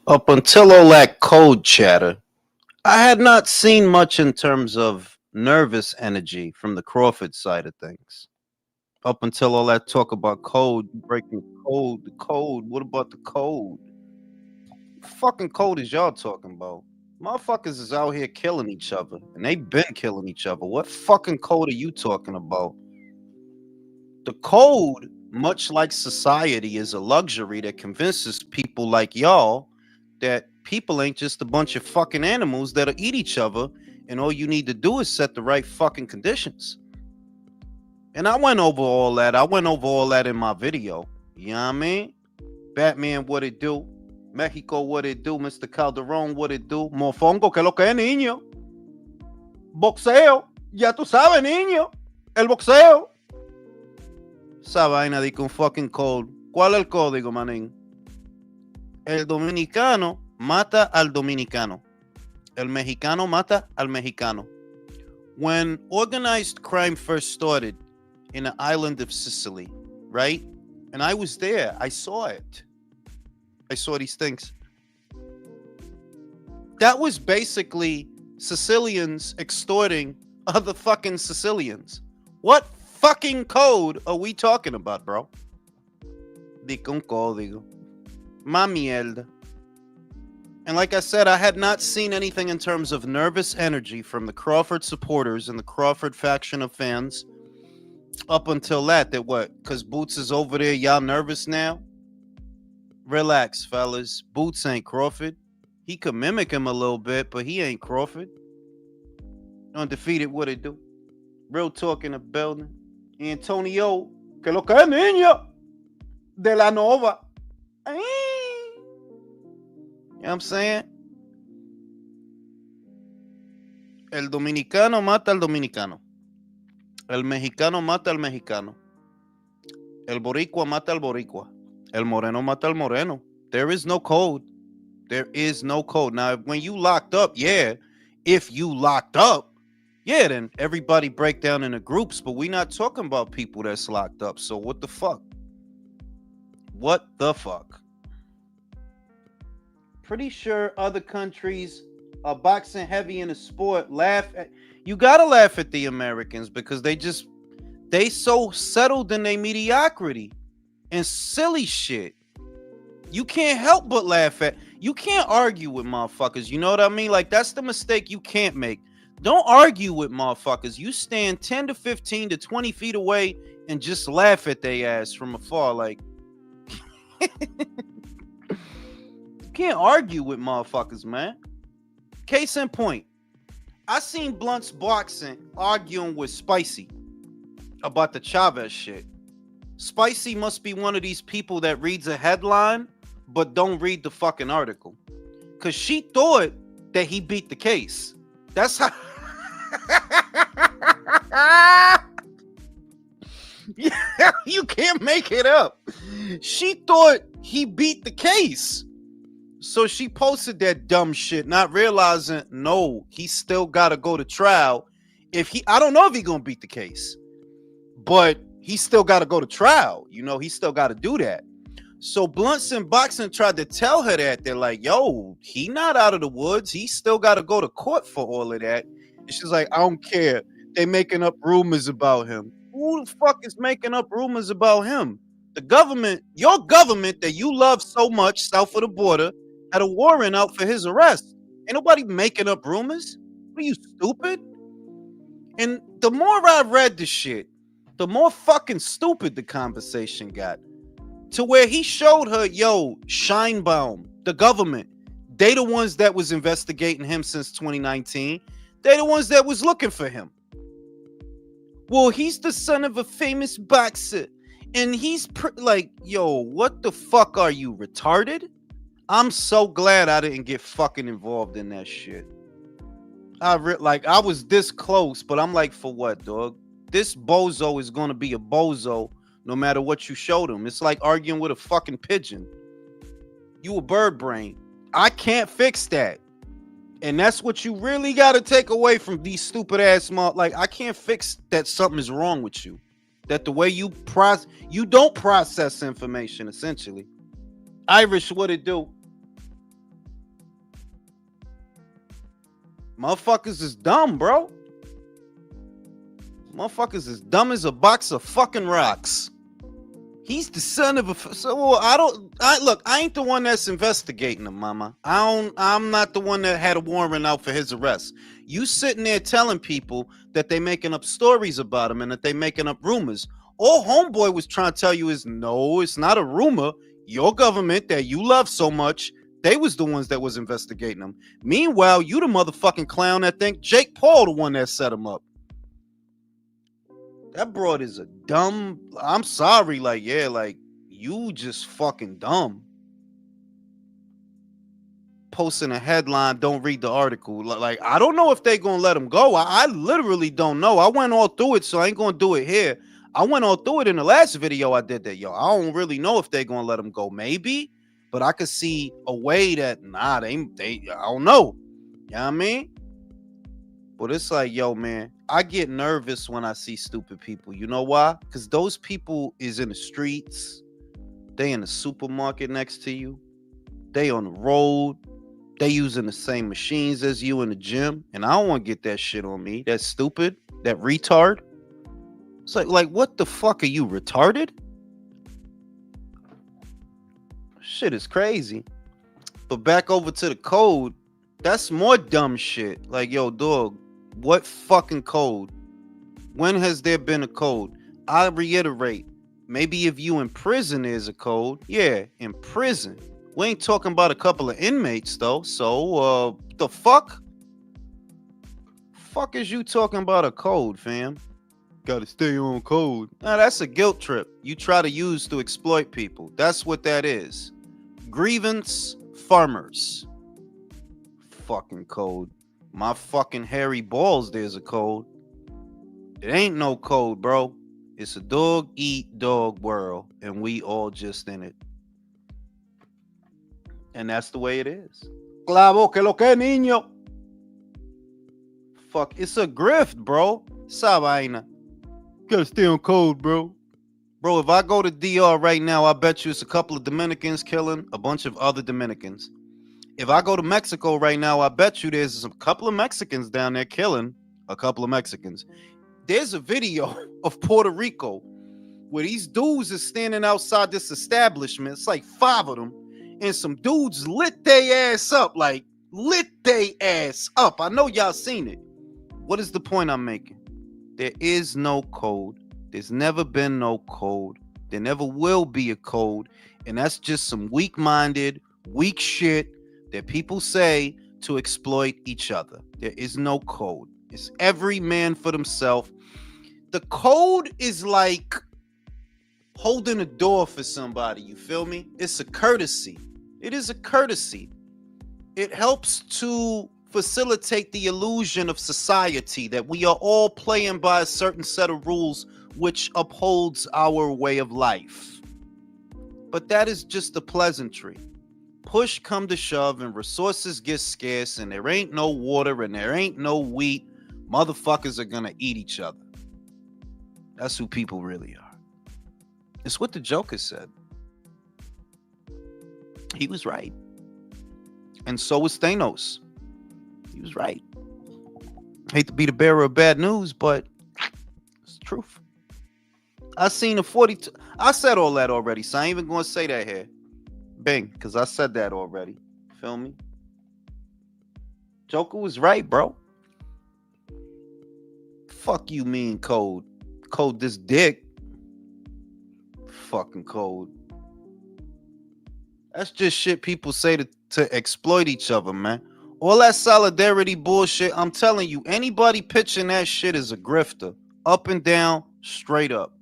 Up until all that code chatter, I had not seen much in terms of nervous energy from the Crawford side of things. Up until all that talk about code, breaking code, the code. What about the code? Fucking code is y'all talking about? Motherfuckers is out here killing each other, and they been killing each other. What fucking code are you talking about? The code, much like society, is a luxury that convinces people like y'all that people ain't just a bunch of fucking animals that'll eat each other, and all you need to do is set the right fucking conditions. And I went over all that. I went over all that in my video. You know what I mean? Batman, what it do? Mexico, what it do? Mr. Calderon, what it do? Mofongo, que lo que es, niño? Boxeo. Ya tú sabes, niño. El boxeo. Esa vaina de con fucking code. ¿Cuál es el código, manín? El dominicano mata al dominicano. El mexicano mata al mexicano. When organized crime first started in the island of Sicily, right? And I was there. I saw it. I saw these things. That was basically Sicilians extorting other fucking Sicilians. What fucking code are we talking about, bro? Dico un código. Ma mierda. And like I said, I had not seen anything in terms of nervous energy from the Crawford supporters and the Crawford faction of fans up until that what? Because Boots is over there, y'all nervous now? Relax, fellas. Boots ain't Crawford. He could mimic him a little bit, but he ain't Crawford. Undefeated, what it do? Real talk in the building. Antonio, que lo que es, niño? De la Nova. You know what I'm saying? El dominicano mata al dominicano. El mexicano mata al mexicano. El boricua mata al boricua. El moreno mata al moreno. There is no code. There is no code. Now, when you locked up, yeah. If you locked up, yeah, then everybody break down into groups. But we not talking about people that's locked up. So what the fuck? What the fuck? Pretty sure other countries are boxing heavy in the sport. You gotta laugh at the Americans because they so settled in their mediocrity and silly shit. You can't help but laugh at. You can't argue with motherfuckers. You know what I mean? Like, that's the mistake you can't make. Don't argue with motherfuckers. You stand 10 to 15 to 20 feet away and just laugh at their ass from afar. Like, you can't argue with motherfuckers, man. Case in point, I seen Blunt's boxing arguing with Spicy about the Chavez shit. Spicy must be one of these people that reads a headline but don't read the fucking article. Cause she thought that he beat the case. That's how you can't make it up. She thought he beat the case. So she posted that dumb shit, not realizing, no, he still gotta go to trial. I don't know if he gonna beat the case, but he still gotta go to trial. You know, he still gotta do that. So Blunts and Boxing tried to tell her that. They're like, yo, he not out of the woods. He still gotta go to court for all of that. And she's like, I don't care. They making up rumors about him. Who the fuck is making up rumors about him? The government, your government that you love so much south of the border, had a warrant out for his arrest. Ain't nobody making up rumors. Are you stupid? And the more I read the shit, the more fucking stupid the conversation got. To where he showed her, yo, Scheinbaum, the government, they the ones that was investigating him since 2019. They the ones that was looking for him. Well, he's the son of a famous boxer. And he's like, yo, what the fuck are you, retarded? I'm so glad I didn't get fucking involved in that shit. I was this close, but I'm like, for what, dog? This bozo is gonna be a bozo no matter what you showed him. It's like arguing with a fucking pigeon. You a bird brain. I can't fix that. And that's what you really got to take away from these stupid ass like, I can't fix that something is wrong with you. That the way you don't process information, essentially. Irish, what it do? Motherfuckers is dumb, bro. Motherfuckers is dumb as a box of fucking rocks. He's the son of a. So I ain't the one that's investigating him, mama. I'm not the one that had a warrant out for his arrest. You sitting there telling people that they making up stories about him and that they making up rumors. All homeboy was trying to tell you is no, it's not a rumor. Your government that you love so much, they was the ones that was investigating him. Meanwhile, you the motherfucking clown that think Jake Paul the one that set him up. That broad is a dumb. I'm sorry, like, yeah, like, you just fucking dumb. Posting a headline, don't read the article. Like, I don't know if they gonna let him go. I literally don't know. I went all through it, so I ain't gonna do it here. I went all through it in the last video I did that, yo. I don't really know if they gonna let him go. Maybe, but I could see a way that, nah, they I don't know. You know what I mean? But it's like, yo, man, I get nervous when I see stupid people. You know why? Because those people is in the streets. They in the supermarket next to you. They on the road. They using the same machines as you in the gym. And I don't want to get that shit on me. That's stupid. That retard. It's like, what the fuck are you, retarded? Shit is crazy. But back over to the code. That's more dumb shit. Like, yo, dog. What fucking code? When has there been a code? I reiterate, maybe if you in prison there's a code. Yeah, in prison. We ain't talking about a couple of inmates though. So the fuck? Fuck is you talking about a code, fam? Gotta stay on code. Nah, that's a guilt trip you try to use to exploit people. That's what that is. Grievance farmers. Fucking code. My fucking hairy balls, there's a code. It ain't no code, bro. It's a dog eat dog world, and we all just in it. And that's the way it is. Clavo, que lo que, niño? Fuck, it's a grift, bro. Esa vaina. Gotta stay on code, bro. Bro, if I go to DR right now, I bet you it's a couple of Dominicans killing a bunch of other Dominicans. If I go to Mexico right now, I bet you there's a couple of Mexicans down there killing a couple of Mexicans. There's a video of Puerto Rico where these dudes is standing outside this establishment. It's like 5 of them. And some dudes lit their ass up. Like, lit their ass up. I know y'all seen it. What is the point I'm making? There is no code. There's never been no code. There never will be a code. And that's just some weak-minded, weak shit that people say to exploit each other. There is no code. It's every man for themselves. The code is like holding a door for somebody, you feel me? It's a courtesy. It is a courtesy. It helps to facilitate the illusion of society that we are all playing by a certain set of rules which upholds our way of life. But that is just a pleasantry. Push come to shove and resources get scarce and there ain't no water and there ain't no wheat, motherfuckers are gonna eat each other. That's who people really are. It's what the Joker said. He was right. And so was Thanos. He was right. Hate to be the bearer of bad news, but it's the truth. I seen a 42. I said all that already, so I ain't even gonna say that here. Bing, because I said that already. Feel me? Joker was right, bro. Fuck you mean code. Code this dick. Fucking code. That's just shit people say to exploit each other, man. All that solidarity bullshit, I'm telling you, anybody pitching that shit is a grifter. Up and down, straight up.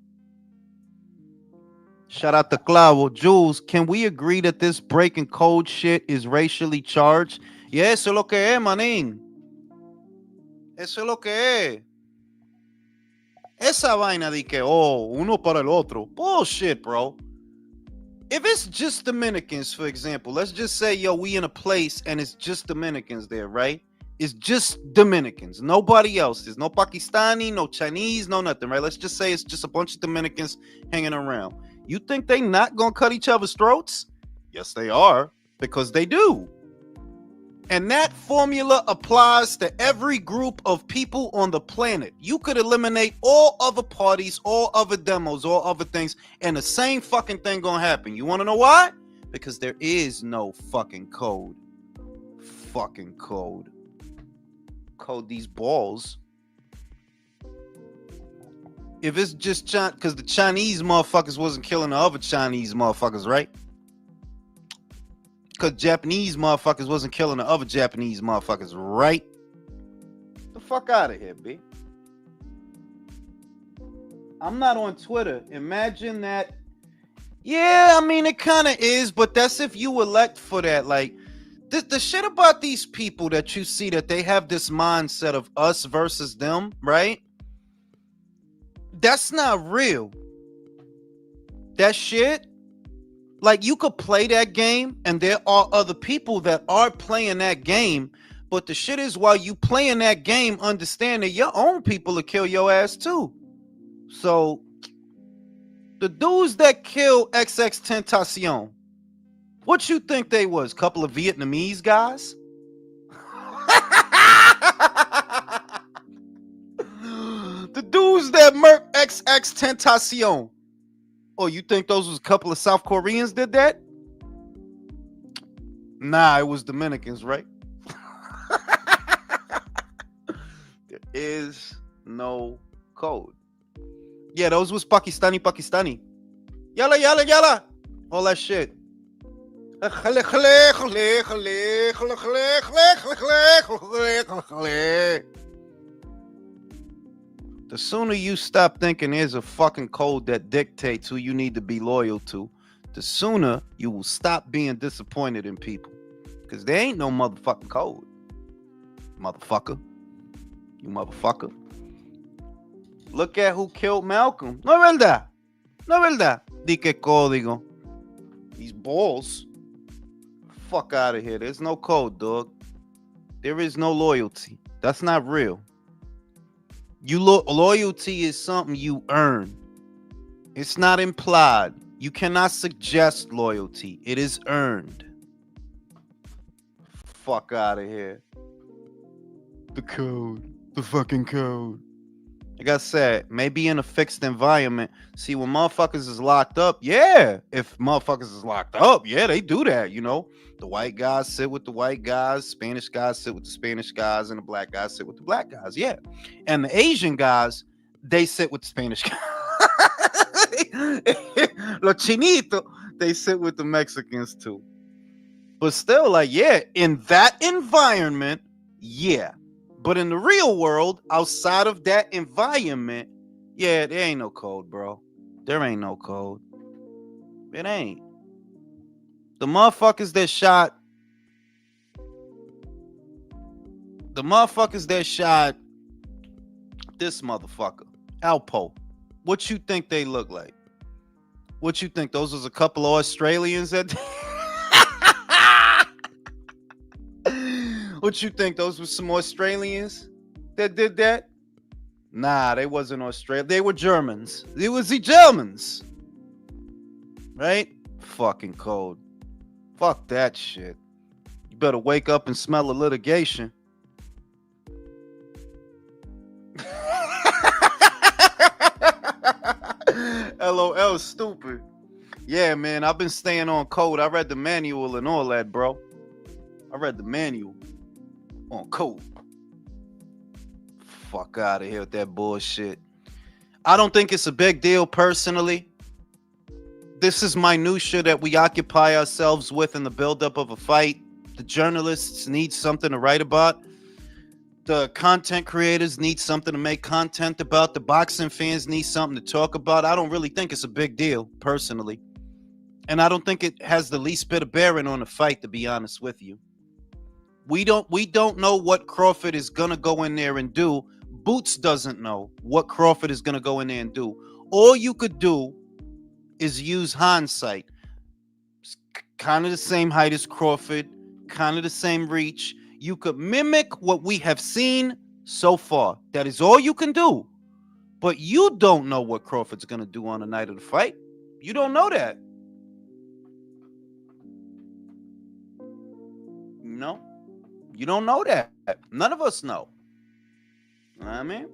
Shout out to Clavo. Jules, can we agree that this breaking code shit is racially charged? Yeah, eso es lo que es, manín. Eso es lo que es. Esa vaina de que, oh, uno para el otro. Bullshit, bro. If it's just Dominicans, for example, let's just say, yo, we in a place and it's just Dominicans there, right? It's just Dominicans, nobody else. There's no Pakistani, no Chinese, no nothing, right? Let's just say it's just a bunch of Dominicans hanging around. You think they not gonna cut each other's throats? Yes, they are, because they do. And that formula applies to every group of people on the planet. You could eliminate all other parties, all other demos, all other things, and the same fucking thing gonna happen. You wanna know why? Because there is no fucking code. Fucking code. Code these balls. If it's just because the Chinese motherfuckers wasn't killing the other Chinese motherfuckers, right? Because Japanese motherfuckers wasn't killing the other Japanese motherfuckers, right? Get the fuck out of here, B. I'm not on Twitter. Imagine that. Yeah, I mean, it kind of is, but that's if you elect for that. Like, the shit about these people that you see that they have this mindset of us versus them, right? That's not real. That shit. Like, you could play that game, and there are other people that are playing that game, but the shit is, while you playing that game, understand that your own people will kill your ass too. So, the dudes that killed XX Tentacion, what you think they was? Couple of Vietnamese guys? The dudes that murked XX Tentacion. Oh, you think those was a couple of South Koreans did that? Nah, it was Dominicans, right? There is no code. Yeah, those was Pakistani. Yalla, yalla, yalla. All that shit. The sooner you stop thinking there's a fucking code that dictates who you need to be loyal to, the sooner you will stop being disappointed in people. Because there ain't no motherfucking code. Motherfucker. You motherfucker. Look at who killed Malcolm. No verdad. No verdad. Di que código. These balls. Fuck out of here. There's no code, dog. There is no loyalty. That's not real. Loyalty is something you earn. It's not implied. You cannot suggest loyalty. It is earned. Fuck out of here. The code. The fucking code. Like I said, maybe in a fixed environment. See, when motherfuckers is locked up, yeah. If motherfuckers is locked up, yeah, they do that, you know. The white guys sit with the white guys, Spanish guys sit with the Spanish guys, and the black guys sit with the black guys, yeah. And the Asian guys, they sit with the Spanish guys. Los chinitos, they sit with the Mexicans too. But still, like, yeah, in that environment, yeah. But in the real world, outside of that environment, yeah, there ain't no code, bro. There ain't no code. It ain't. The motherfuckers that shot this motherfucker, Alpo, what you think they look like? What you think? Those was a couple of Australians that... What you think? Those were some Australians that did that? Nah, they wasn't Australian. They were Germans. It was the Germans. Right? Fucking code. Fuck that shit. You better wake up and smell the litigation. LOL, stupid. Yeah, man, I've been staying on code. I read the manual and all that, bro. I read the manual on code. Fuck out of here with that bullshit. I don't think it's a big deal personally. This is minutia that we occupy ourselves with in the buildup of a fight. The journalists need something to write about. The content creators need something to make content about. The boxing fans need something to talk about. I don't really think it's a big deal personally. And I don't think it has the least bit of bearing on the fight, to be honest with you. We don't know what Crawford is gonna go in there and do. Boots doesn't know what Crawford is gonna go in there and do. All you could do is use hindsight. Kind of the same height as Crawford, kind of the same reach. You could mimic what we have seen so far. That is all you can do. But you don't know what Crawford's gonna do on the night of the fight. You don't know that. You know? You don't know that. None of us know. You know what I mean?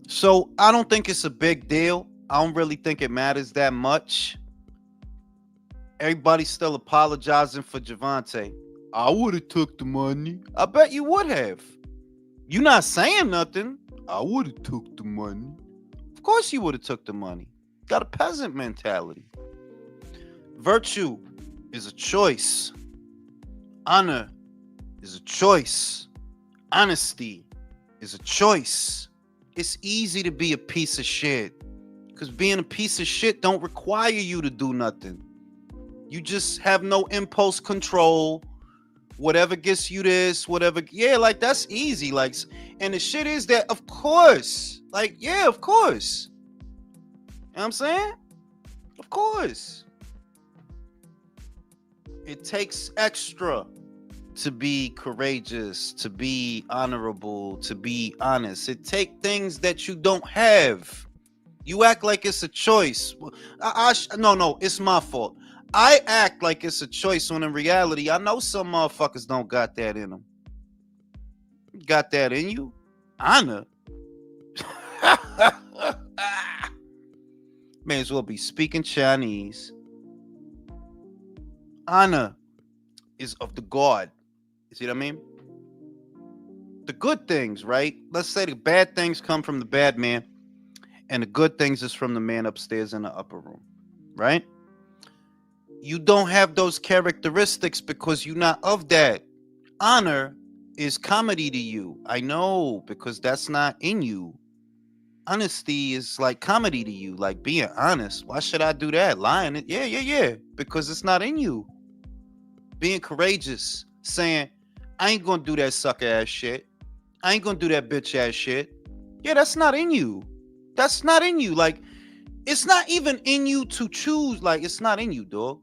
So I don't think it's a big deal. I don't really think it matters that much. Everybody's still apologizing for Javante. I would have took the money. I bet you would have. You not saying nothing. I would have took the money. Of course you would have took the money. Got a peasant mentality. Virtue is a choice. Honor is a choice. Honesty is a choice. It's easy to be a piece of shit because being a piece of shit don't require you to do nothing. You just have no impulse control. Whatever gets you this, whatever. Yeah, like that's easy. Like, and the shit is that, of course. Like, yeah, of course. You know what I'm saying? Of course. It takes extra to be courageous, to be honorable, to be honest. It takes things that you don't have. You act like it's a choice. No, it's my fault. I act like it's a choice when in reality, I know some motherfuckers don't got that in them. Got that in you? Honor? May as well be speaking Chinese. Honor is of the God. You see what I mean? The good things, right? Let's say the bad things come from the bad man, and the good things is from the man upstairs in the upper room, right? You don't have those characteristics because you're not of that. Honor is comedy to you. I know, because that's not in you. Honesty is like comedy to you, like being honest. Why should I do that? Lying? Yeah. Because it's not in you. Being courageous, saying, I ain't gonna do that sucker ass shit. I ain't gonna do that bitch ass shit. Yeah, that's not in you. That's not in you. Like, it's not even in you to choose. Like, it's not in you, dog.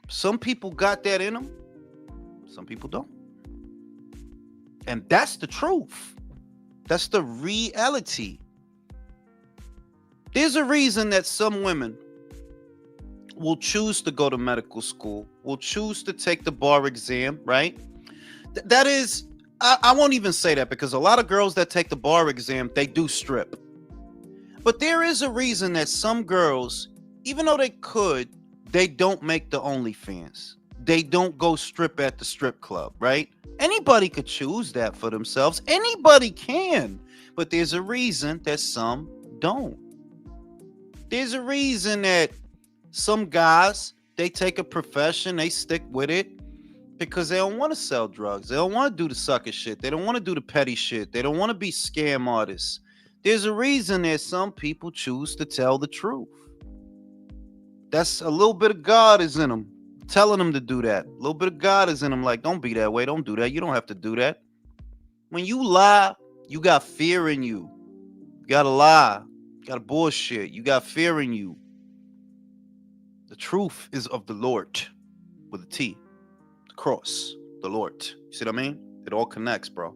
Some people got that in them. Some people don't. And that's the truth. That's the reality. There's a reason that some women will choose to go to medical school, will choose to take the bar exam, right? That is, I won't even say that because a lot of girls that take the bar exam, they do strip. But there is a reason that some girls, even though they could, they don't make the OnlyFans. They don't go strip at the strip club, right? Anybody could choose that for themselves. Anybody can. But there's a reason that some don't. There's a reason that some guys, they take a profession, they stick with it because they don't want to sell drugs. They don't want to do the sucker shit. They don't want to do the petty shit. They don't want to be scam artists. There's a reason that some people choose to tell the truth. That's a little bit of God is in them, telling them to do that. A little bit of God is in them, like, don't be that way. Don't do that. You don't have to do that. When you lie, you got fear in you. You got to lie. You got to bullshit. You got fear in you. The truth is of the Lord with a T. The cross. The Lord. You see what I mean? It all connects, bro.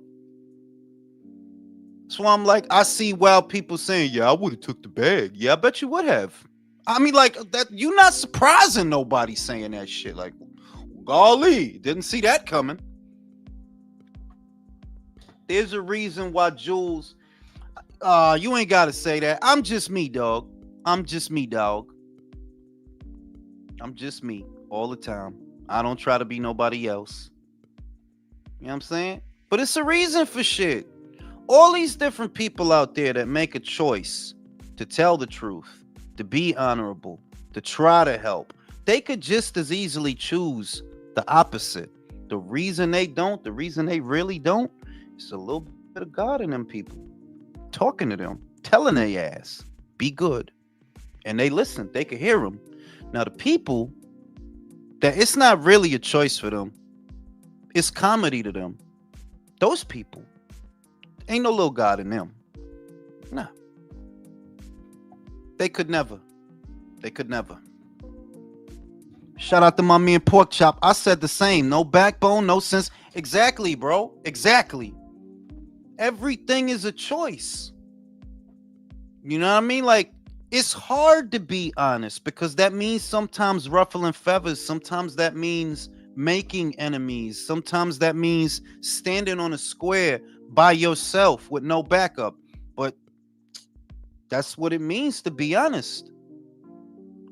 That's why I'm like, I see wild people saying, yeah, I would have took the bag. Yeah, I bet you would have. I mean, like, that, you're not surprising nobody saying that shit. Like, golly, didn't see that coming. There's a reason why Jules, you ain't got to say that. I'm just me, dog. I'm just me, dog. I'm just me all the time. I don't try to be nobody else. You know what I'm saying? But it's a reason for shit. All these different people out there that make a choice to tell the truth, to be honorable, to try to help, they could just as easily choose the opposite. The reason they don't, the reason they really don't, is a little bit of God in them people. Talking to them, telling their ass, be good. And they listen, they could hear them. Now the people that it's not really a choice for them, it's comedy to them. Those people, ain't no little God in them. Nah. They could never. They could never. Shout out to my man Pork Chop. I said the same. No backbone, no sense. Exactly, bro. Exactly. Everything is a choice. You know what I mean? Like, it's hard to be honest because that means sometimes ruffling feathers. Sometimes that means making enemies. Sometimes that means standing on a square by yourself with no backup. But that's what it means, to be honest.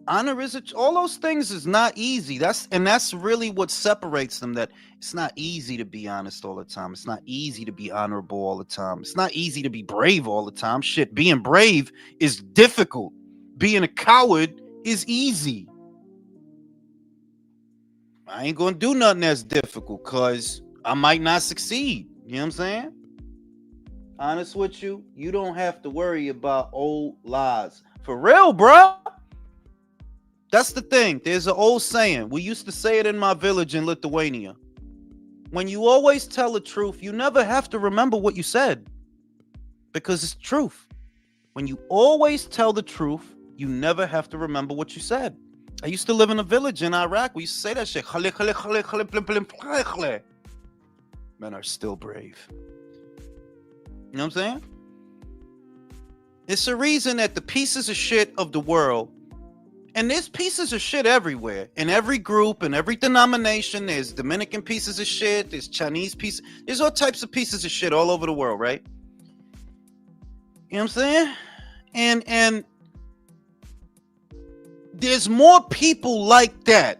Honor is all those things is not easy. That's really what separates them. That it's not easy to be honest all the time. It's not easy to be honorable all the time. It's not easy to be brave all the time. Shit, being brave is difficult. Being a coward is easy. I ain't gonna do nothing that's difficult because I might not succeed. You know what I'm saying? Honest with you, you don't have to worry about old lies. For real, bro. That's the thing. There's an old saying. We used to say it in my village in Lithuania. When you always tell the truth, you never have to remember what you said. Because it's truth. When you always tell the truth, you never have to remember what you said. I used to live in a village in Iraq. We used to say that shit. Men are still brave. You know what I'm saying? It's a reason that the pieces of shit of the world, and there's pieces of shit everywhere. In every group, in every denomination, there's Dominican pieces of shit, there's Chinese pieces, there's all types of pieces of shit all over the world, right? You know what I'm saying? And there's more people like that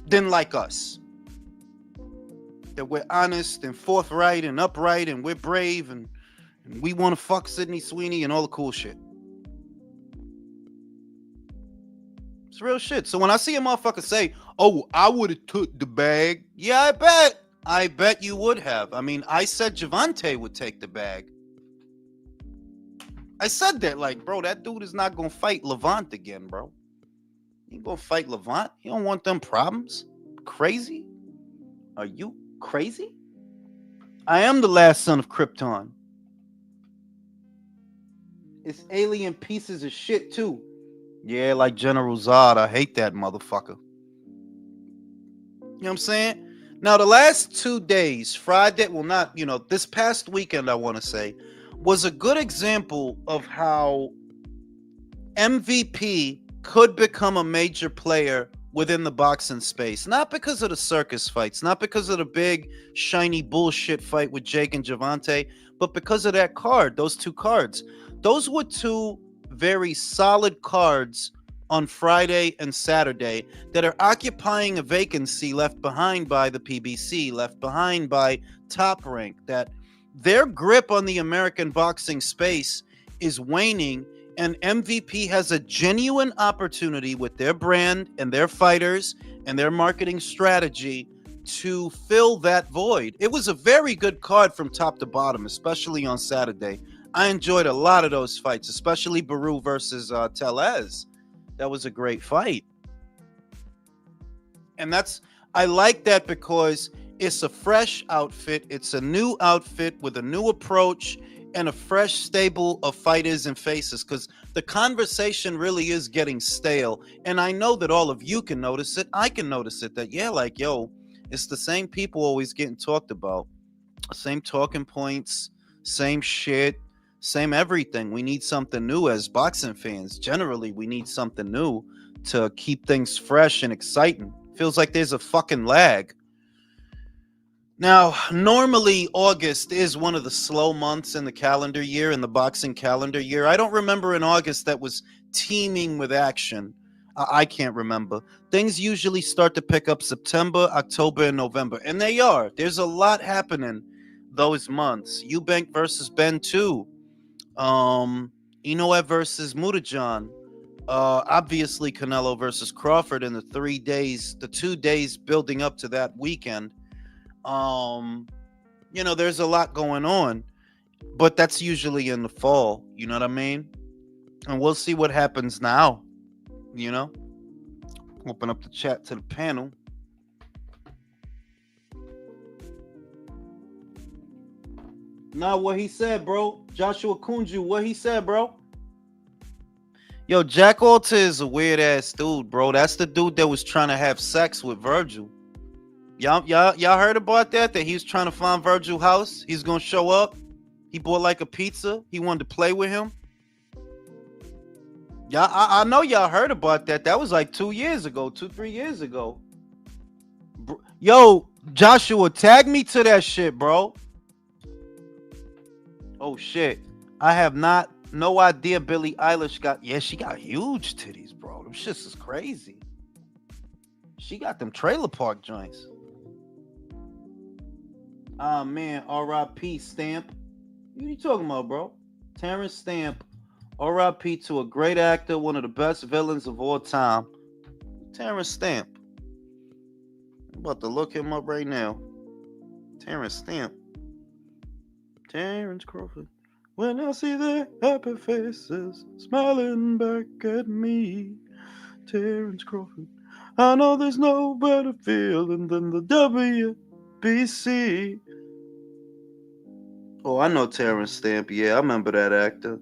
than like us. That we're honest and forthright and upright and we're brave and we want to fuck Sydney Sweeney and all the cool shit. It's real shit. So when I see a motherfucker say, oh, I would have took the bag. Yeah, I bet you would have. I mean, I said Javante would take the bag. I said that, like, bro, that dude is not going to fight Levant again, bro. He ain't going to fight Levant. He don't want them problems. Crazy? Are you crazy? I am the last son of Krypton. It's alien pieces of shit, too. Yeah, like General Zod. I hate that motherfucker. You know what I'm saying? Now, the last 2 days, Friday, well, not, this past weekend, I want to say, was a good example of how MVP could become a major player within the boxing space. Not because of the circus fights, not because of the big, shiny bullshit fight with Jake and Javante, but because of that card, those 2 cards. Those were 2 very solid cards on Friday and Saturday that are occupying a vacancy left behind by the PBC, left behind by Top Rank, that their grip on the American boxing space is waning, and MVP has a genuine opportunity with their brand and their fighters and their marketing strategy to fill that void. It was a very good card from top to bottom, especially on Saturday. I enjoyed a lot of those fights, especially Baru versus Tellez. That was a great fight. And I like that because it's a fresh outfit. It's a new outfit with a new approach and a fresh stable of fighters and faces, because the conversation really is getting stale. And I know that all of you can notice it. I can notice it, that, yeah, like, yo, it's the same people always getting talked about. Same talking points, same shit, same everything. We need something new as boxing fans. Generally, we need something new to keep things fresh and exciting. Feels like there's a fucking lag. Now, normally August is one of the slow months in the calendar year, in the boxing calendar year. I don't remember an August that was teeming with action. I can't remember. Things usually start to pick up September, October, and November. And they are. There's a lot happening those months. Eubank versus Ben 2. Inoue versus Mutajan. Obviously Canelo versus Crawford in the 2 days building up to that weekend. There's a lot going on, but that's usually in the fall, you know what I mean? And we'll see what happens now, Open up the chat to the panel. Now, what he said, bro. Joshua Kunju, what he said, bro. Yo, Jack Alter is a weird ass dude, bro. That's the dude that was trying to have sex with Virgil. Y'all heard about that? That he was trying to find Virgil's house. He's gonna show up. He bought like a pizza. He wanted to play with him. Yeah, I know y'all heard about that. That was like 2 years ago, 3 years ago. Yo, Joshua, tag me to that shit, bro. Oh shit. I have no idea Billie Eilish got. Yeah, she got huge titties, bro. Them shits is crazy. She got them trailer park joints. Ah man, R.I.P. Stamp. What are you talking about, bro? Terrence Stamp. R.I.P. to a great actor, one of the best villains of all time. Terrence Stamp. I'm about to look him up right now. Terrence Stamp. Terrence Crawford. When I see their happy faces smiling back at me. Terrence Crawford. I know there's no better feeling than the WBC. Oh, I know Terrence Stamp. Yeah, I remember that actor.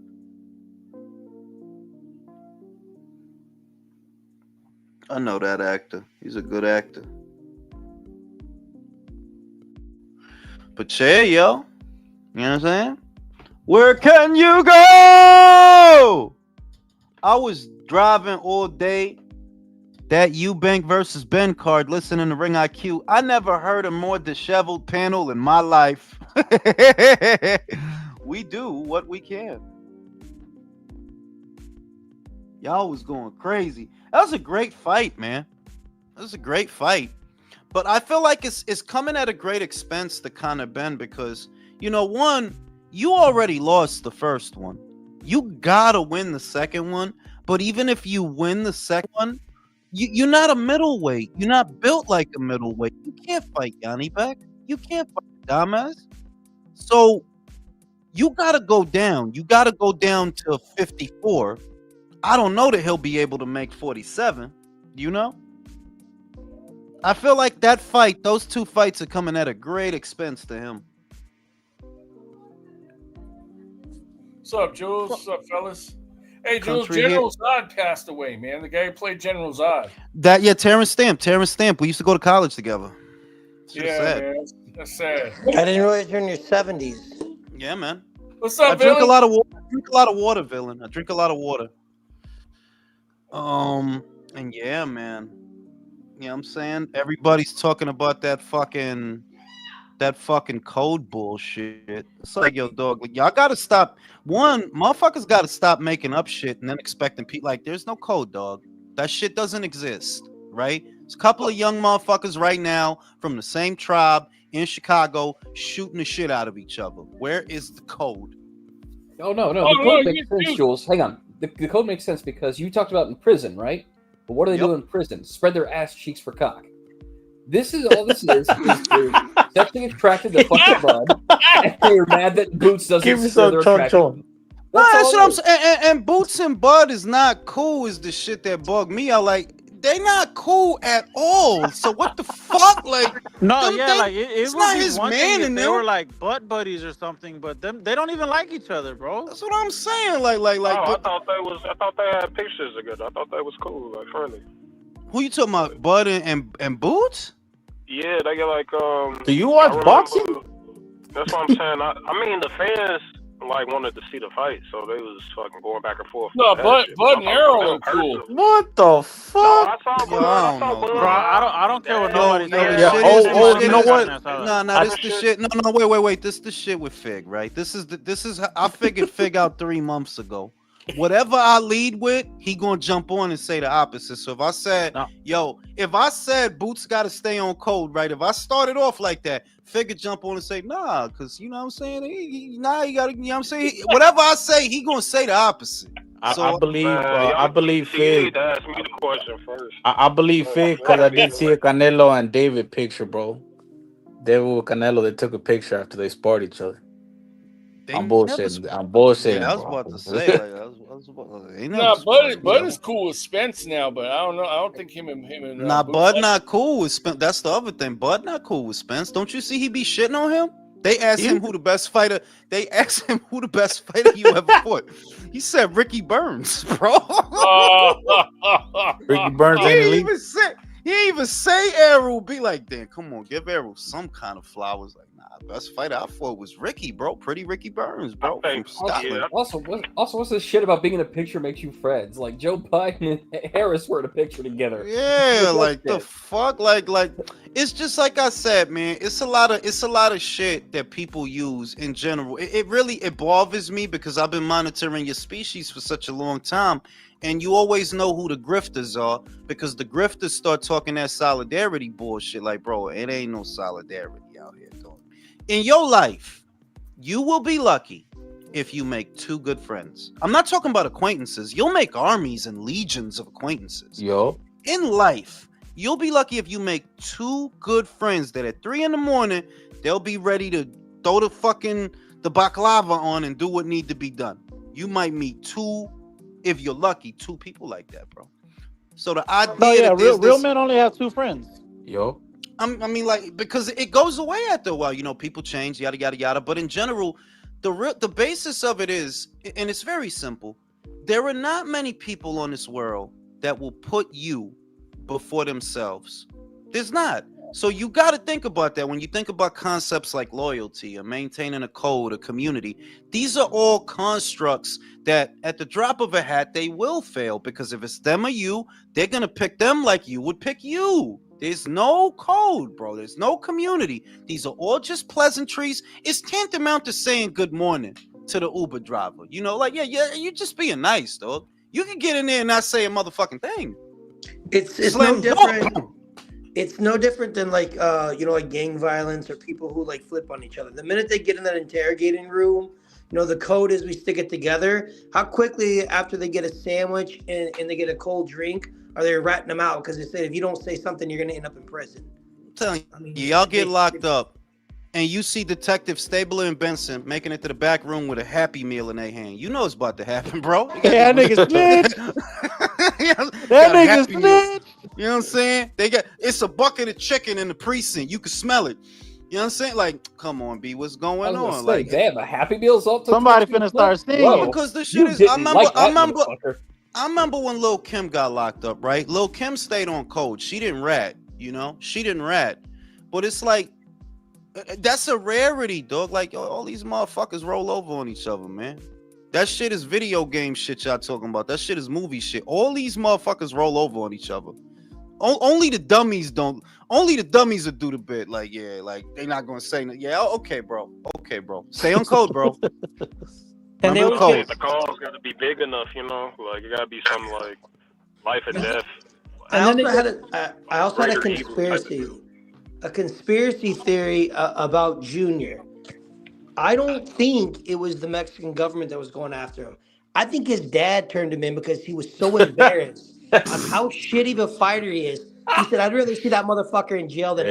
I know that actor. He's a good actor. But yeah, yo. You know what I'm saying? Where can you go? I was driving all day. That Eubank versus Ben card, listening to Ring IQ. I never heard a more disheveled panel in my life. We do what we can. Y'all was going crazy. That was a great fight, man. That was a great fight. But I feel like it's coming at a great expense to Conor Ben because, one, you already lost the first one. You gotta win the second one. But even if you win the second one, you're not a middleweight. You're not built like a middleweight. You can't fight Yanni Beck. You can't fight Damas. So you gotta go down. You gotta go down to 54. I don't know that he'll be able to make 47. I feel like that fight, those two fights are coming at a great expense to him. What's up, Jules? What's up, fellas? Hey, Jules, General Zod passed away, man. The guy who played General Zod. Terrence Stamp. We used to go to college together. Sad. Man. That's sad. I didn't realize you're in your 70s. Yeah, man. What's up, I drink a lot of water, villain. I drink a lot of water. And yeah, man. You know what I'm saying? Everybody's talking about that fucking code bullshit. It's like, yo, dog, like, y'all gotta stop. One, motherfuckers gotta stop making up shit and then expecting people like, there's no code, dog. That shit doesn't exist, right? There's a couple of young motherfuckers right now from the same tribe in Chicago shooting the shit out of each other. Where is the code? Oh, no. The code makes sense, Jules. Hang on. The code makes sense because you talked about in prison, right? But what do they do in prison? Spread their ass cheeks for cock. This is all this is they're sexually attracted to fucking Bud, and they're mad that Boots doesn't spread their attraction. That's what I'm saying. And Boots and Bud is not cool is the shit that bugged me. I like, they not cool at all. So what the fuck? Like, no, yeah, like it's not his man, and they were like butt buddies or something, but they don't even like each other, bro. That's what I'm saying. Like. I thought they had pictures together. I thought that was cool, like friendly. Who you talking about, Bud and Boots? Yeah, they get like Do you watch boxing? That's what I'm saying. I mean, the fans like wanted to see the fight, so they was fucking going back and forth. No, Bud and Arrow look cool. What the fuck? No, I saw Bud. Bro, I don't care what nobody says. Yeah. You know what? No, this the shit. No, wait. This the shit with Fig, right? This is I figured Fig out 3 months ago. Whatever I lead with, he gonna jump on and say the opposite. So if I said, if I said Boots got to stay on code, right? If I started off like that, Figure jump on and say, nah, because you know what I'm saying? You gotta, you know what I'm saying? Whatever I say, he gonna say the opposite. I believe Fig. You need to ask me the question first. I believe Fig because I did see a Canelo and David picture, bro. David with Canelo, they took a picture after they sparred each other. I'm bullshitting. Yeah, I was about to say. Bud is cool with Spence now, but I don't know. I don't think him and Bud not cool with Spence. That's the other thing. Bud not cool with Spence. Don't you see he be shitting on him? They asked him who the best fighter. They asked him who the best fighter you ever fought. He said Ricky Burns, bro. Ricky Burns ain't elite. He didn't even say Errol. Be like, damn, come on, give Errol some kind of flowers. Like, nah, best fighter I fought was Ricky, bro. Pretty Ricky Burns, bro. From Scotland. Also, what's this shit about being in a picture makes you friends? Like Joe Biden and Harris were in a picture together. Yeah, like the fuck, like It's just like I said, man. It's a lot of shit that people use in general. It really bothers me because I've been monitoring your species for such a long time, and you always know who the grifters are because the grifters start talking that solidarity bullshit. Like, bro, it ain't no solidarity out here, dog. In your life, you will be lucky if you make 2 good friends. I'm not talking about acquaintances. You'll make armies and legions of acquaintances. Yo. In life, you'll be lucky if you make 2 good friends that at 3 a.m, they'll be ready to throw the baklava on and do what need to be done. You might meet 2, if you're lucky, 2 people like that, bro. So the idea that real men only have 2 friends. Yo. I mean, like, because it goes away after a while. You know, people change, yada yada yada. But in general, the basis of it is, and it's very simple. There are not many people on this world that will put you before themselves. There's not. So you got to think about that when you think about concepts like loyalty or maintaining a code, a community. These are all constructs that at the drop of a hat, they will fail, because if it's them or you, they're going to pick them like you would pick you. There's no code, bro. There's no community. These are all just pleasantries. It's tantamount to saying good morning to the Uber driver. You know, like, yeah, you're just being nice, dog. You can get in there and not say a motherfucking thing. It's no different. It's no different than like like gang violence or people who like flip on each other. The minute they get in that interrogating room, the code is we stick it together. How quickly after they get a sandwich and they get a cold drink are they ratting them out because they said if you don't say something you're gonna end up in prison? I'm telling you, y'all get locked up and you see Detective Stabler and Benson making it to the back room with a Happy Meal in their hand. You know it's about to happen, bro. Yeah, that nigga snitch. That nigga snitch. You know what I'm saying? It's a bucket of chicken in the precinct. You can smell it. You know what I'm saying? Like, come on, B, what's going on? Like, they have a Happy Meals up. Somebody finna start singing. Because the shit is. I remember when Lil' Kim got locked up, right? Lil' Kim stayed on code. She didn't rat. She didn't rat. But it's like, that's a rarity, dog. Like, all these motherfuckers roll over on each other, man. That shit is video game shit y'all talking about. That shit is movie shit. All these motherfuckers roll over on each other. Only the dummies don't. Only the dummies will do the bit. Like, yeah, like they're not gonna say no. Yeah, okay, bro. Okay, bro. Stay on code, bro. And the call's got to be big enough, Like, it got to be something like life and death. I also had a conspiracy theory about Junior. I don't think it was the Mexican government that was going after him. I think his dad turned him in because he was so embarrassed on how shitty of a fighter he is. He said, "I'd rather see that motherfucker in jail than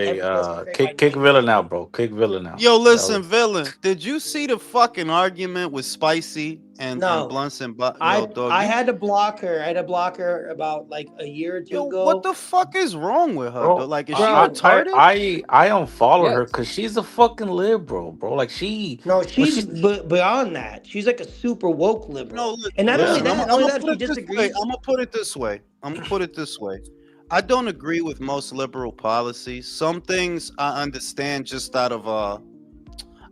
kick Villain out, bro. Kick Villain out." Yo, listen, Villain. Did you see the fucking argument with Spicy and Blunts and I had to block her. I had to block her about like a year or two ago. What the fuck is wrong with her? Bro, like, is she retarded? I unfollow her because she's a fucking liberal, bro. Like she's beyond that. She's like a super woke liberal. No, look, and not only that, she disagrees. I'm gonna put it this way. I don't agree with most liberal policies. Some things I understand just out of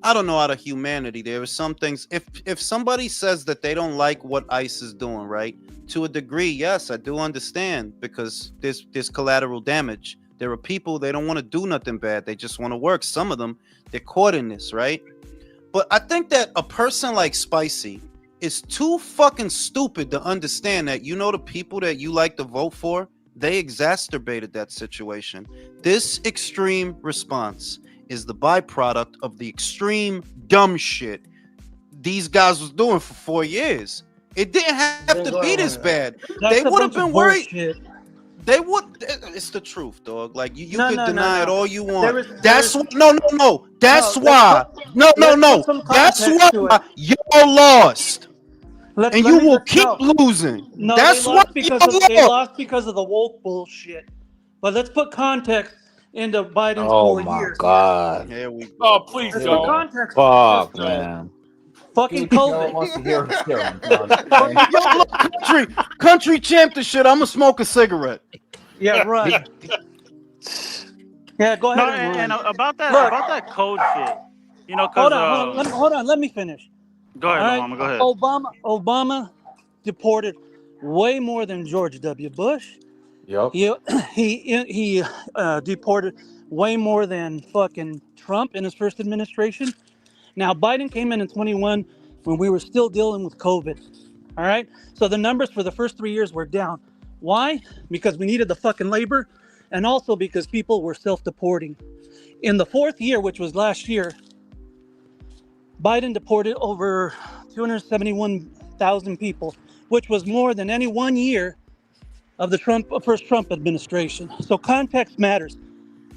out of humanity. There are some things, if somebody says that they don't like what ICE is doing, right? To a degree, yes, I do understand, because there's collateral damage. There are people, they don't want to do nothing bad. They just want to work. Some of them, they're caught in this, right? But I think that a person like Spicy is too fucking stupid to understand that, the people that you like to vote for, they exacerbated that situation. This extreme response is the byproduct of the extreme dumb shit these guys was doing for 4 years. It didn't have to be this bad. They would have been worried. They would. It's the truth, dog. Like you could deny it all you want. That's why. No. That's why. No. That's why y'all lost. And you will keep losing. No, that's what they lost because of the woke bullshit. But let's put context into Biden's 4 years. Oh my God! Here we go. Oh, please don't. Context. Fuck, man. Fucking COVID. Wants to hear country champ the shit. I'm gonna smoke a cigarette. Yeah, right. Yeah, go ahead. And about that code shit, Hold on. Let me finish. Go ahead, Mama. Go ahead. Obama deported way more than George W. Bush, Yep. He deported way more than fucking Trump in his first administration. Now Biden came in 21 when we were still dealing with COVID. All right, so the numbers for the first 3 years were down. Why? Because we needed the fucking labor, and also because people were self-deporting. In the fourth year, which was last year, Biden deported over 271,000 people, which was more than any 1 year of the first Trump administration. So context matters.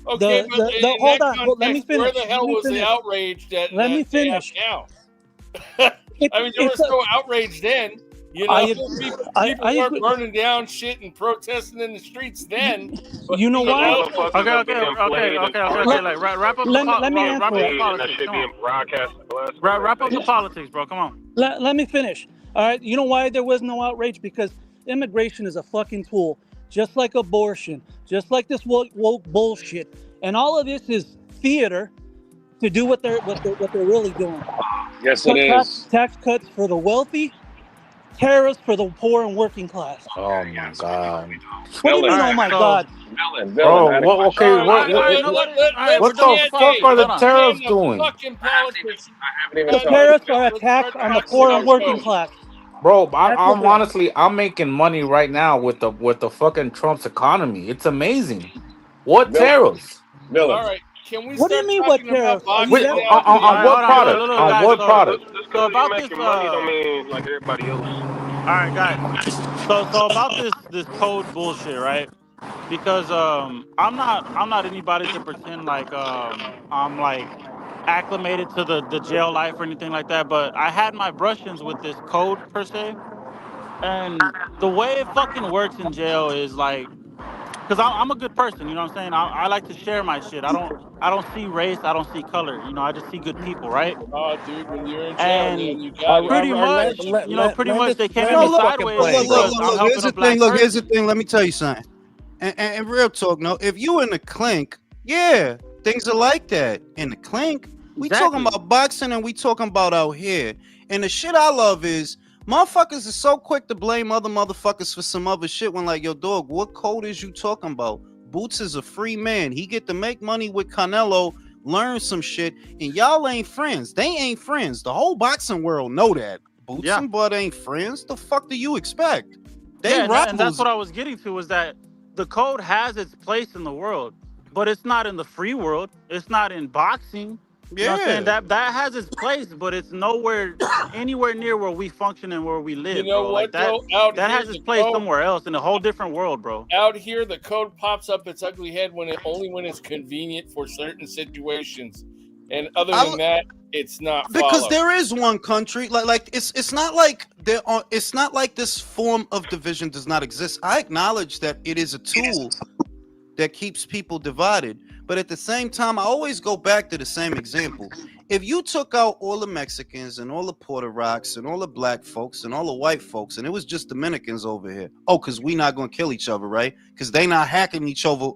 Okay, but in hold that on. context, Let me finish. where the hell was the outrage that Let me they have finish. now? I mean, there was no outrage then. You know, people weren't burning down shit and protesting in the streets then. You know why? Okay. Like, wrap up let the me answer politics. Come on. Wrap up the politics, bro. Come on. Let me finish. All right. You know why there was no outrage? Because immigration is a fucking tool, just like abortion, just like this woke bullshit, and all of this is theater to do what they're really doing. Yes, it is. Tax cuts for the wealthy, tariffs for the poor and working class. Oh my God. What do you mean? Oh my God. Bro, what the fuck are the tariffs doing? The tariffs are a tax on the poor and working class. Bro, I'm honestly, I'm making money right now with the fucking Trump's economy. It's amazing. What tariffs? All right. Can we what do you mean? What tariffs? On what product? On what product? So about this, money don't mean like everybody else. All right, guys. So about this code bullshit, right? Because I'm not anybody to pretend like I'm like acclimated to the jail life or anything like that. But I had my brush-ins with this code per se, and the way it fucking works in jail is like, because I'm a good person, you know what I'm saying? I like to share my shit. I don't see race, I don't see color. You know, I just see good people, right? Oh, dude, when you're in jail, man, you got pretty much they came in sideways. Look, here's the thing. Let me tell you something. And real talk, no. If you in the clink, yeah, things are like that. In the clink, we talking about boxing and we talking about out here. And the shit I love is motherfuckers are so quick to blame other motherfuckers for some other shit when like, yo, dog, what code is you talking about? Boots is a free man. He get to make money with Canelo, learn some shit, and y'all ain't friends. They ain't friends. The whole boxing world know that. Boots and Bud ain't friends. The fuck do you expect? They rivals. And that's what I was getting to, is that the code has its place in the world, but it's not in the free world. It's not in boxing. You know what I'm saying? That has its place, but it's anywhere near where we function and where we live. You know bro. what? Like that has its place somewhere else in a whole different world, bro. Out here, the code pops up its ugly head when it's convenient for certain situations, and other than that, it's not. Because there is one country, like it's not like there are. It's not like this form of division does not exist. I acknowledge that it is a tool that keeps people divided. But at the same time, I always go back to the same example. If you took out all the Mexicans and all the Puerto Ricans and all the black folks and all the white folks, and it was just Dominicans over here. Oh, because we not gonna kill each other, right? Because they not hacking each other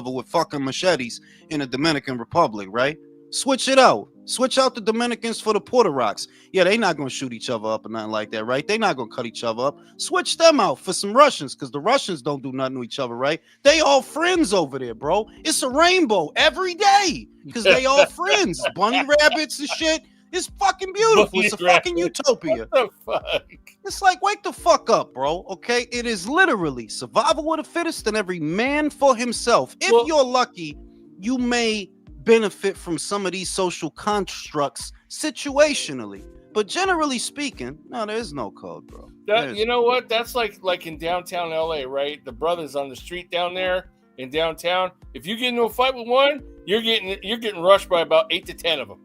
with fucking machetes in the Dominican Republic, right? Switch it out. Switch out the Dominicans for the Puerto Ricans. Yeah, they not gonna shoot each other up or nothing like that, right? They not gonna cut each other up. Switch them out for some Russians, because the Russians don't do nothing to each other, right? They all friends over there, bro. It's a rainbow every day, because they all friends. Bunny rabbits and shit. It's fucking beautiful. It's a fucking utopia. What the fuck? It's like, wake the fuck up, bro. Okay, it is literally survival of the fittest and every man for himself. If you're lucky, you may benefit from some of these social constructs situationally, but generally speaking, no, there's no code, bro. You know what? That's like in downtown LA, right? The brothers on the street down there in downtown. If you get into a fight with one, you're getting rushed by about 8 to 10 of them.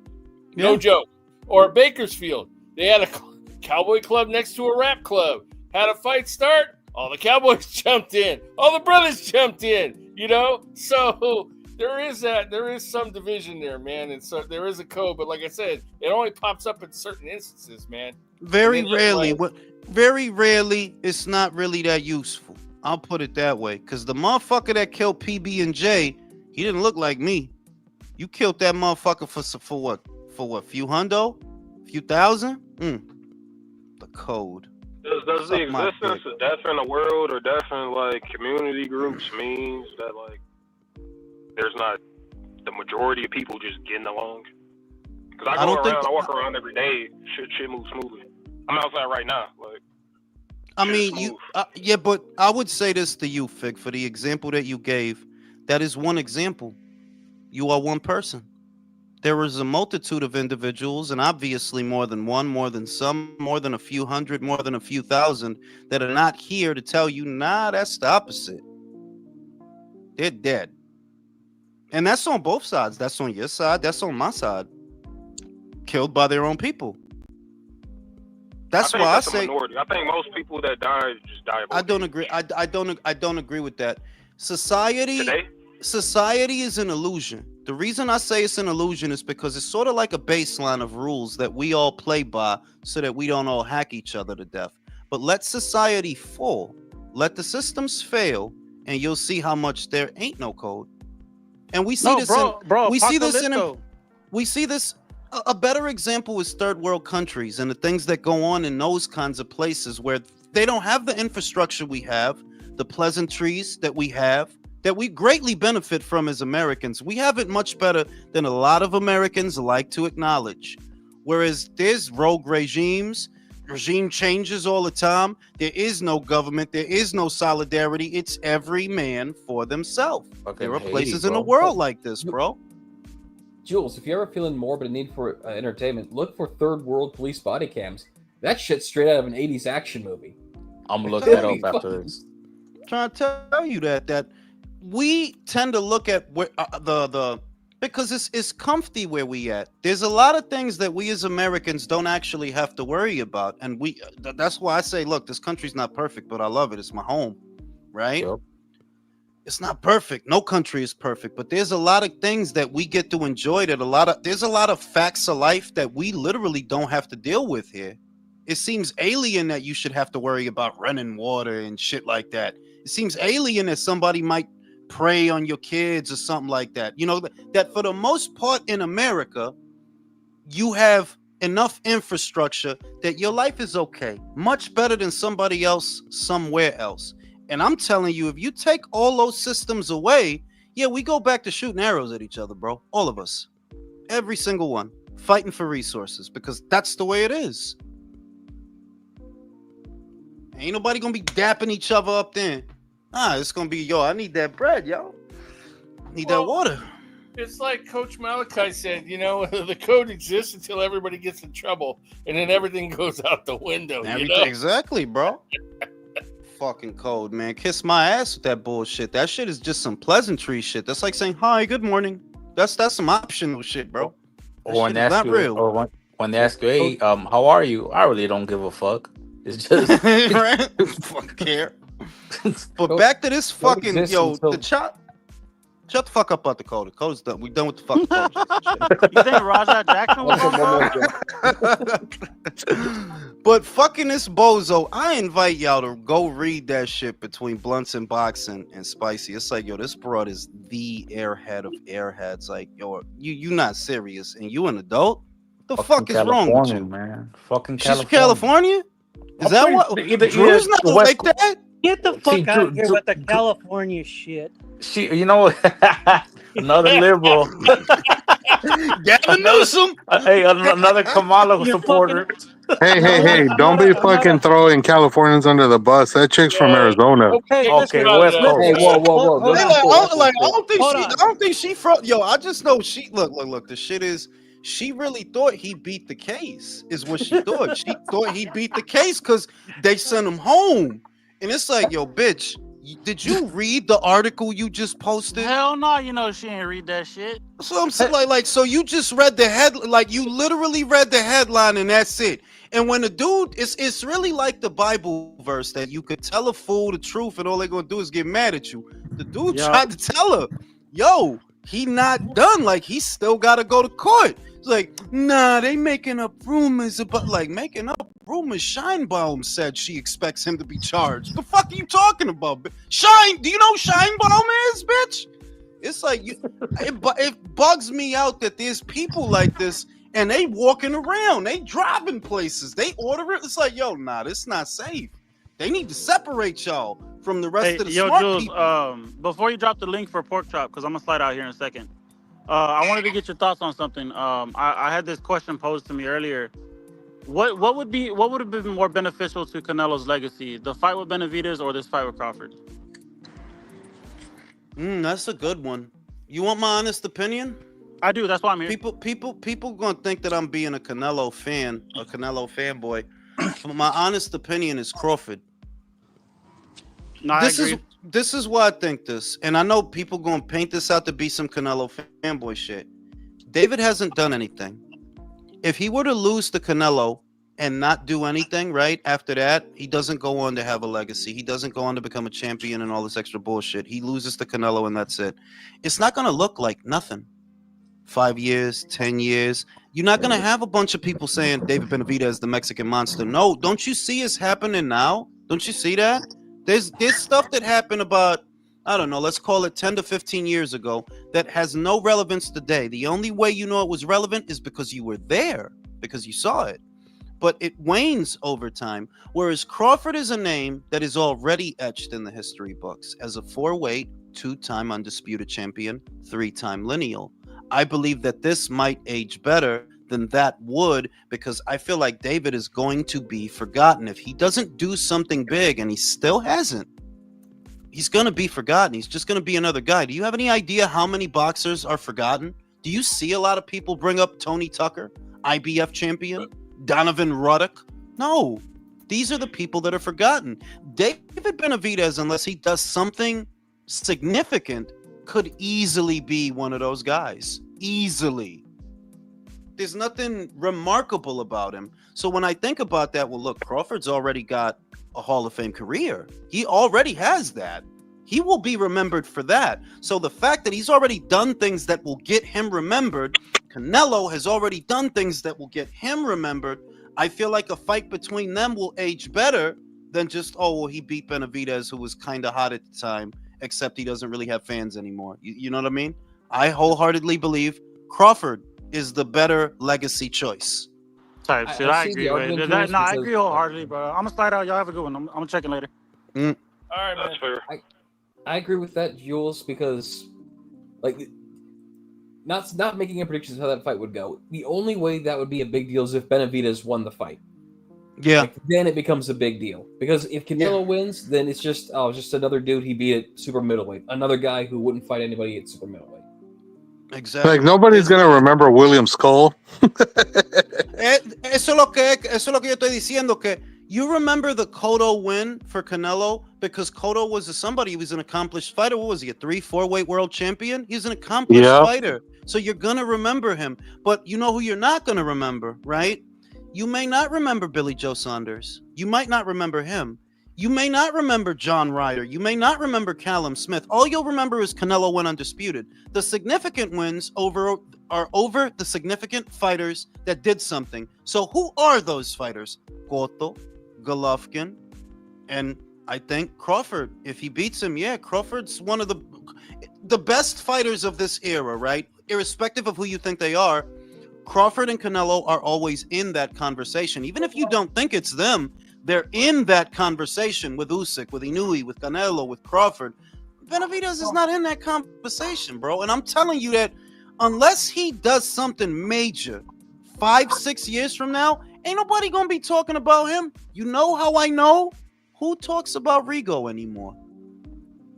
No joke. Or Bakersfield, they had a cowboy club next to a rap club. Had a fight start, all the cowboys jumped in, all the brothers jumped in. You know, so. There is some division there, man, and so there is a code. But like I said, it only pops up in certain instances, man. Very rarely, it's not really that useful. I'll put it that way, because the motherfucker that killed PB and J, he didn't look like me. You killed that motherfucker for what? For what? Few hundo? Few thousand? The code. Does does the existence of death in the world or death in like community groups means that like there's not the majority of people just getting along? Because I walk around every day. Shit moves smoothly. I'm outside right now. Like, I mean, yeah, but I would say this to you, Fig, for the example that you gave. That is one example. You are one person. There is a multitude of individuals, and obviously more than one, more than some, more than a few hundred, more than a few thousand, that are not here to tell you, nah, that's the opposite. They're dead. And that's on both sides. That's on your side. That's on my side. Killed by their own people. That's why I say. I think most people that die just die. I don't agree. I don't agree with that. Society is an illusion. The reason I say it's an illusion is because it's sort of like a baseline of rules that we all play by, so that we don't all hack each other to death. But let society fall. Let the systems fail, and you'll see how much there ain't no code. And we see we see this. A better example is third world countries and the things that go on in those kinds of places where they don't have the infrastructure we have, the pleasantries that we have, that we greatly benefit from as Americans. We have it much better than a lot of Americans like to acknowledge. Whereas there's rogue regime changes all the time. There is no government. There is no solidarity. It's every man for themselves. There are places in the world like this, bro. Jules, if you're ever feeling morbid and need for entertainment, look for third world police body cams. That shit's straight out of an 80s action movie. I'm gonna look that up after this. Trying to tell you that we tend to look at where because it's comfy where we at. There's a lot of things that we as Americans don't actually have to worry about, and that's why I say, look, this country's not perfect, but I love it. It's my home, right? Yep. It's not perfect. No country is perfect, but there's a lot of things that we get to enjoy. There's a lot of facts of life that we literally don't have to deal with here. It seems alien that you should have to worry about running water and shit like that. It seems alien that somebody might prey on your kids or something like that. You know, that for the most part in America, you have enough infrastructure that your life is okay. Much better than somebody else somewhere else. And I'm telling you, if you take all those systems away, yeah, we go back to shooting arrows at each other, bro. All of us. Every single one. Fighting for resources, because that's the way it is. Ain't nobody gonna be dapping each other up then. It's gonna be, yo, I need that bread, yo. I need that water. It's like Coach Malachi said, you know, the code exists until everybody gets in trouble, and then everything goes out the window. Exactly, bro. Fucking code, man. Kiss my ass with that bullshit. That shit is just some pleasantry shit. That's like saying hi, good morning. That's some optional shit, bro. Or when they ask you, when they ask you, hey, how are you? I really don't give a fuck. It's just right? Fuck care. But back to this fucking the chat. Shut the fuck up about the code. The code's done. We done with the fucking code. You think Rajah Jackson was But fucking this bozo, I invite y'all to go read that shit between Blunts and Boxing and Spicy. It's like, yo, this broad is the airhead of airheads. Like, yo, you not serious, and you an adult? What the fuck is wrong with you, man? Fucking She's from California? Is that what? Drew's not like that? Get the fuck out of here with the California shit. You know, another liberal. Gavin Newsom. Hey, another Kamala supporter. Hey! Don't be fucking throwing Californians under the bus. That chick's from Arizona. Okay, West Coast. Hey, whoa. I don't think she from. Yo, I just know she. Look. The shit is. She really thought he beat the case. Is what she thought. She thought he beat the case because they sent him home. And it's like, yo, bitch, did you read the article you just posted? Hell no, you know she ain't read that shit. So I'm saying, like, so you just read the headline, like you literally read the headline and that's it. And when the dude, it's really like the Bible verse that you could tell a fool the truth and all they're gonna do is get mad at you. The dude tried to tell her, yo, he not done. Like, he still gotta go to court. It's like, nah, they making up rumors about, like, making up rumors. Shinebaum said she expects him to be charged. The fuck are you talking about? Do you know who Shinebaum is, bitch? It's like, it bugs me out that there's people like this and they walking around, they driving places, they order it. It's like, yo, nah, this not safe. They need to separate y'all from the rest of the yo, smart Jules, people. before you drop the link for Pork Chop, because I'm gonna slide out here in a second. I wanted to get your thoughts on something. I had this question posed to me earlier. What would have been more beneficial to Canelo's legacy, the fight with Benavidez or this fight with Crawford? That's a good one. You want my honest opinion? I do. That's why I'm here. People gonna think that I'm being a Canelo fan, a Canelo fanboy. But my honest opinion is Crawford. No, I agree. This is why I think this, and I know people gonna paint this out to be some Canelo fanboy shit. David hasn't done anything. If he were to lose to Canelo and not do anything, right after that, he doesn't go on to have a legacy. He doesn't go on to become a champion and all this extra bullshit. He loses to Canelo and that's it. It's not gonna look like nothing. 5 years, 10 years. You're not gonna have a bunch of people saying David Benavidez is the Mexican monster. No, don't you see it's happening now? Don't you see that? There's stuff that happened about, I don't know, let's call it 10 to 15 years ago that has no relevance today. The only way you know it was relevant is because you were there, because you saw it. But it wanes over time, whereas Crawford is a name that is already etched in the history books as a 4-weight, 2-time undisputed champion, 3-time lineal. I believe that this might age better than that would, because I feel like David is going to be forgotten. If he doesn't do something big, and he still hasn't, he's going to be forgotten. He's just going to be another guy. Do you have any idea how many boxers are forgotten? Do you see a lot of people bring up Tony Tucker, IBF champion, Donovan Ruddock? No, these are the people that are forgotten. David Benavidez, unless he does something significant, could easily be one of those guys. Easily. There's nothing remarkable about him. So when I think about that, well, look, Crawford's already got a Hall of Fame career. He already has that. He will be remembered for that. So the fact that he's already done things that will get him remembered, Canelo has already done things that will get him remembered. I feel like a fight between them will age better than just, oh, well, he beat Benavidez, who was kind of hot at the time, except he doesn't really have fans anymore. You know what I mean? I wholeheartedly believe Crawford is the better legacy choice. Type shit. I agree with that. No, I agree wholeheartedly, bro. I'm gonna slide out. Y'all have a good one. I'm gonna check in later. All right, That's fair. I agree with that, Jules, because like not making a prediction of how that fight would go. The only way that would be a big deal is if Benavidez won the fight. Yeah. Like, then it becomes a big deal. Because if Canelo wins, then it's just another dude he beat at super middleweight. Another guy who wouldn't fight anybody at super middleweight. Exactly. Like nobody's gonna remember William Skull. Eso es lo que yo estoy diciendo, que you remember the Cotto win for Canelo because Cotto was somebody, he was an accomplished fighter. What was he, a 3-4 weight world champion? He's an accomplished fighter. So you're gonna remember him. But you know who you're not gonna remember, right? You may not remember Billy Joe Saunders. You might not remember him. You may not remember John Ryder. You may not remember Callum Smith. All you'll remember is Canelo went undisputed. The significant wins are over the significant fighters that did something. So who are those fighters? Cotto, Golovkin, and I think Crawford. If he beats him, Crawford's one of the best fighters of this era, right? Irrespective of who you think they are, Crawford and Canelo are always in that conversation. Even if you don't think it's them, they're in that conversation with Usyk, with Inoue, with Canelo, with Crawford. Benavidez is not in that conversation, bro. And I'm telling you that unless he does something major 5-6 years from now, ain't nobody gonna be talking about him. You know how I know? Who talks about Rigo anymore?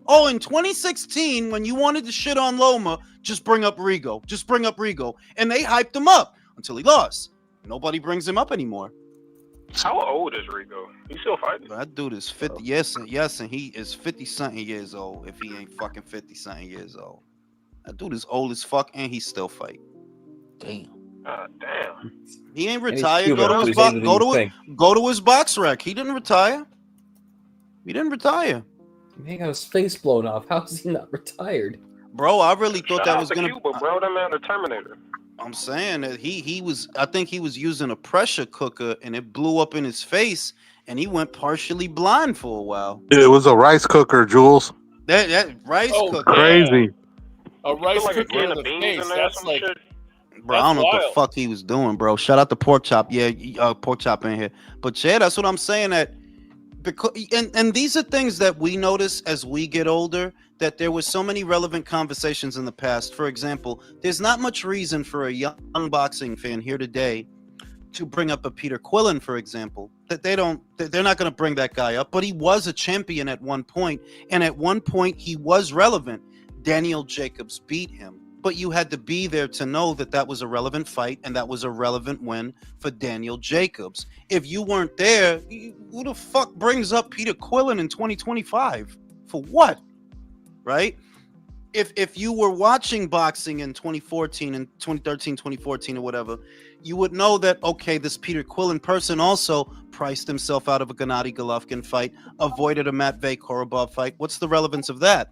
Oh, in 2016, when you wanted to shit on Loma, just bring up Rigo. Just bring up Rigo. And they hyped him up until he lost. Nobody brings him up anymore. How old is Rigo? He's still fighting. That dude is 50. Yes, and he is 50-something years old. If he ain't fucking 50-something years old, that dude is old as fuck, and he still fight. Damn. Damn. He ain't retired. Go to his box rec. He didn't retire. He didn't retire. He got his face blown off. How is he not retired? Bro, I really thought that was gonna. Cuba, bro, that man, the Terminator. I'm saying that he was. I think he was using a pressure cooker, and it blew up in his face, and he went partially blind for a while. It was a rice cooker, Jules. That rice cooker, crazy. A rice cooker in the face. That's like. Bro, I don't know what the fuck he was doing, bro. Shout out to Pork Chop. Yeah, Pork Chop in here. But yeah, that's what I'm saying. That because and these are things that we notice as we get older, that there was so many relevant conversations in the past. For example, there's not much reason for a young boxing fan here today to bring up a Peter Quillen, for example, that they're not going to bring that guy up, but he was a champion at one point, and at one point he was relevant. Daniel Jacobs beat him, but you had to be there to know that that was a relevant fight, and that was a relevant win for Daniel Jacobs. If you weren't there, who the fuck brings up Peter Quillen in 2025? For what? Right? If you were watching boxing in 2014 and 2013, 2014 or whatever, you would know that, okay, this Peter Quillen person also priced himself out of a Gennady Golovkin fight, avoided a Matvey Korobov fight. What's the relevance of that?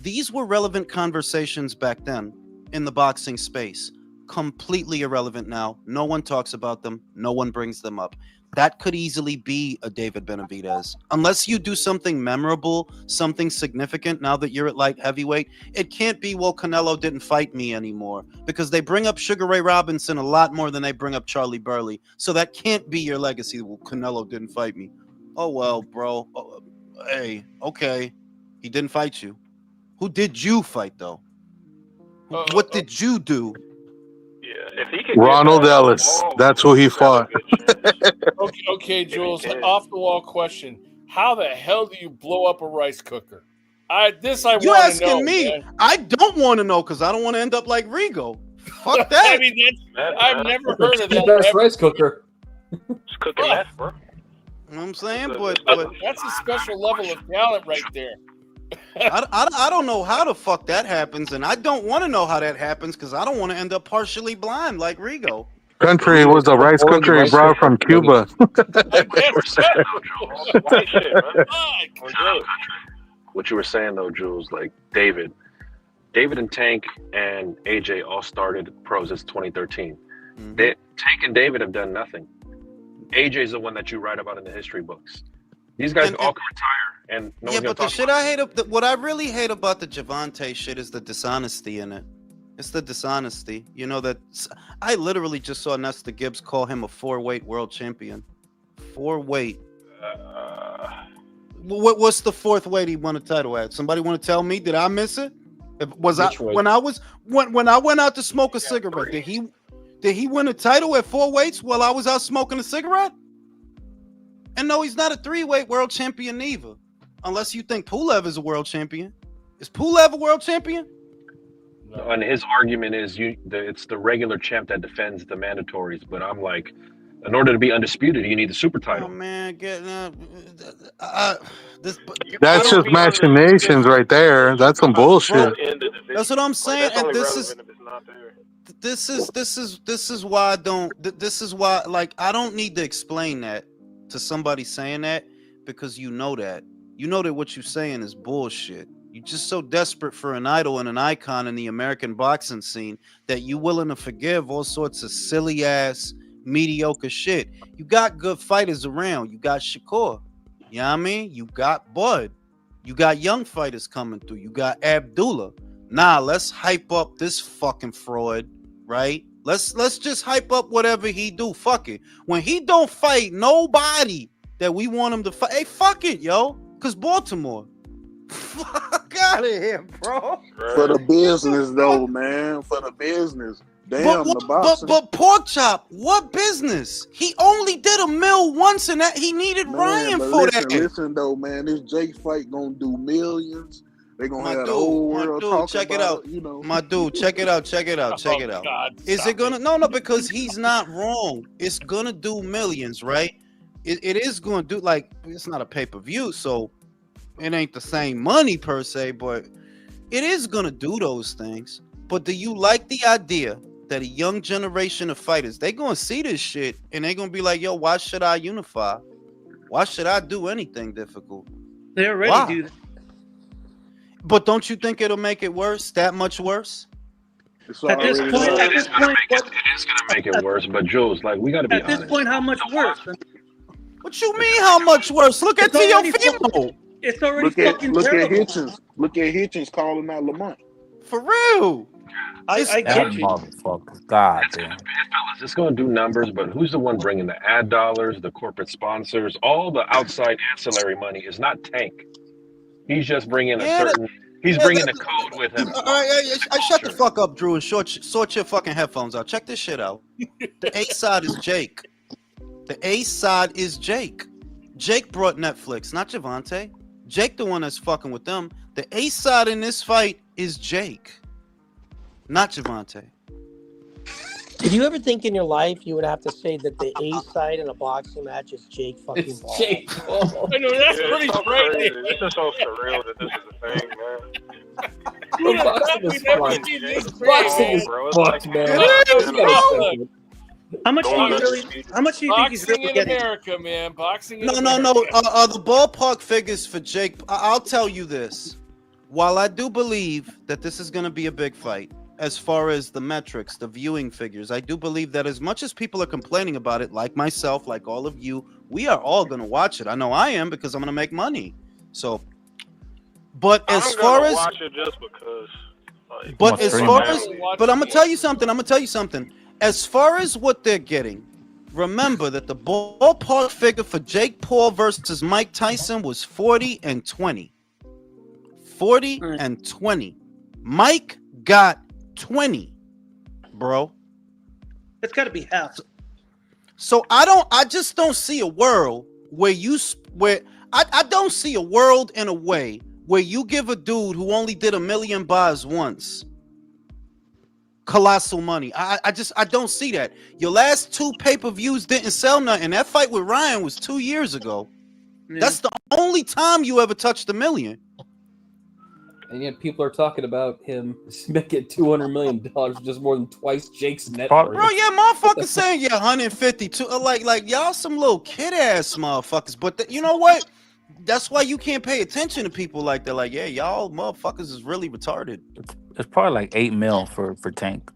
These were relevant conversations back then in the boxing space. Completely irrelevant now. No one talks about them. No one brings them up. That could easily be a David Benavidez. Unless you do something memorable, something significant now that you're at light heavyweight, it can't be, well, Canelo didn't fight me anymore, because they bring up Sugar Ray Robinson a lot more than they bring up Charlie Burley. So that can't be your legacy. Well, Canelo didn't fight me. Oh, well, bro. Hey, okay. He didn't fight you. Who did you fight, though? What did you do? Yeah, if he could Ronald Ellis. That's who he fought. Okay, Jules, off the wall question. How the hell do you blow up a rice cooker? You want to know. asking me? Man. I don't want to know, because I don't want to end up like Rigo. Fuck that. I mean, I've never heard of that. Best rice cooker. It's cooking mess, bro. You know what I'm saying? But that's a special level of talent right there. I don't know how the fuck that happens, and I don't want to know how that happens, because I don't want to end up partially blind like Rigo. Country was a rice cooker he brought from Cuba. What you were saying though, Jules, like David and Tank and AJ all started pros as 2013. Mm-hmm. Tank and David have done nothing. AJ's the one that you write about in the history books. These guys all can retire, and no one's but the shit I hate, what I really hate about the Javante shit is the dishonesty in it. It's the dishonesty. You know, that I literally just saw Nesta Gibbs call him a 4-weight world champion. 4-weight. What's the 4th weight he won a title at? Somebody want to tell me? Did I miss it? When I went out to smoke a cigarette? Did he win a title at 4 weights while I was out smoking a cigarette? And no, he's not a 3-weight world champion either. Unless you think Pulev is a world champion. Is Pulev a world champion? No. And his argument is it's the regular champ that defends the mandatories. But I'm like, in order to be undisputed, you need the super title. Oh man, that's just machinations right there. That's some bullshit. That's what I'm saying. And this is why I don't. This is why, like, I don't need to explain that to somebody saying that, because you know that what you're saying is bullshit. You're just so desperate for an idol and an icon in the American boxing scene that you're willing to forgive all sorts of silly ass mediocre shit. You got good fighters around. You got Shakur, you know what I mean? You got Bud, you got young fighters coming through. You got Abdullah. Nah, let's hype up this fucking fraud, right? Let's just hype up whatever he do. Fuck it. When he don't fight nobody that we want him to fight, hey, fuck it, yo. Cause Baltimore. Fuck out of here, bro. For the business, though, man. For the business. Damn, the boxing. But Pork Chop, what business? He only did a mill once, and that he needed Ryan for that. Listen, though, man. This Jake fight gonna do millions. They're gonna have the whole world talking check about it out. You know. My dude, check it out. Check it out. Check it out. God, is it gonna? No, because he's not wrong. It's gonna do millions, right? It is gonna do, like, it's not a pay-per-view, so it ain't the same money per se, but it is gonna do those things. But do you like the idea that a young generation of fighters, they gonna see this shit and they gonna be like, yo, why should I unify? Why should I do anything difficult? They already do that. But don't you think it'll make it worse? That much worse? At this point, it is gonna make it worse. But Jules, like, we gotta be honest. At this point, how much worse? What you mean, how much worse? Look at Teofimo. It's already fucking terrible. Look at Hitchens calling out Lamont. For real. I get you. Motherfucker. God damn. It fell It's going to do numbers, but who's the one bringing the ad dollars, the corporate sponsors, all the outside ancillary money is not Tank. He's just bringing a certain. He's bringing the code with him. All right, I shut the fuck up, Drew, and sort your fucking headphones out. Check this shit out. The A side is Jake. The A side is Jake. Jake brought Netflix, not Javante. Jake, the one that's fucking with them. The A side in this fight is Jake, not Javante. Did you ever think in your life you would have to say that the A side in a boxing match is Jake fucking Paul? Jake Paul. I know that's pretty crazy. It's just so surreal that this is a thing, man. Boxing is fucked, man. How much do you think he's Boxing really in getting? America, man. Boxing in No. The ballpark figures for Jake. I'll tell you this. While I do believe that this is going to be a big fight, as far as the metrics, the viewing figures, I do believe that as much as people are complaining about it, like myself, like all of you, we are all going to watch it. I know I am because I'm going to make money. So, but as far as watch it just because. Like, but as far as, but I'm going to tell you something. As far as what they're getting, remember that the ballpark figure for Jake Paul versus Mike Tyson was 40-20. 40-20. Mike got 20, bro. It's got to be half. So I just don't see a world where I don't see a world in a way where you give a dude who only did 1 million buys once colossal money. I don't see that. Your last 2 pay-per-views didn't sell nothing. That fight with Ryan was 2 years ago. Yeah. That's the only time you ever touched 1 million. And yet people are talking about him making $200 million, just more than twice Jake's net Bro, worth. yeah, motherfuckers saying 152. Like y'all some little kid ass motherfuckers. But you know what? That's why you can't pay attention to people like that. Like, yeah, y'all motherfuckers is really retarded. It's probably like 8 mil for Tank.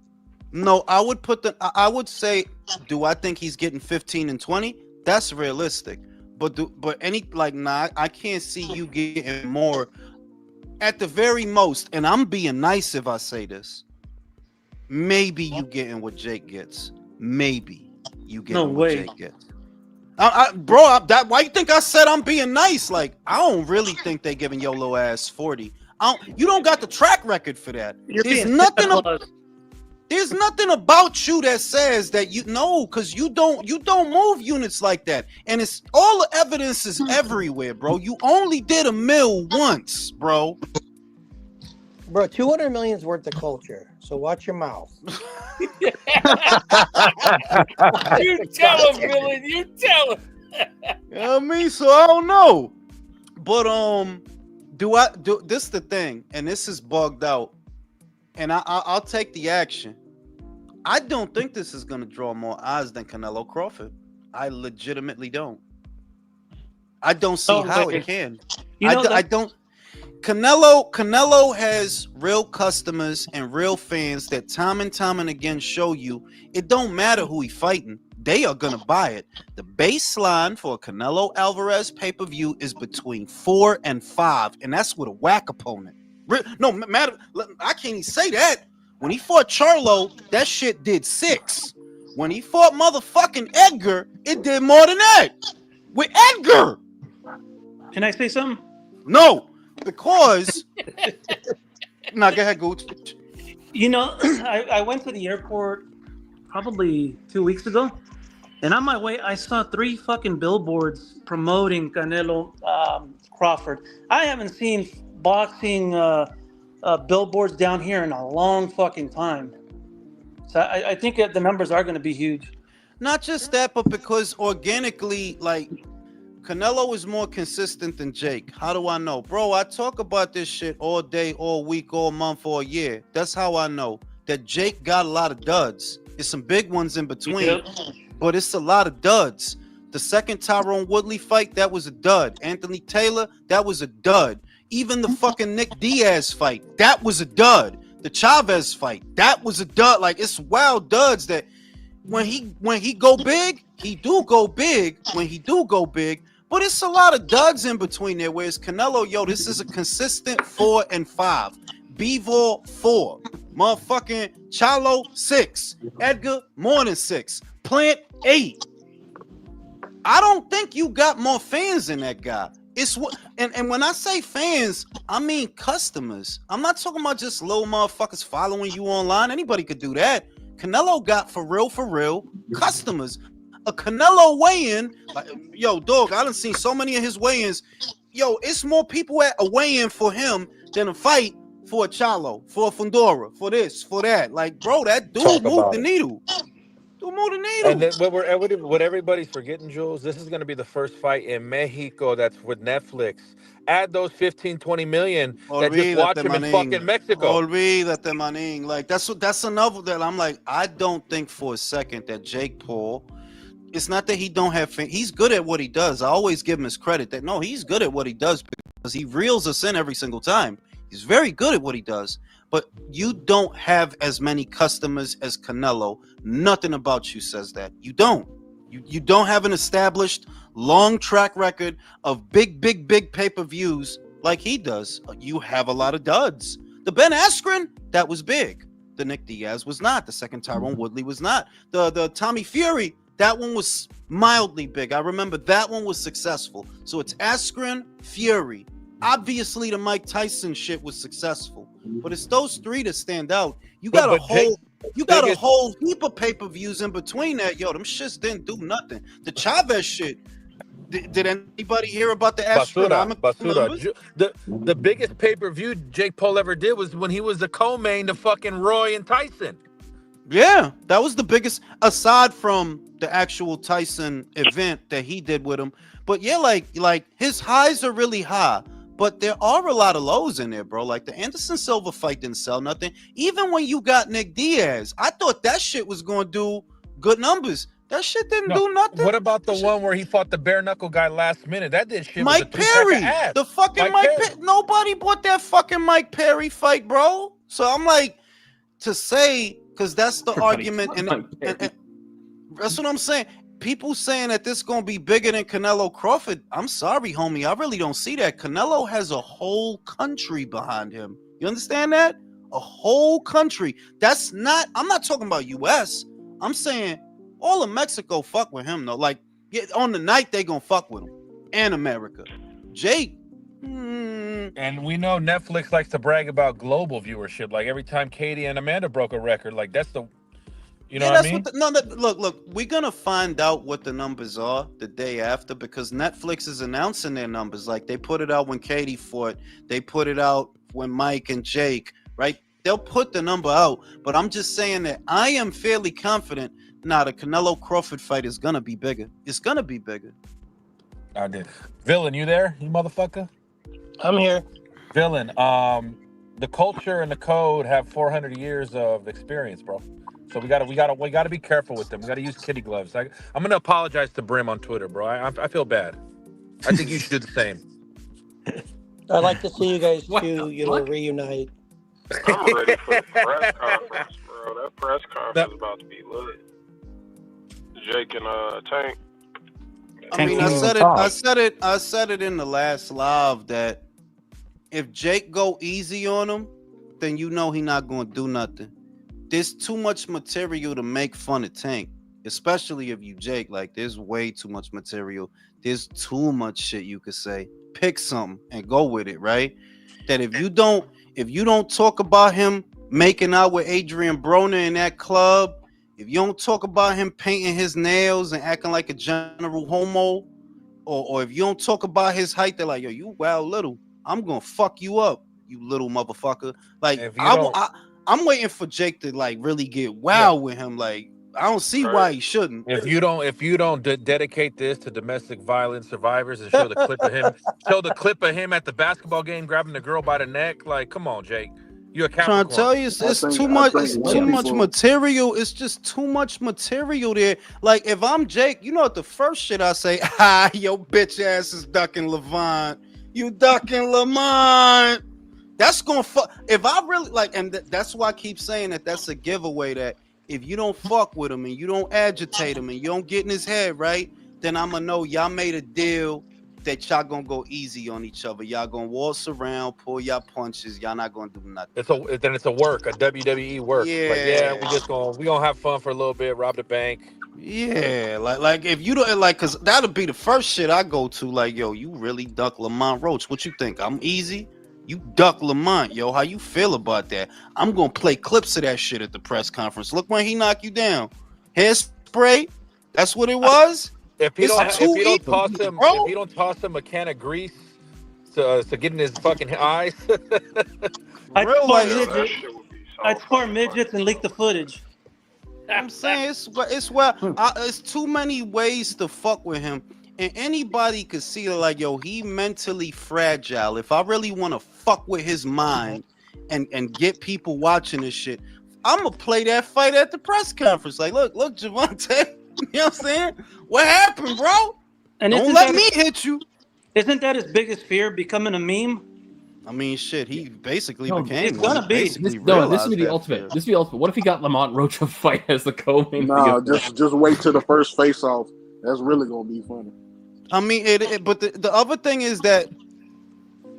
No, I would say, do I think he's getting 15 and 20? That's realistic. But I can't see you getting more. At the very most, and I'm being nice if I say this, maybe you getting what Jake gets. Maybe you getting what Jake gets. Why you think I said I'm being nice? Like, I don't really think they giving your little ass 40. You don't got the track record for that. There's nothing about you that says that you know, because you don't move units like that. And it's all the evidence is everywhere, bro. You only did 1 mil once, bro. Bro, 200 million is worth of culture. So watch your mouth. You tell him, Billy. You tell him. You know what I mean? So I don't know. But this is the thing, and this is bugged out. And I'll take the action. I don't think this is going to draw more eyes than Canelo Crawford. I legitimately don't. I don't see how it can. I don't. Canelo has real customers and real fans that time and time and again show you it don't matter who he fighting. They are going to buy it. The baseline for a Canelo Alvarez pay-per-view is between 4 and 5, and that's with a whack opponent. No matter, I can't even say that. When he fought Charlo, that shit did 6. When he fought motherfucking Edgar, it did more than that. With Edgar. Can I say something? No, because. Go ahead, Gooch. You know, I went to the airport probably 2 weeks ago, and on my way, I saw 3 fucking billboards promoting Canelo Crawford. I haven't seen boxing billboards down here in a long fucking time. So I think that the numbers are going to be huge. Not just that, but because organically, like, Canelo is more consistent than Jake. How do I know? Bro, I talk about this shit all day, all week, all month, all year. That's how I know that Jake got a lot of duds. There's some big ones in between, but it's a lot of duds. The second Tyrone Woodley fight, that was a dud. Anthony Taylor, that was a dud. Even the fucking Nick Diaz fight, that was a dud. The Chavez fight, that was a dud. Like, it's wild duds that when he go big, he do go big. When he do go big, but it's a lot of duds in between there. Whereas Canelo, this is a consistent 4 and 5. Bivol 4, motherfucking Chalo 6, Edgar Morning 6, Plant 8. I don't think you got more fans than that guy. It's what, and when I say fans, I mean customers. I'm not talking about just little motherfuckers following you online. Anybody could do that. Canelo got for real customers. A Canelo weigh-in, yo, dog, I done seen so many of his weigh-ins. Yo, it's more people at a weigh-in for him than a fight for a Chalo, for a Fundora, for this, for that. Like, bro, that dude moved the needle. Dude moved the needle. And then what everybody's forgetting, Jules, this is going to be the first fight in Mexico that's with Netflix. Add those 15, 20 million that just watch him in fucking Mexico. Olvídate, manín. Like, that's another that I'm like, I don't think for a second that Jake Paul, it's not that he don't have fans. He's good at what he does. I always give him his credit that no, he's good at what he does because he reels us in every single time. He's very good at what he does. But you don't have as many customers as Canelo. Nothing about you says that. You don't. You don't have an established long track record of big pay-per-views like he does. You have a lot of duds. The Ben Askren, that was big. The Nick Diaz was not. The second Tyron Woodley was not. The Tommy Fury, that one was mildly big. I remember that one was successful. So it's Askren, Fury. Obviously, the Mike Tyson shit was successful, but it's those three that stand out. You got a whole heap of pay-per-views in between that. Yo, them shits didn't do nothing. The Chavez shit. Did anybody hear about the astronomical numbers? The biggest pay-per-view Jake Paul ever did was when he was the co-main to fucking Roy and Tyson. Yeah, that was the biggest, aside from the actual Tyson event that he did with him. But yeah, like his highs are really high. But there are a lot of lows in there, bro. Like the Anderson Silva fight didn't sell nothing. Even when you got Nick Diaz, I thought that shit was going to do good numbers. That shit didn't do nothing. What about the one where he fought the bare knuckle guy last minute? That did shit. Mike Perry. The fucking Mike Perry. Nobody bought that fucking Mike Perry fight, bro. So I'm like, to say, because that's the argument. And that's what I'm saying. People saying that this is going to be bigger than Canelo Crawford. I'm sorry, homie. I really don't see that. Canelo has a whole country behind him. You understand that? A whole country. That's not, I'm not talking about U.S. I'm saying all of Mexico fuck with him, though. Like, on the night, they going to fuck with him. And America. Jake. And we know Netflix likes to brag about global viewership. Like, every time Katie and Amanda broke a record, like, that's the... You know what I mean? Look, we're going to find out what the numbers are the day after because Netflix is announcing their numbers. Like they put it out when Katie fought. They put it out when Mike and Jake, right? They'll put the number out. But I'm just saying that I am fairly confident now the Canelo Crawford fight is going to be bigger. It's going to be bigger. I did. Villain, you there, you motherfucker? I'm here. Villain, the culture and the code have 400 years of experience, bro. So we gotta be careful with them. We gotta use kitty gloves. I'm gonna apologize to Brim on Twitter, bro. I feel bad. I think you should do the same. I'd like to see you guys two, reunite. I'm ready for the press conference, bro. That press conference is about to be lit. Jake and Tank. I mean, I said it in the last live that if Jake go easy on him, then you know he not gonna do nothing. There's too much material to make fun of Tank, especially if you Jake. Like, there's way too much material. There's too much shit you could say. Pick something and go with it, right? That if you don't talk about him making out with Adrian Broner in that club, if you don't talk about him painting his nails and acting like a general homo, or if you don't talk about his height, they're like, yo, you wild little. I'm gonna fuck you up, you little motherfucker. Like, I'm waiting for Jake to like really get wild with him. Like, I don't see why he shouldn't. If you don't dedicate this to domestic violence survivors and show the clip of him at the basketball game grabbing the girl by the neck, like, come on, Jake. You're a Capricorn. Trying to tell you, it's too much. It's too much material. It's just too much material there. Like, if I'm Jake, you know what the first shit I say? Yo, bitch ass is ducking Levant. You ducking Lamont. That's gonna fuck. If I really like, and that's why I keep saying that that's a giveaway. That if you don't fuck with him and you don't agitate him and you don't get in his head, right, then I'm gonna know y'all made a deal that y'all gonna go easy on each other. Y'all gonna waltz around, pull y'all punches. Y'all not gonna do nothing. It's a work, a WWE work. Yeah. We gonna have fun for a little bit, rob the bank. Yeah, like if you don't like, cause that'll be the first shit I go to. Like, yo, you really duck Lamont Roach? What you think? I'm easy. You duck Lamont, yo. How you feel about that? I'm gonna play clips of that shit at the press conference. Look when he knocked you down. Hairspray. That's what it was. If he don't toss him a can of grease to get in his fucking eyes. I'd spar midgets and leak the footage. I'm saying it's too many ways to fuck with him, and anybody could see that, like, yo, he mentally fragile. If I really want to fuck with his mind and get people watching this shit, I'm gonna play that fight at the press conference. Like, look, Javante, you know what I'm saying? What happened, bro? And don't let me hit you. Isn't that his biggest fear, becoming a meme? I mean, shit, he basically became. It's gonna be. This would be the ultimate. This would be the ultimate. What if he got Lamont Roach a fight as the co-main? Nah, just wait till the first face-off. That's really gonna be funny. I mean, but the other thing is that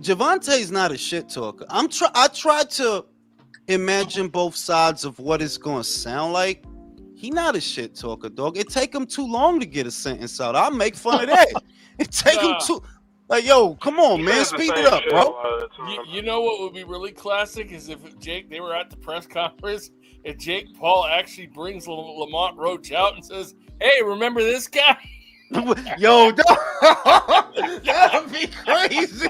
Javante's not a shit talker. I try to imagine both sides of what it's gonna sound like. He not a shit talker, dog. It take him too long to get a sentence out. I'll make fun of that. It take him too. Like, yo, come on, man, speed it up, bro. You know what would be really classic is if they were at the press conference and Jake Paul actually brings Lamont Roach out and says, "Hey, remember this guy?" Yo, that'd be crazy.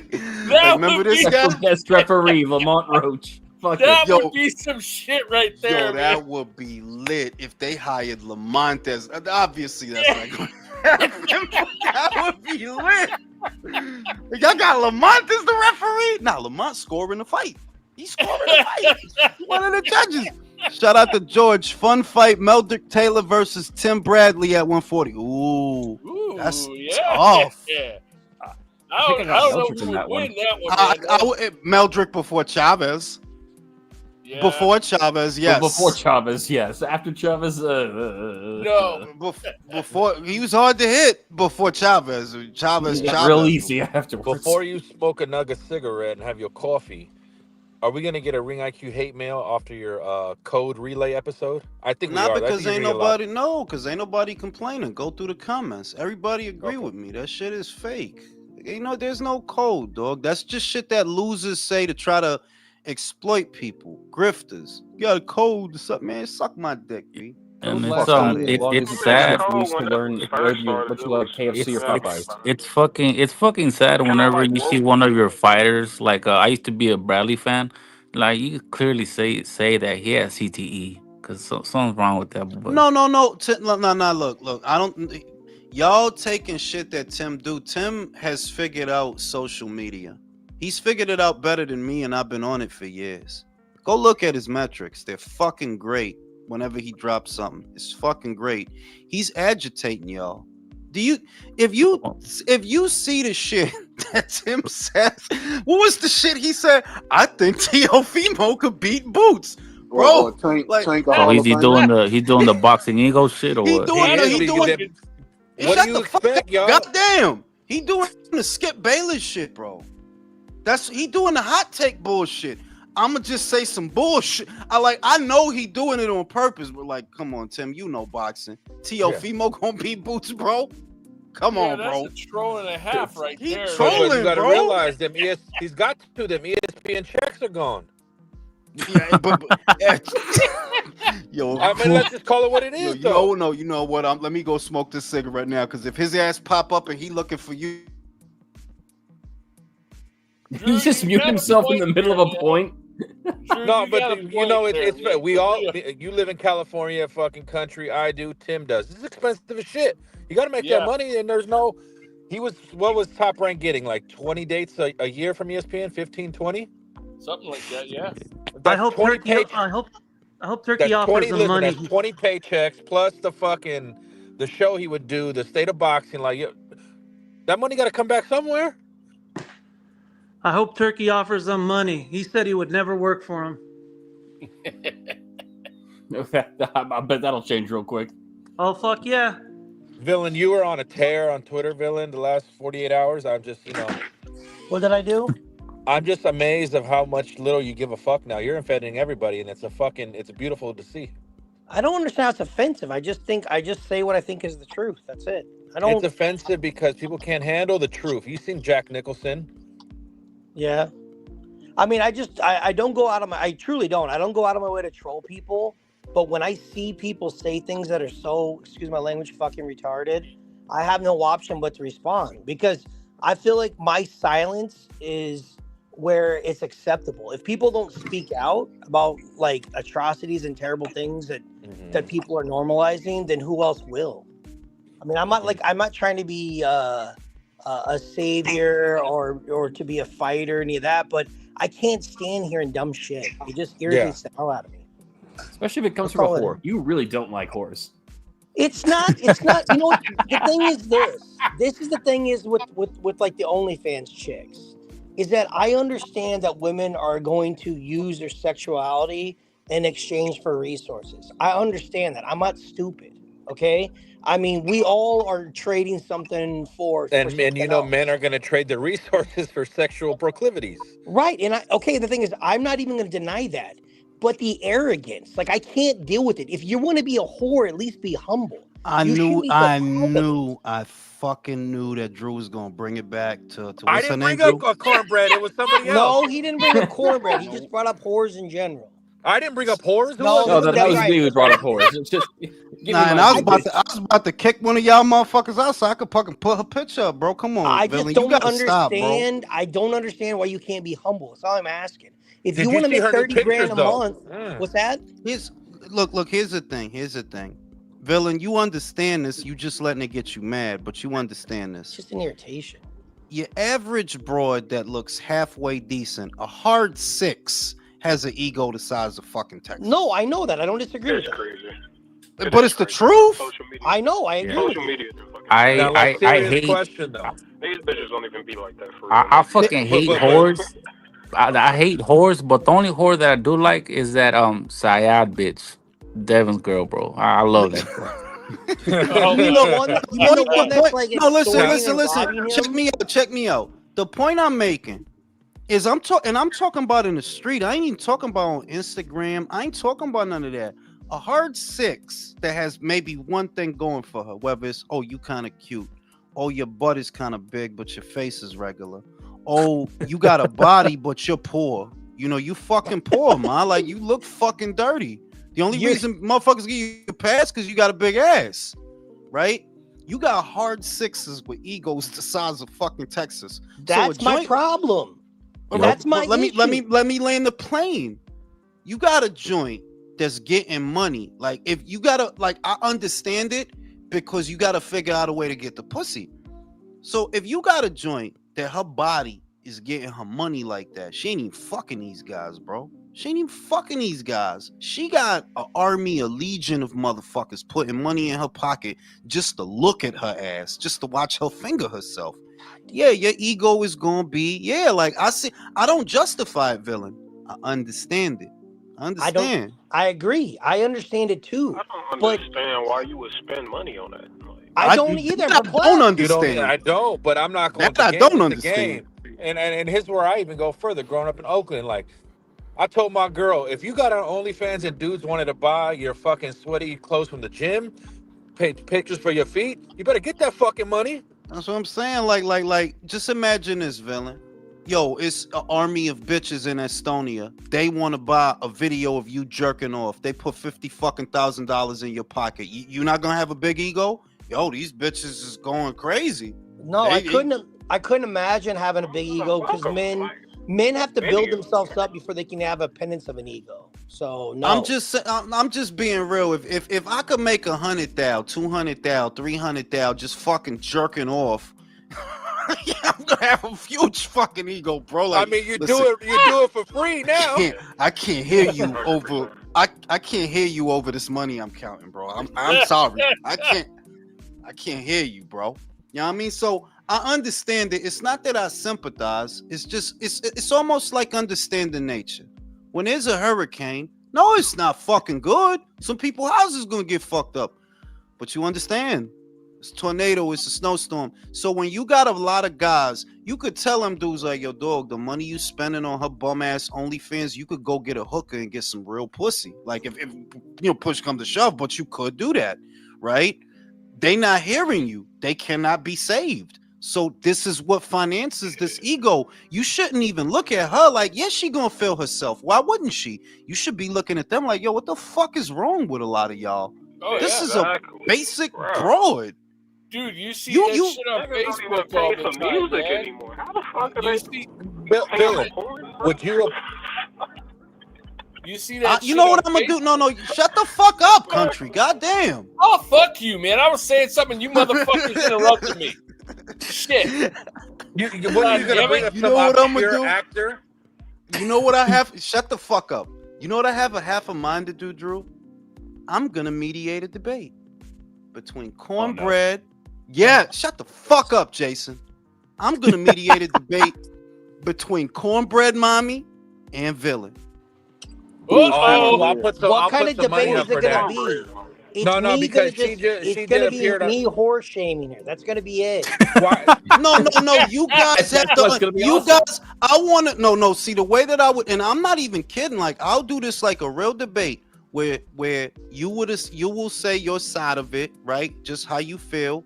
Remember this guy? Guest referee, Lamont Roach. That would be some shit right there. Yo, that would be lit if they hired Lamont as. Obviously, that's not going to happen. That would be lit. Y'all got Lamont as the referee? Nah, Lamont scoring the fight. He's scoring the fight. One of the judges. Shout out to George. Fun fight. Meldrick Taylor versus Tim Bradley at 140. Ooh, that's tough. Yeah. I don't know who would win that one. Meldrick before Chavez. Yeah. Before Chavez, yes. Before Chavez, yes. After Chavez, no. Before he was hard to hit. Before Chavez, Chavez, real easy afterwards. Before you smoke another cigarette and have your coffee, are we gonna get a Ring IQ hate mail after your code relay episode? I think not we are. because ain't nobody because ain't nobody complaining. Go through the comments. Everybody agree with me. That shit is fake. There's no code, dog. That's just shit that losers say to try to exploit people, grifters. You got a code or something, man. Suck my dick, B. And it's sad. It's fucking sad whenever you see one of your fighters. Like I used to be a Bradley fan. Like you could clearly say that he has CTE because something's wrong with that. But... No. Look. I don't. Y'all taking shit that Tim do. Tim has figured out social media. He's figured it out better than me, and I've been on it for years. Go look at his metrics. They're fucking great. Whenever he drops something, it's fucking great. He's agitating y'all. If you see the shit that Tim says, what was the shit he said? I think Teofimo could beat Boots, bro. He's doing the boxing ego shit or what? He doing. What do you expect, y'all? Goddamn, he doing the Skip Bayless shit, bro. He doing the hot take bullshit. I'ma just say some bullshit. I know he doing it on purpose, but like, come on, Tim, you know boxing. Teofimo gonna beat Boots, bro. Come on, bro. That's a troll and a half right there. Trolling, you gotta bro. realize he's got to them. ESPN checks are gone. Yeah, but yo, I mean, let's just call it what it is. You know what? Let me go smoke this cigarette now, because if his ass pop up and he looking for you. He just muted himself in the middle of a point. No, but it's fair. We all, you live in California, fucking country. I do. Tim does. This is expensive as shit. You got to make that money, and what was Top Rank getting? Like 20 dates a year from ESPN? 15, 20? Something like that, yeah. I hope Turkey offers him money. That's 20 paychecks plus the show he would do, the State of Boxing. Like, that money got to come back somewhere. I hope Turkey offers them money. He said he would never work for him. I bet that'll change real quick. Oh, fuck yeah. Villain, you were on a tear on Twitter, Villain, the last 48 hours. I'm just, What did I do? I'm just amazed of how much little you give a fuck now. You're offending everybody, and it's beautiful to see. I don't understand how it's offensive. I just say what I think is the truth. That's it. It's offensive because people can't handle the truth. You seen Jack Nicholson? Yeah. I mean, I don't go out of I truly don't. I don't go out of my way to troll people. But when I see people say things that are so, excuse my language, fucking retarded, I have no option but to respond, because I feel like my silence is where it's acceptable. If people don't speak out about like atrocities and terrible things that people are normalizing, then who else will? I mean, I'm not trying to be a savior or to be a fighter, any of that, but I can't stand hearing dumb shit. It just irritates the hell out of me. Especially if it comes from a whore. You really don't like whores. It's not, you know what, the thing is this is the thing is with like the OnlyFans chicks, is that I understand that women are going to use their sexuality in exchange for resources. I understand that. I'm not stupid, okay? I mean, we all are trading something for and men are going to trade their resources for sexual proclivities. Right. And the thing is, I'm not even going to deny that. But the arrogance, like, I can't deal with it. If you want to be a whore, at least be humble. I fucking knew that Drew was gonna bring it back to I didn't bring up a cornbread. It was somebody else. No, he didn't bring up cornbread. He just brought up whores in general. I didn't bring up whores. No, that was me who brought up whores. It's just I was about to kick one of y'all motherfuckers out so I could fucking put her picture up, bro. Come on, I Villain. just don't understand. I don't understand why you can't be humble. That's all I'm asking. If Did you want to you see make her new 30 grand a pictures, month, what's that? Look. Here's the thing. Villain, you understand this. You just letting it get you mad, but you understand this. Just an irritation. Your average broad that looks halfway decent, a hard 6, has an ego the size of fucking Texas. No, I know that. I don't disagree with that. Crazy. But it's the truth. I know. I agree. Social media. I hate. Question, though. These bitches don't even be like that for real. I fucking hate whores. I hate whores, but the only whore that I do like is that Syad bitch, Devin's girl, bro. I love that. You mean the one that's like no, listen. Check me out. The point I'm making is I'm talking about in the street. I ain't even talking about on Instagram. I ain't talking about none of that. A hard 6 that has maybe one thing going for her, whether it's, oh, you kind of cute, oh, your butt is kind of big, but your face is regular. Oh, you got a body, but you're poor. You know, you fucking poor, man. Like, you look fucking dirty. The only reason motherfuckers give you a pass because you got a big ass, right? You got hard 6s with egos the size of fucking Texas. That's my problem. That's my issue. Let me land the plane. You got a joint that's getting money. Like, if you gotta, like, I understand it because you gotta figure out a way to get the pussy. So if you got a joint that her body is getting her money like that, she ain't even fucking these guys, bro. She ain't even fucking these guys. She got an army, a legion of motherfuckers putting money in her pocket just to look at her ass, just to watch her finger herself. Yeah, your ego is gonna be, like, I don't justify it, Villain. I understand it. I agree. I understand it too. I don't understand why you would spend money on that. I don't either. I don't understand. I don't, but I'm not going to I don't understand. And here's where I even go further. Growing up in Oakland, like, I told my girl, if you got on OnlyFans and dudes wanted to buy your fucking sweaty clothes from the gym, pay pictures for your feet, you better get that fucking money. That's what I'm saying. Like, just imagine this, Villain. Yo, it's an army of bitches in Estonia. They want to buy a video of you jerking off. They put $50,000 in your pocket. You not gonna have a big ego? Yo, these bitches is going crazy. No, I couldn't imagine having a big ego because men have to build themselves up before they can have appendage of an ego. So no, I'm just being real. If I could make 100,000, 200,000, 300,000 just fucking jerking off. Yeah, I'm gonna have a huge fucking ego, bro. Like, I mean, you do it for free now. I can't hear you over. I can't hear you over this money I'm counting, bro. I'm sorry. I can't hear you, bro. You know what I mean? So I understand it. It's not that I sympathize. It's just it's almost like understanding nature. When there's a hurricane, no, it's not fucking good. Some people's houses gonna get fucked up, but you understand. It's a tornado. It's a snowstorm. So when you got a lot of guys, you could tell them dudes like, yo, dog, the money you spending on her bum ass OnlyFans, you could go get a hooker and get some real pussy. Like if push comes to shove, but you could do that, right? They not hearing you. They cannot be saved. So this is what finances this ego. You shouldn't even look at her like, yeah, she gonna feel herself. Why wouldn't she? You should be looking at them like, yo, what the fuck is wrong with a lot of y'all? This is a basic broad. Dude, you see that shit on Facebook all the time, music man. anymore. How the fuck are they? Bill, would you? You see that? You know what I'm gonna do? No, shut the fuck up, country. Goddamn. Oh, fuck you, man. I was saying something. You motherfuckers interrupted me. Shit. What are you gonna bring up? You know what I'm gonna do? Actor? You know what I have? Shut the fuck up. You know what I have a half a mind to do, Drew? I'm gonna mediate a debate between cornbread. Yeah, shut the fuck up, Jason. I'm gonna mediate a debate between cornbread mommy and villain. What kind of debate is it gonna be? It's because she did appear me horse shaming her. That's gonna be it. No. You guys have to. You guys, I want to. No. See, the way that I would, and I'm not even kidding. Like, I'll do this like a real debate where you will say your side of it, right? Just how you feel,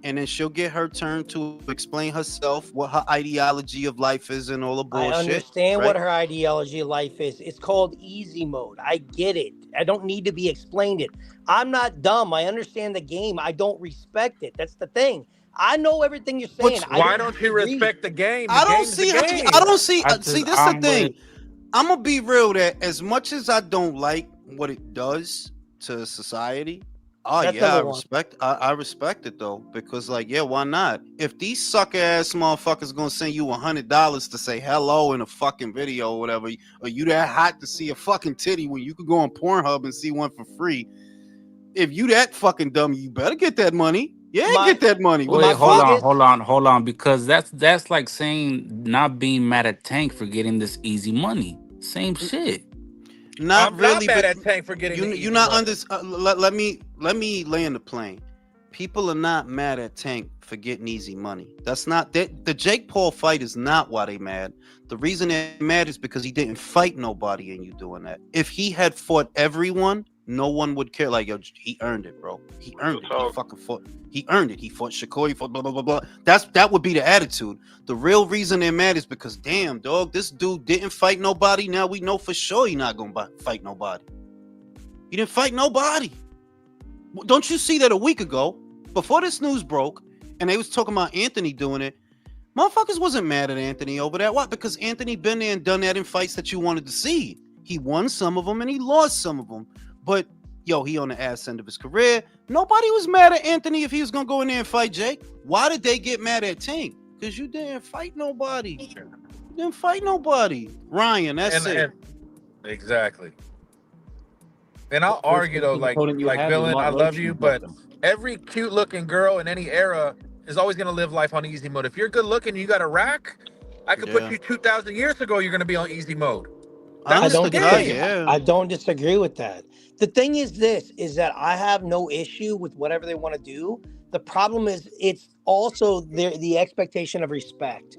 and then she'll get her turn to explain herself, what her ideology of life is, and all the bullshit. I understand what her ideology of life is. It's called easy mode. I get it. I don't need to be explained it. I'm not dumb. I understand the game. I don't respect it. That's the thing. I know everything you're saying. Why don't you respect the game? I don't see. This is the thing. I'm gonna be real. That as much as I don't like what it does to society, I respect it though, because like, yeah, why not? If these sucker ass motherfuckers gonna send you $100 to say hello in a fucking video or whatever, or you that hot to see a fucking titty when you could go on Pornhub and see one for free, if you that fucking dumb, you better get that money. Yeah, get that money. Wait, hold on, because that's like saying not being mad at Tank for getting this easy money. Same shit. Not I'm really, not mad but at Tank for getting. You're not under. Let me land the plane. People are not mad at Tank for getting easy money. That's not that. The Jake Paul fight is not why they mad. The reason they're mad is because he didn't fight nobody, and you doing that. If he had fought everyone, no one would care. Like, yo, he earned it, bro. He earned it. He fucking fought. He earned it. He fought Shakur. He fought blah blah blah blah. That would be the attitude. The real reason they're mad is because, damn, dog, this dude didn't fight nobody. Now we know for sure he's not gonna fight nobody. He didn't fight nobody. Don't you see that a week ago, before this news broke, and they was talking about Anthony doing it? Motherfuckers wasn't mad at Anthony over that. Why? Because Anthony been there and done that in fights that you wanted to see. He won some of them and he lost some of them. But yo, he on the ass end of his career. Nobody was mad at Anthony if he was gonna go in there and fight Jake. Why did they get mad at Tank? Because you didn't fight nobody. You didn't fight nobody. Ryan, that's it. Exactly. And I'll argue though, like Villain, I love you, but every cute looking girl in any era is always gonna live life on easy mode. If you're good looking, you got a rack. I could put you 2,000 years ago. You're gonna be on easy mode. I don't disagree with that. The thing is that I have no issue with whatever they want to do. The problem is it's also the expectation of respect.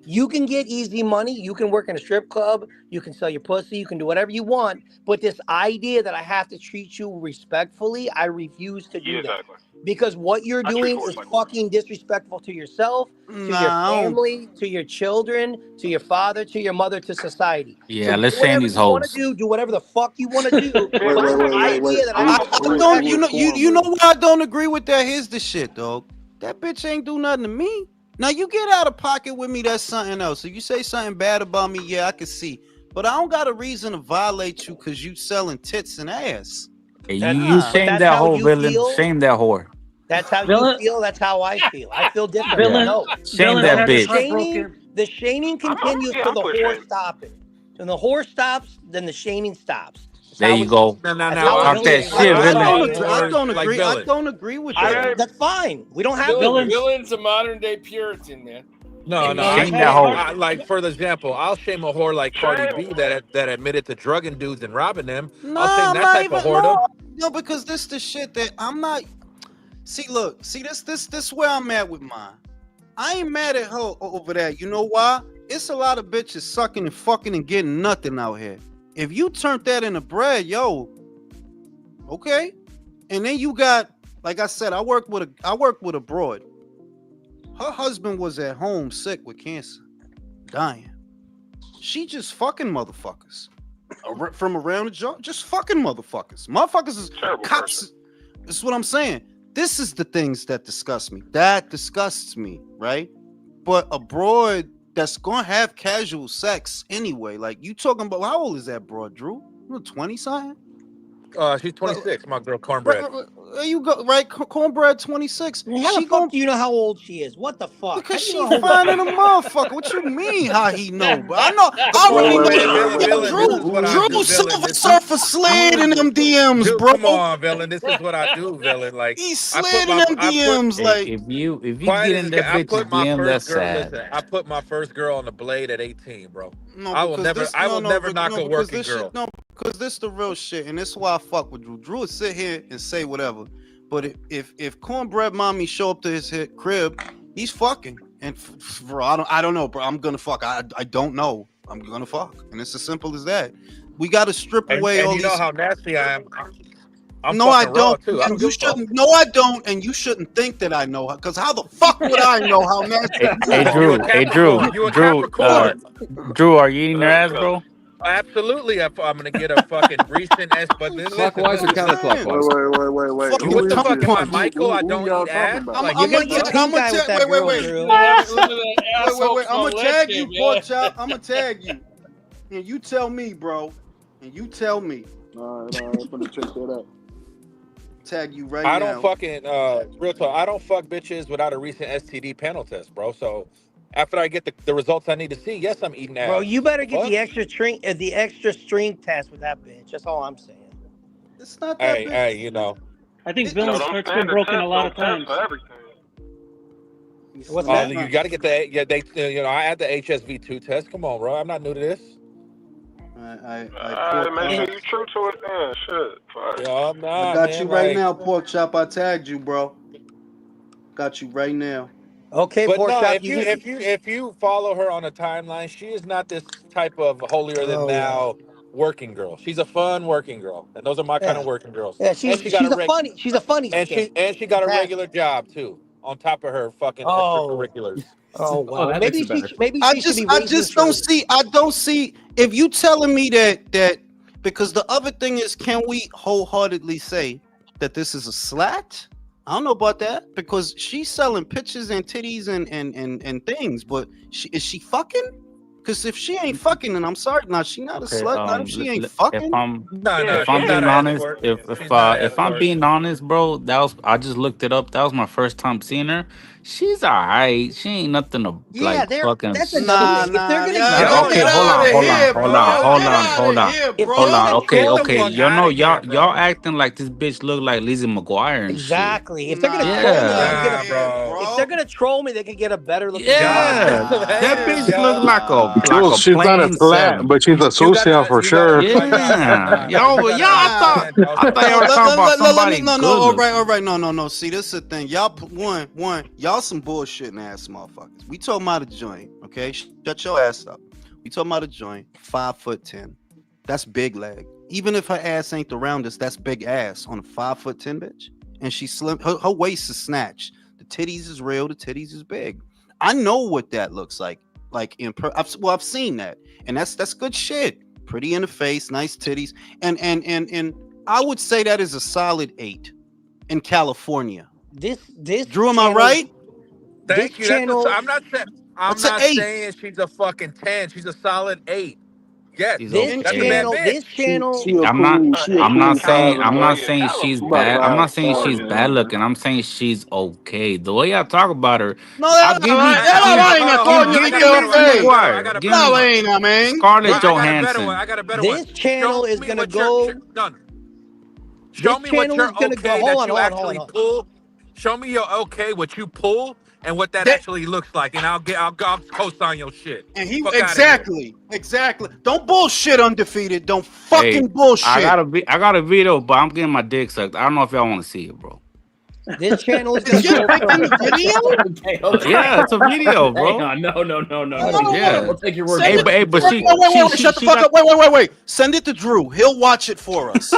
You can get easy money. You can work in a strip club. You can sell your pussy. You can do whatever you want. But this idea that I have to treat you respectfully, I refuse to do that. Because what you're doing is fucking disrespectful to yourself, to your family, to your children, to your father, to your mother, to society. Yeah, so let's shame these hoes. Do whatever the fuck you want to do. You know why I don't agree with that? Here's the shit, dog. That bitch ain't do nothing to me. Now you get out of pocket with me, that's something else. If you say something bad about me, yeah, I can see. But I don't got a reason to violate you because you selling tits and ass. Hey, you shame that whore, Villain. Shame that whore. That's how you feel. That's how I feel. I feel different. Shame that bitch. The shaming continues till the whore stops. When the whore stops, then the shaming stops. There you go. No. Talk that shit, Villain. I don't agree. I don't agree with that. That's fine. We don't have Villain's a modern day Puritan, man. No. Like for example, I'll shame a whore like Cardi B that admitted to drugging dudes and robbing them. I'll shame that type of whore. No, because this the shit that I'm not. See this where I'm at with mine. I ain't mad at her over that. You know why? It's a lot of bitches sucking and fucking and getting nothing out here. If you turned that into bread, yo, okay. And then you got, like I said, I work with a broad. Her husband was at home sick with cancer, dying. She just fucking motherfuckers from around the joint. Just fucking motherfuckers. Motherfuckers is cops. That's what I'm saying. This is the things that disgust me. That disgusts me, right? But a broad that's gonna have casual sex anyway. Like you talking about, how old is that broad, Drew? 20 something? She's 26. My girl Cornbread. There you go, right? Cornbread 26. How the fuck do you know how old she is? What the fuck? Because she fine in a motherfucker. What you mean? How he know? But I know. I already know. Drew Silver Surfer slid in them DMs, Dude, bro. Come on, villain. This is what I do, villain. Like he slid in them DMs. Like if you get in that bitch's DM, that's sad. Listen, I put my first girl on the blade at 18, bro. No, I will never knock a working girl. Because this the real shit, and this is why I fuck with Drew. Drew will sit here and say whatever, but if Cornbread Mommy show up to his crib, he's fucking. And bro, I don't know, bro. I'm gonna fuck. I don't know. I'm gonna fuck, and it's as simple as that. We got to strip away all you these. know how nasty I am. No, I don't. And you shouldn't. No, I don't. And you shouldn't think that I know. Because how the fuck would I know how nasty? Drew, are you eating your ass, bro? Absolutely, I'm gonna get a fucking recent S. But clockwise or counterclockwise? Wait. You what the fuck am I, Michael? I don't eat ass. I'm gonna tag you, pork chop. I'm gonna tag you, and you tell me, bro. And you tell me. All right, I'm gonna check that out. Tag you right now. I don't fucking real talk. I don't fuck bitches without a recent STD panel test, bro. So after I get the results I need to see, yes, I'm eating ass. Bro, you better get the extra string test with that bitch. That's all I'm saying. It's not that big. Hey, you know. I think Villain's heart's been broken a lot of times. What's that? You got to get I had the HSV2 test. Come on, bro. I'm not new to this. Make sure you true to it, man. Shit. Yeah, I'm not. I got you right now, pork chop. I tagged you, bro. Got you right now. Okay, but pork no, chop. If you follow her on a timeline, she is not this type of holier than thou working girl. She's a fun working girl, and those are my kind of working girls. Yeah, she's a funny. And she got a regular job too, on top of her fucking extracurriculars. Oh wow. Maybe she I just don't see if you telling me that because the other thing is, can we wholeheartedly say that this is a slat? I don't know about that because she's selling pictures and titties and things, but is she fucking? Because if she ain't fucking, then I'm sorry, she not a slut. Not if she ain't fucking. If I'm being honest, bro, I just looked it up. That was my first time seeing her. She's alright. She ain't nothing to fucking. That's another thing. If they're gonna hold on. Okay. Y'all acting like this bitch look like Lizzie McGuire and exactly. Shit. If they're gonna if they're gonna troll me, they can get a better looking job. That bitch look like a she's not a flat, but she's a social for sure. Yeah. I thought y'all were talking about somebody. All right. No. See, this is the thing. Y'all y'all some bullshitting ass motherfuckers. We talking about a joint, okay? Shut your ass up. We talking about a joint, 5'10". That's big leg. Even if her ass ain't the roundest, that's big ass on a 5'10" bitch. And she's slim. Her waist is snatched. The titties is real. The titties is big. I know what that looks like. Like I've seen that, and that's good shit. Pretty in the face, nice titties, and I would say that is a solid 8 in California. This Drew, am I right? Thank you. I'm not saying she's a fucking 10. She's a solid 8. Yes. This channel. I'm not saying she's bad. I'm not saying she's bad looking. I'm saying she's okay. The way I talk about her, I'll give you Scarlett Johansson. I got a better one. This channel is gonna go. Show me what you're okay that you actually pull. Show me your okay what you pull and what that actually looks like, and I'll co-sign your shit. And he exactly. Don't bullshit, Undefeated. Don't fucking bullshit. I got a video, but I'm getting my dick sucked. I don't know if y'all want to see it, bro. This channel is Is gonna you go making the video? Okay. Yeah, it's a video, bro. Hang on. No. Yeah. We'll take your word Send for it. it. But she, Wait, she, shut the she fuck got. up. Wait. Send it to Drew. He'll watch it for us.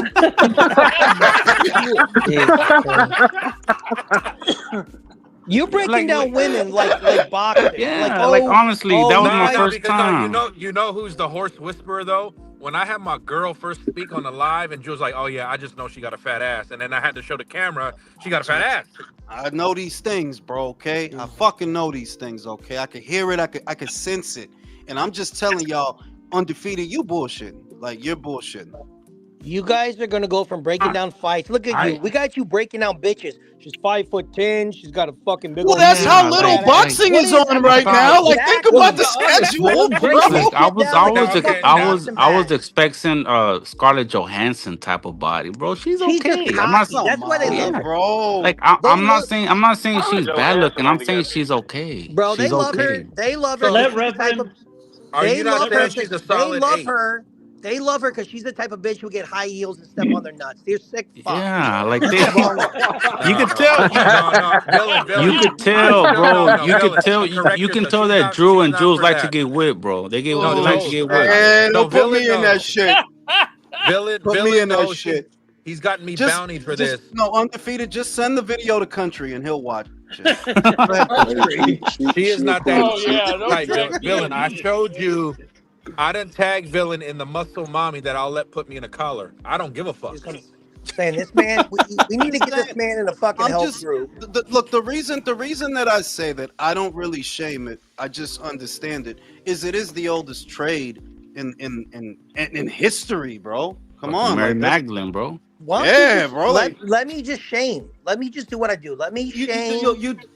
You're breaking Like- down women like boxing. Yeah, like honestly, that was my first because time. you know who's the horse whisperer though. When I had my girl first speak on the live, and she was like, "Oh yeah, I just know she got a fat ass," and then I had to show the camera she got a fat ass. I know these things, bro. Okay, I fucking know these things. Okay, I can hear it. I can sense it, and I'm just telling y'all, undefeated, you bullshitting. Like you're bullshitting. You guys are gonna go from breaking down fights. Look at you. We got you breaking down bitches. She's 5'10". She's got a fucking big. Well, old that's hand, how little fat ass. boxing is on right now. Like, think about the schedule, bro. Like, I was Okay, expecting Scarlett Johansson type of body, bro. She's She's just okay. I'm not. cocky. That's why they love her. bro. Like They I'm not love- saying she's bad looking. I'm saying she's okay. Bro, they she's love okay. her. They love her. Let She's the type of- Reverend. Are They you not love saying her. she's a They solid love 8? her. They love her because she's the type of bitch who get high heels and step on their nuts. They're sick fucks. Yeah, like they. What's wrong with her? You could tell. Villain. You could tell, bro. No, You could Villain, tell. correct You can yourself. tell She's that not- Drew she's and not Jules for like to that. get whipped, bro. They get. No, they like to no, get whipped. Man, No, don't put me Villain in that knows. shit. Villain Put me in that knows shit. He's gotten me bounties for this. No, undefeated. Just send the video to Country and he'll watch it. She is not that Oh, yeah, no type. drag Villain, I queen. showed you. I done tag Villain in the muscle mommy that I'll let put me in a collar. I don't give a fuck. Saying this man, we need to get this man in a fucking I'm health just group. look. The reason that I say that I don't really shame it. I just understand it. It is the oldest trade in history, bro. Come on, Mary like, that's- Magdalene, bro. Why don't you Yeah, just bro. Let me just shame. Let me just do what I do. Let me shame.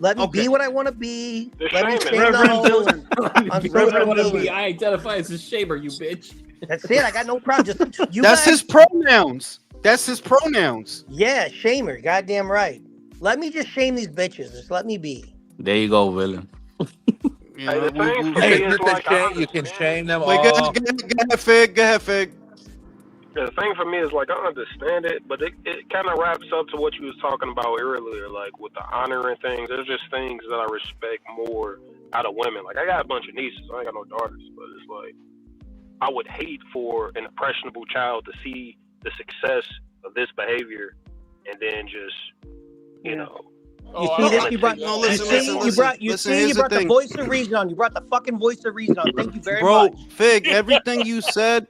Let me okay. be what I want to be. They're Let me shaming. shame the Reverend hoes Villain. on Reverend social wanna be, media. I identify as a shamer, you bitch. That's it. I got no problem. Just you That's guys, his pronouns. That's his pronouns. Yeah, shamer. Goddamn right. Let me just shame these bitches. Just let me be. There you go, Villain. You Hey, know, the thing for Hey, me is like, you can shame them Wait, all. go ahead, Fig. Go ahead, Fig. the thing for me is like, I understand it, but it kind of wraps up to what you was talking about earlier, like with the honor and things. There's just things that I respect more out of women. Like, I got a bunch of nieces. I ain't got no daughters, but it's like, I would hate for an impressionable child to see the success of this behavior and then just, you know. You see this? You brought. No, You listen, see? listen, You listen. brought. You Listen, see? here's You the brought the thing. voice of reason on. You brought the fucking voice of reason on. Thank you very Bro, much. Fig, everything you said,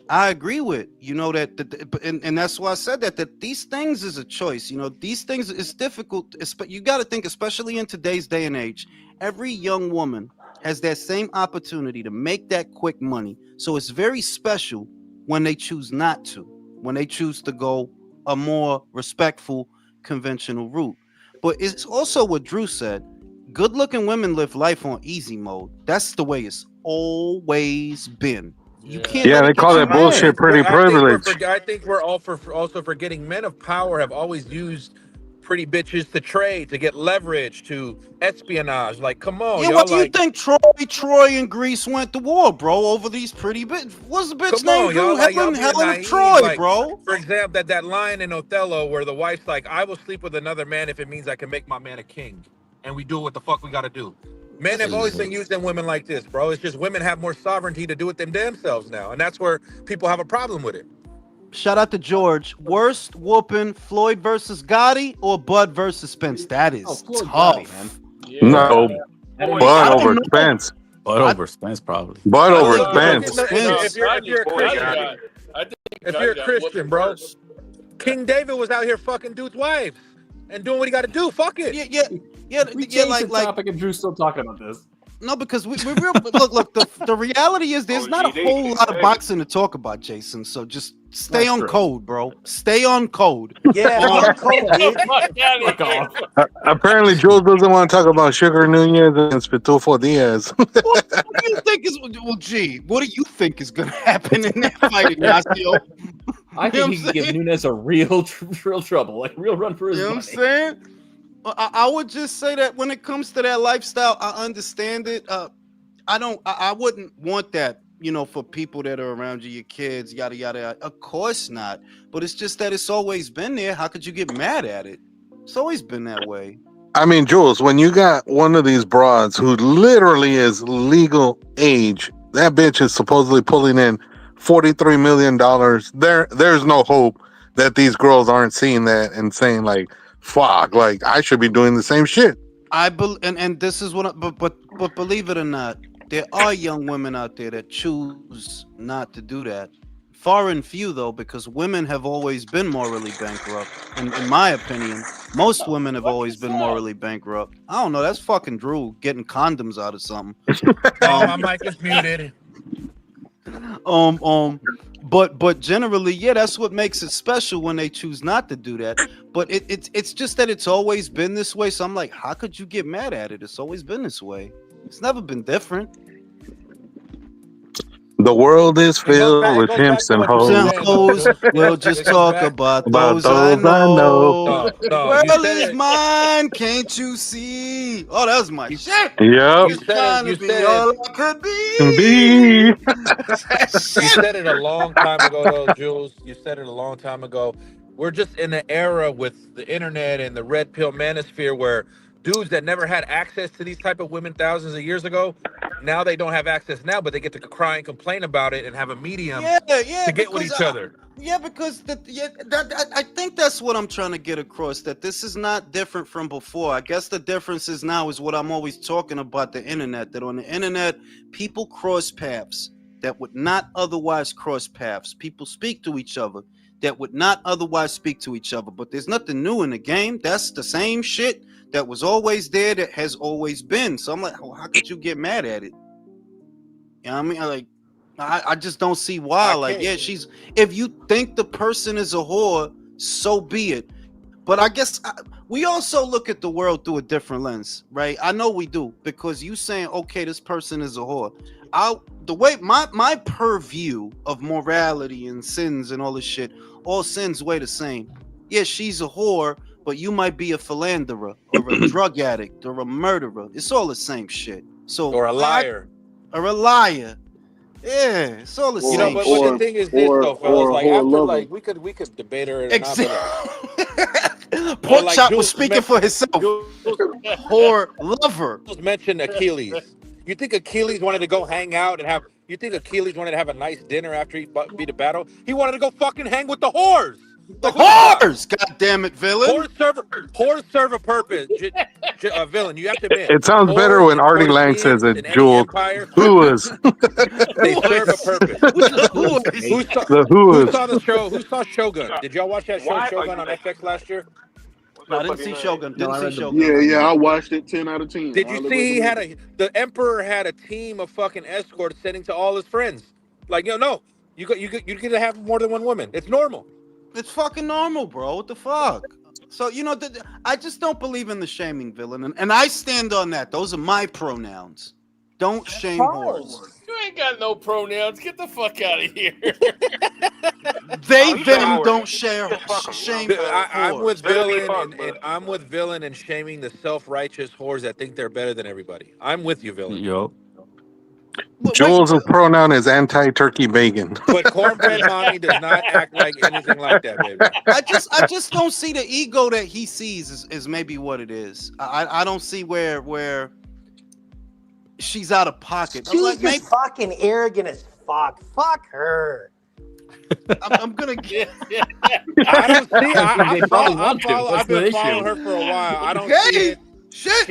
I agree with. You know and that's why I said that these things is a choice. You know, these things is difficult. You got to think, especially in today's day and age, every young woman has that same opportunity to make that quick money. So it's very special when they choose not to, when they choose to go a more respectful, conventional route. But it's also what Drew said. Good-looking women live life on easy mode. That's the way it's always been. You can't. Yeah, let they it get call you that mad. bullshit pretty privilege. I think we're all also forgetting men of power have always used pretty bitches to trade, to get leverage, to espionage. Like, come on, Yeah, y'all. what do you Like, think Troy and Greece went to war, bro, over these pretty bitches? What's the bitch come name? on, y'all. Like, y'all Helen being of naive. Troy, Like, bro. for example, that line in Othello where the wife's like, "I will sleep with another man if it means I can make my man a king," and we do what the fuck we got to do. Men have always been using women like this, bro. It's just women have more sovereignty to do it themselves now, and that's where people have a problem with it. Shout out to George. Worst whooping, Floyd versus Gotti or Bud versus Spence? That is Floyd tough. Gotti, man. No, I Bud don't over know. Spence. But over Spence, probably. Bud over think Spence. If you're a Christian, I think if you're a Christian, bro, King David was out here fucking dudes' wives and doing what he got to do. Fuck it. Yeah, We changed the like topic and Drew's still talking about this. no, because we real look. The reality is there's not a whole lot of boxing to talk about, Jason. So just stay That's on true. code, bro. Stay on code. Yeah, on code, dude. Fuck off. Apparently, Jules doesn't want to talk about Sugar Nunez and Spitufo Diaz. What do you think is what do you think is gonna happen in that fight, Ignacio? I think he can give Nunez a real trouble, like real run for his You know what I'm money. saying? I would just say that when it comes to that lifestyle, I understand it. I wouldn't want that for people that are around you, your kids, yada yada. Of course not. But it's just that it's always been there. How could you get mad at it? It's always been that way. I mean, Jules, when you got one of these broads who literally is legal age, that bitch is supposedly pulling in $43 million. There's no hope that these girls aren't seeing that and saying like, "Fuck, like I should be doing the same shit." And this is what. But believe it or not, there are young women out there that choose not to do that. Far and few though, because women have always been morally bankrupt. In my opinion, most women have always been morally bankrupt. I don't know. That's fucking Drew getting condoms out of something. My mic is muted. But generally, yeah, that's what makes it special when they choose not to do that. But it's just that it's always been this way. So I'm like, how could you get mad at it? It's always been this way. It's never been different. The world is filled with pimps and hoes. We'll just talk about those I know. The world is mine, can't you see? Oh, that was my shit. Yep. You said all I could be. You said it a long time ago, though, Jules. You said it a long time ago. We're just in an era with the internet and the red pill manosphere where dudes that never had access to these type of women thousands of years ago, now they don't have access now, but they get to cry and complain about it and have a medium to get with each other. Because I think that's what I'm trying to get across, that this is not different from before. I guess the difference is now is what I'm always talking about, the internet, that on the internet, people cross paths that would not otherwise cross paths. People speak to each other that would not otherwise speak to each other. But there's nothing new in the game. That's the same shit that was always there, that has always been. So I'm like, how could you get mad at it? You know what I mean? Like, I just don't see why. Like, yeah, if you think the person is a whore, so be it. But I guess we also look at the world through a different lens, right? I know we do, because you saying, okay, this person is a whore. The way my purview of morality and sins and all this shit, all sins weigh the same. Yeah, she's a whore, but you might be a philanderer or a drug addict or a murderer. It's all the same shit. So or a liar. Or a liar. Yeah, it's all the same. You know, but the thing is this though, fellas. Like after, like we could debate her. Exactly. Pork like Chop was speaking for himself. Whore lover. Jules mentioned Achilles. You think Achilles wanted to go hang out and have? You think Achilles wanted to have a nice dinner after he beat a battle? He wanted to go fucking hang with the whores. The whores! God damn it, villain! Whores serve a purpose. Villain, you have to admit. It sounds better when Artie Lang says it, Jewel. Whoas. They serve a purpose. Who saw the show? Who saw Shogun? Did y'all watch that show, Shogun, on FX last year? No, I didn't see Shogun. Yeah, I watched it 10 out of 10. Did you see the Emperor had a team of fucking escorts sending to all his friends? Like, no, you get to have more than one woman. It's normal. It's fucking normal, bro. What the fuck? So, I just don't believe in the shaming, villain. And I stand on that. Those are my pronouns. Don't shame whores. You ain't got no pronouns. Get the fuck out of here. Them don't shame I'm with Villain, and I'm with Villain and shaming the self-righteous whores that think they're better than everybody. I'm with you, Villain. Yo. Jules' pronoun is anti-turkey bacon. But cornbread mommy does not act like anything like that, baby. I just don't see the ego that he sees is maybe what it is. I don't see where she's out of pocket. She's just fucking arrogant as fuck. Fuck her. I'm gonna get. I don't see. I've been following her for a while. I don't see it. Shit.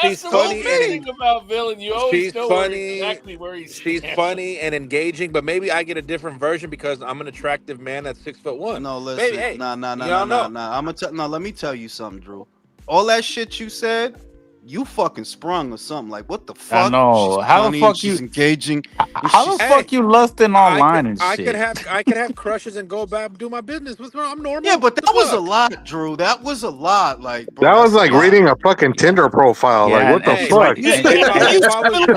She's funny and about Villain. You always know funny, exactly where he's. She's funny and engaging, but maybe I get a different version because I'm an attractive man that's 6'1". No, listen, baby, hey, nah. Let me tell you something, Drew. All that shit you said, you fucking sprung or something. Like, what the fuck? I know. How the fuck she's engaging? How the fuck you lusting online and shit? I could have crushes and go back do my business. What's wrong? I'm normal. Yeah, but that was a lot, Drew. That was a lot. Like, bro, that was like reading a fucking Tinder profile. Yeah, like, what the fuck? You sound like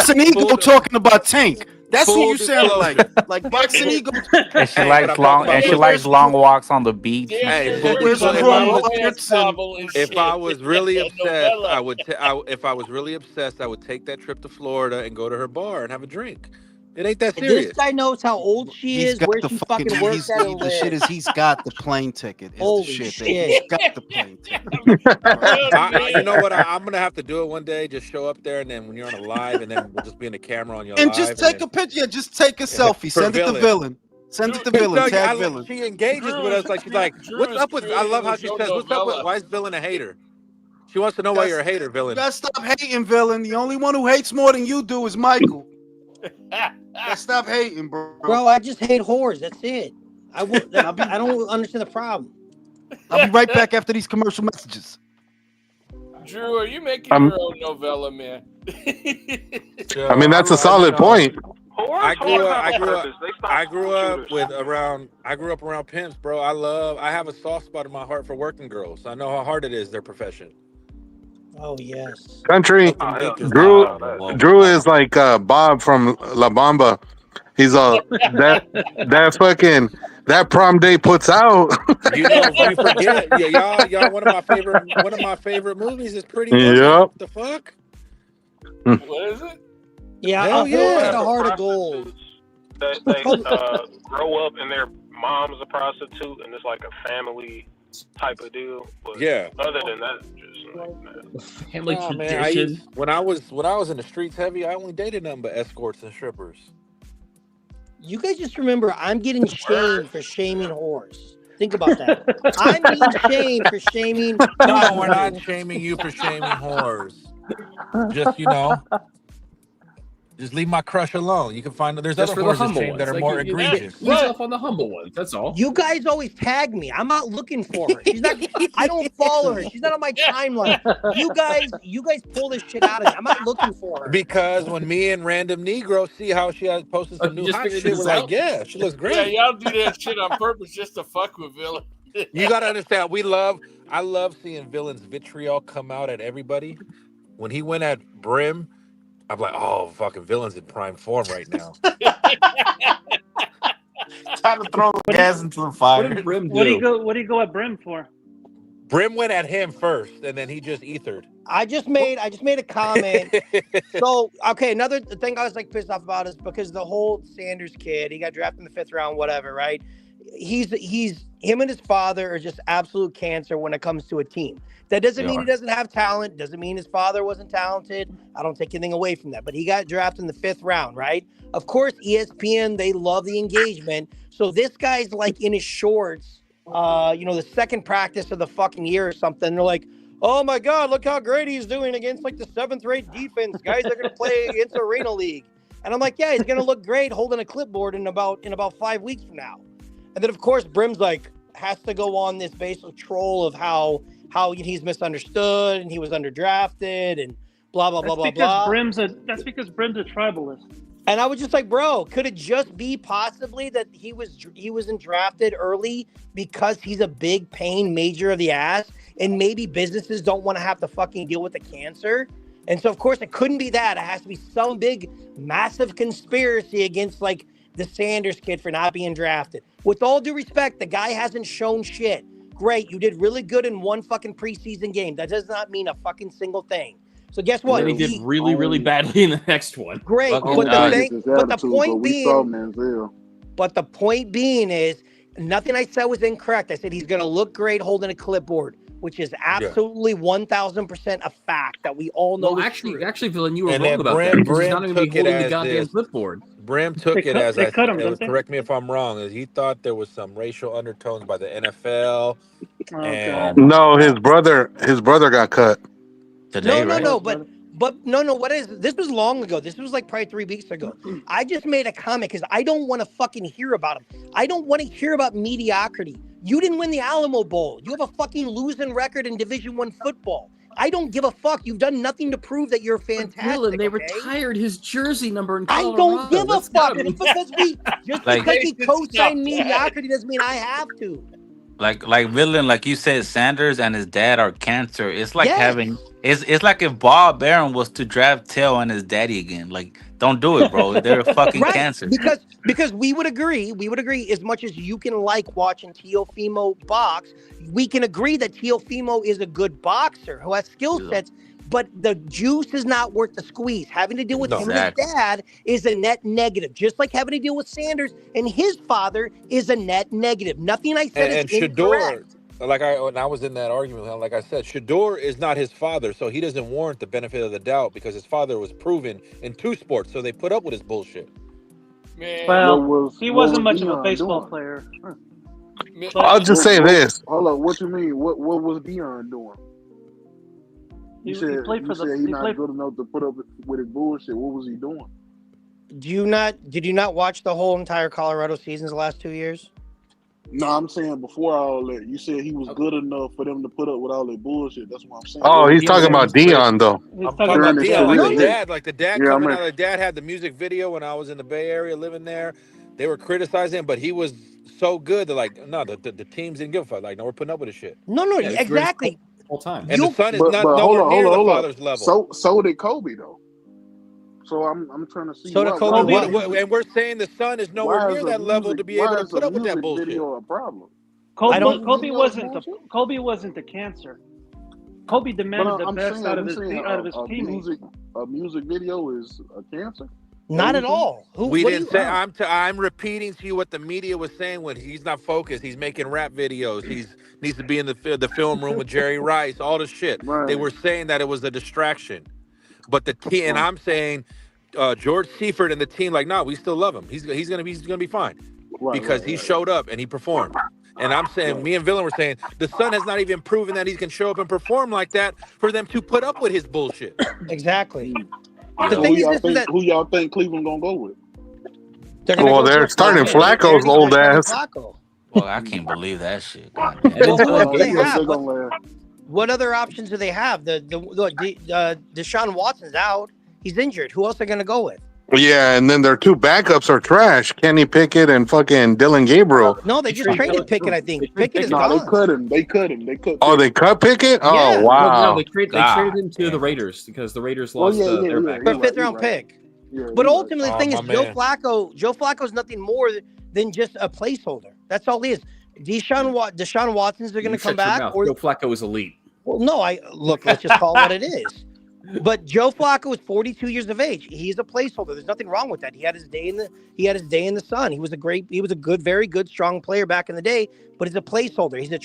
an ego talking about Tank. That's Full who you sound like. disclosure. Like boxing ego. And she Hey, likes but I'm talking long about and she full. likes long walks on the beach. Damn Hey, sure full wears Wears disclosure. strong long pants, shirts and cobble and If shit. I was really obsessed, Novella. I would. If I was really obsessed, I would take that trip to Florida and go to her bar and have a drink. It ain't that And this serious. guy knows how old she he's is, got where the she fucking fucking works at, and the shit lives. is he's got the plane ticket. Is the Holy shit that shit. he's got the plane ticket. You know what? I'm gonna have to do it one day. Just show up there, and then when you're on a live, and then we'll just be in the camera on your And just live, and take a then picture. Yeah, just take a selfie. for Send it to villain. villain. Send it to villain. No, Tag villain. she engages Drew with us like she's like, Drew "What's is up with?" I creating love how the she show says, "What's up with? novella. Why is villain a hater?" She wants to know You why gotta, you're a hater, you villain. gotta stop hating, villain. The only one who hates more than you do is Michael. Gotta stop hating, bro. Bro, I just hate whores. That's it. I don't understand the problem. I'll be right back after these commercial messages. Drew, are you making your own novella, man? I mean, that's a solid point. I grew up around pimps, bro. I have a soft spot in my heart for working girls. I know how hard it is, their profession. Oh yes. Country, Drew is like Bob from La Bamba. He's that prom date puts out. You forget, y'all. One of my favorite movies is Pretty Woman. Yep. What the fuck? What is it? Yeah, Hell yeah. The heart of gold. They grow up and their mom's a prostitute, and it's like a family type of deal. But yeah. Other than that, just like family man, tradition. When I was in the streets heavy, I only dated nothing but escorts and strippers. You guys just remember, I'm getting shamed for shaming whores. Think about that. I'm being shamed for shaming. No, we're not shaming you for shaming whores. Just just leave my crush alone. You can find there's Just other for the whores that humble shame ones. that are Like, more egregious. Ease off on the humble ones. That's all. You guys always tag me. I'm not looking for her. She's not. I don't follow her. She's not on my timeline. You guys pull this shit out of me. I'm not looking for her. Because when me and Random Negro see how she has posted some new hot shit, we're like, yeah, she looks great. Yeah, y'all do that shit on purpose just to fuck with villain. You gotta understand, I love seeing villains vitriol come out at everybody. When he went at Brim, I'm like, oh, fucking villain's in prime form right now. Trying to throw the gas into the fire. What did Brim do? What do you go at Brim for? Brim went at him first, and then he just ethered. I just made a comment. So okay, another thing I was like pissed off about is because the whole Sanders kid, he got drafted in the 5th round, whatever, right? He's him and his father are just absolute cancer when it comes to a team. That doesn't mean he doesn't have talent. Doesn't mean his father wasn't talented. I don't take anything away from that. But he got drafted in the 5th round, right? Of course, ESPN, they love the engagement. So this guy's like in his shorts, the second practice of the fucking year or something. They're like, oh my God, look how great he's doing against like the 7th-rate defense. Guys are gonna play against Arena League. And I'm like, yeah, he's gonna look great holding a clipboard in about 5 weeks from now. And then of course Brim's like has to go on this basic troll of how he's misunderstood and he was underdrafted and blah blah blah blah blah. That's because Brim's a tribalist. And I was just like, bro, could it just be possibly that he wasn't drafted early because he's a big pain major of the ass, and maybe businesses don't want to have to fucking deal with the cancer? And so of course it couldn't be that. It has to be some big massive conspiracy against like the Sanders kid for not being drafted. With all due respect, the guy hasn't shown shit. Great, you did really good in one fucking preseason game. That does not mean a fucking single thing. So guess what? And then he did really, really badly in the next one. Great, but the point being is nothing I said was incorrect. I said he's going to look great holding a clipboard, which is absolutely 1,000% a fact that we all know. Well, actually, villain, you were And wrong then about Brim- that. Because he's Brim not going to be took it holding the as goddamn this. clipboard. Brim took it as correct me if I'm wrong. Is he thought there was some racial undertones by the NFL. No, his brother got cut. Today, No, but what is this was long ago. This was like probably 3 weeks ago. I just made a comment because I don't want to fucking hear about him. I don't want to hear about mediocrity. You didn't win the Alamo Bowl. You have a fucking losing record in Division I football. I don't give a fuck. You've done nothing to prove that you're fantastic. They retired his jersey number in I Colorado. don't give a fuck. It's because because he co-signed mediocrity doesn't mean I have to. Like villain, like you said, Sanders and his dad are cancer. It's like having it's like if Bob Barron was to draft Tail and his daddy again. Like Don't do it, bro. They're a fucking Right, cancer. because we would agree, as much as you can like watching Teofimo box, we can agree that Teofimo is a good boxer who has skill sets, but the juice is not worth the squeeze. Having to deal with him and his dad is a net negative, just like having to deal with Sanders and his father is a net negative. Nothing I said is incorrect. Like when I was in that argument, like I said, Shador is not his father, so he doesn't warrant the benefit of the doubt because his father was proven in 2 sports, so they put up with his bullshit. Man, well, he wasn't much of a baseball player. I'll just say this. Hold on, what you mean? What was Deion doing? You said he's not good enough to put up with his bullshit. What was he doing? Did you not watch the whole entire Colorado seasons the last 2 years? No, I'm saying before all that, you said he was good enough for them to put up with all that bullshit. That's what I'm saying. Oh, he's talking about Deion, though. I'm talking about Deion, like the dad coming out. The dad had the music video when I was in the Bay Area living there. They were criticizing him, but he was so good that like, no, the teams didn't give a fuck. Like, no, we're putting up with his shit. No, exactly. Whole time. And the son is not nowhere near the father's level. So did Kobe though. So I'm trying to see. So did Kobe, and we're saying the son is nowhere near that level to be able to put up with that bullshit. Video a problem? Kobe wasn't the cancer. Kobe demanded the best out of his teammates. A music video is a cancer? Not at all. We didn't say. I'm repeating to you what the media was saying when he's not focused. He's making rap videos. He needs to be in the film room with Jerry Rice. All the shit. Right. They were saying that it was a distraction, but the team. And I'm saying George Seifert and the team, like, no, we still love him. He's gonna be fine because he showed up and he performed. And I'm saying, me and Villain were saying, the son has not even proven that he can show up and perform like that for them to put up with his bullshit. Exactly. The thing is who y'all think Cleveland gonna go with? They're starting Flacco's old ass. Well, I can't believe that shit. What other options do they have? Deshaun Watson's out. He's injured. Who else are they going to go with? Yeah, and then their 2 backups are trash. Kenny Pickett and fucking Dylan Gabriel. No, they just traded Pickett, I think. Pickett is gone. They cut him. Oh, they cut Pickett? Oh, wow. No, they traded him to the Raiders because the Raiders lost their back. For a 5th-round pick. Yeah, but ultimately, the thing is, Joe Flacco is nothing more than just a placeholder. That's all he is. Deshaun Watson's are going to come back. Joe Flacco is elite. Well, no, let's just call it what it is. But Joe Flacco is 42 years of age. He's a placeholder. There's nothing wrong with that. He had his day in the sun. He was a good, very good, strong player back in the day. But he's a placeholder. He's a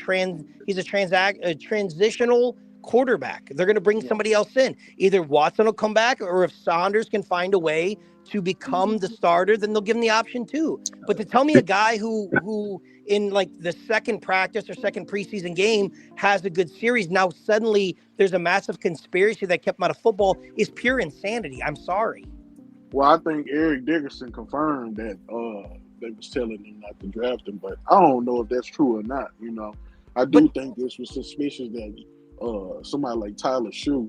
transitional quarterback. They're going to bring somebody else in. Either Watson will come back, or if Saunders can find a way to become the starter, then they'll give him the option too. But to tell me a guy who in like the second practice or second preseason game has a good series, now suddenly there's a massive conspiracy that kept him out of football is pure insanity. I'm sorry. Well, I think Eric Dickerson confirmed that they was telling him not to draft him, but I don't know if that's true or not. You know, I think this was suspicious that somebody like Tyler Shue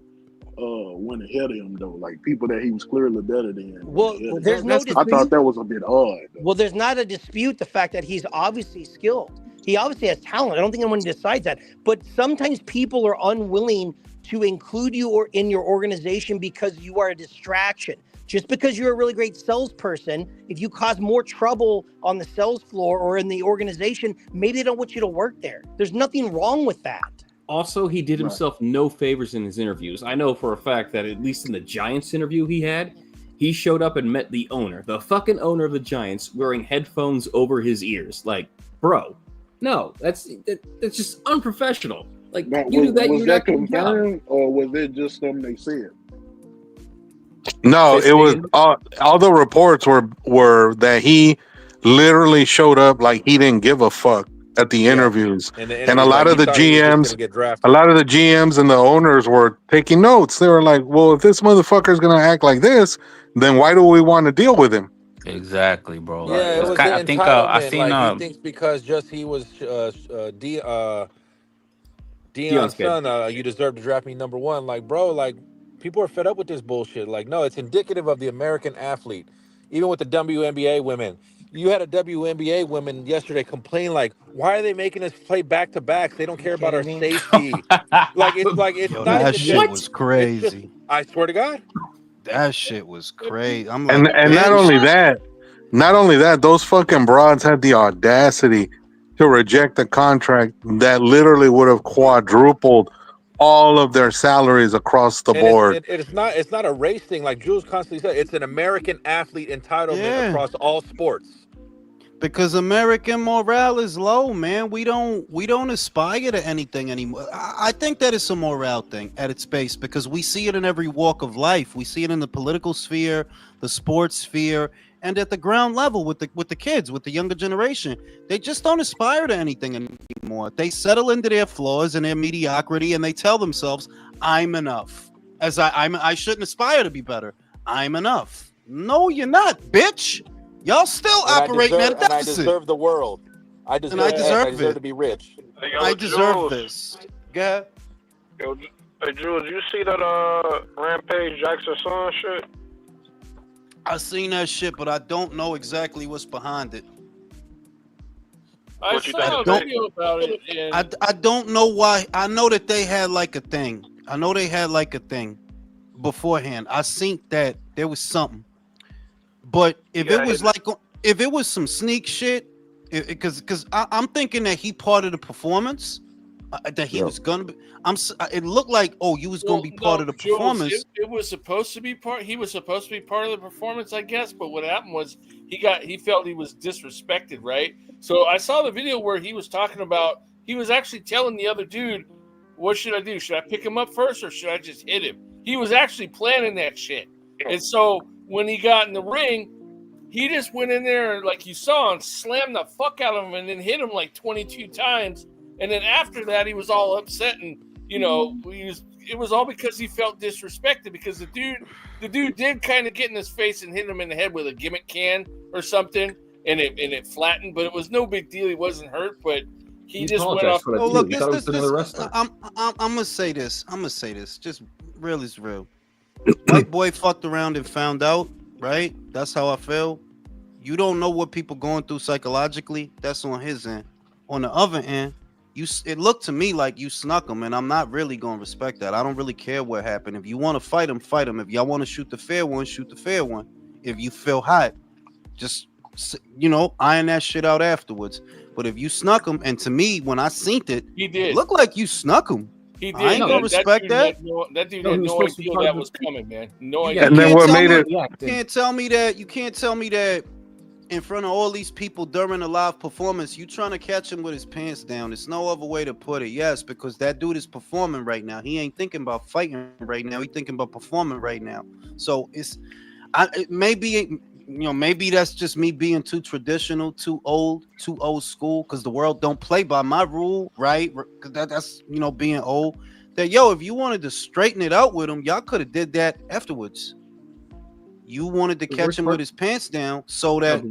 went ahead of him, though. Like people that he was clearly better than. Well, there's no dispute. I thought that was a bit odd. Though. Well, there's not a dispute the fact that he's obviously skilled. He obviously has talent. I don't think anyone decides that. But sometimes people are unwilling to include you or in your organization because you are a distraction. Just because you're a really great salesperson, if you cause more trouble on the sales floor or in the organization, maybe they don't want you to work there. There's nothing wrong with that. Also, he did himself no favors in his interviews. I know for a fact that at least in the Giants interview he had, he showed up and met the owner, the fucking owner of the Giants, wearing headphones over his ears. Like, bro, no, that's just unprofessional. Like, now, you do that, was you're that not confirmed, or was it just something they said? No, it was all the reports were that he literally showed up like he didn't give a fuck at the interviews. And a lot of the GMs, and the owners were taking notes. They were like, well, if this motherfucker's going to act like this, then why do we want to deal with him? Exactly, bro. Yeah, it was I think I seen like, he thinks because just he was Deion's son, you deserve to draft me number one. Like, bro, like people are fed up with this bullshit. Like, no, it's indicative of the American athlete. Even with the WNBA women. You had a WNBA woman yesterday complain like, why are they making us play back to backs? They don't care about our safety. It's Yo, that shit was crazy. I swear to God. That shit was crazy. I'm like, And not only that, those fucking broads had the audacity to reject a contract that literally would have quadrupled all of their salaries across the And board. it's not a race thing like Jules constantly said. It's an American athlete entitlement yeah. across all sports. Because American morale is low, man. We don't aspire to anything anymore. I think that is a morale thing at its base because we see it in every walk of life. We see it in the political sphere, the sports sphere, and at the ground level with the kids, with the younger generation. They just don't aspire to anything anymore. They settle into their flaws and their mediocrity, and they tell themselves, "I'm enough." I shouldn't aspire to be better. I'm enough. No, you're not, bitch. Y'all still operating at a deficit. And I deserve the world. I deserve to be rich. Hey, yo, I deserve Jules. this. Go ahead. Yo, hey, Jules, you see that Rampage Jackson son shit? I seen that shit, but I don't know exactly what's behind it. I What you saw a think? video about it. And I don't know why. I know that they had like a thing. Beforehand. I seen that there was something. But if Yeah, it was like, if it was some sneak shit, because I'm thinking that he part of the performance, that he was gonna be. It looked like, oh, you was gonna be part of the Jules, performance. it was supposed to be part. He was supposed to be part of the performance, I guess. But what happened was he felt he was disrespected, right? So I saw the video where he was talking about. He was actually telling the other dude, "What should I do? Should I pick him up first, or should I just hit him?" He was actually planning that shit, and so when he got in the ring, he just went in there, like you saw, and slammed the fuck out of him and then hit him like 22 times. And then after that, he was all upset. And, it was all because he felt disrespected because the dude did kind of get in his face and hit him in the head with a gimmick can or something. And it flattened, but it was no big deal. He wasn't hurt, but he just went off. Oh, look, I'm going to say this. Just real is real. White boy fucked around and found out, right? That's how I feel. You don't know what people going through psychologically. That's on his end. On the other end, it looked to me like you snuck him, and I'm not really going to respect that. I don't really care what happened. If you want to fight him, fight him. If y'all want to shoot the fair one, shoot the fair one. If you feel hot, just, iron that shit out afterwards. But if you snuck him, and to me, when I seen it, he did. It looked like you snuck him. He did. I ain't gonna respect that. That dude had no idea that was coming, man. No idea. And then what made it? You can't tell me that in front of all these people during a live performance, you trying to catch him with his pants down. There's no other way to put it. Yes, because that dude is performing right now. He ain't thinking about fighting right now. He thinking about performing right now. So maybe that's just me being too traditional, too old school, because the world don't play by my rule, right? That's being old. That if you wanted to straighten it out with him, y'all could have did that afterwards. You wanted to catch him with his pants down, so that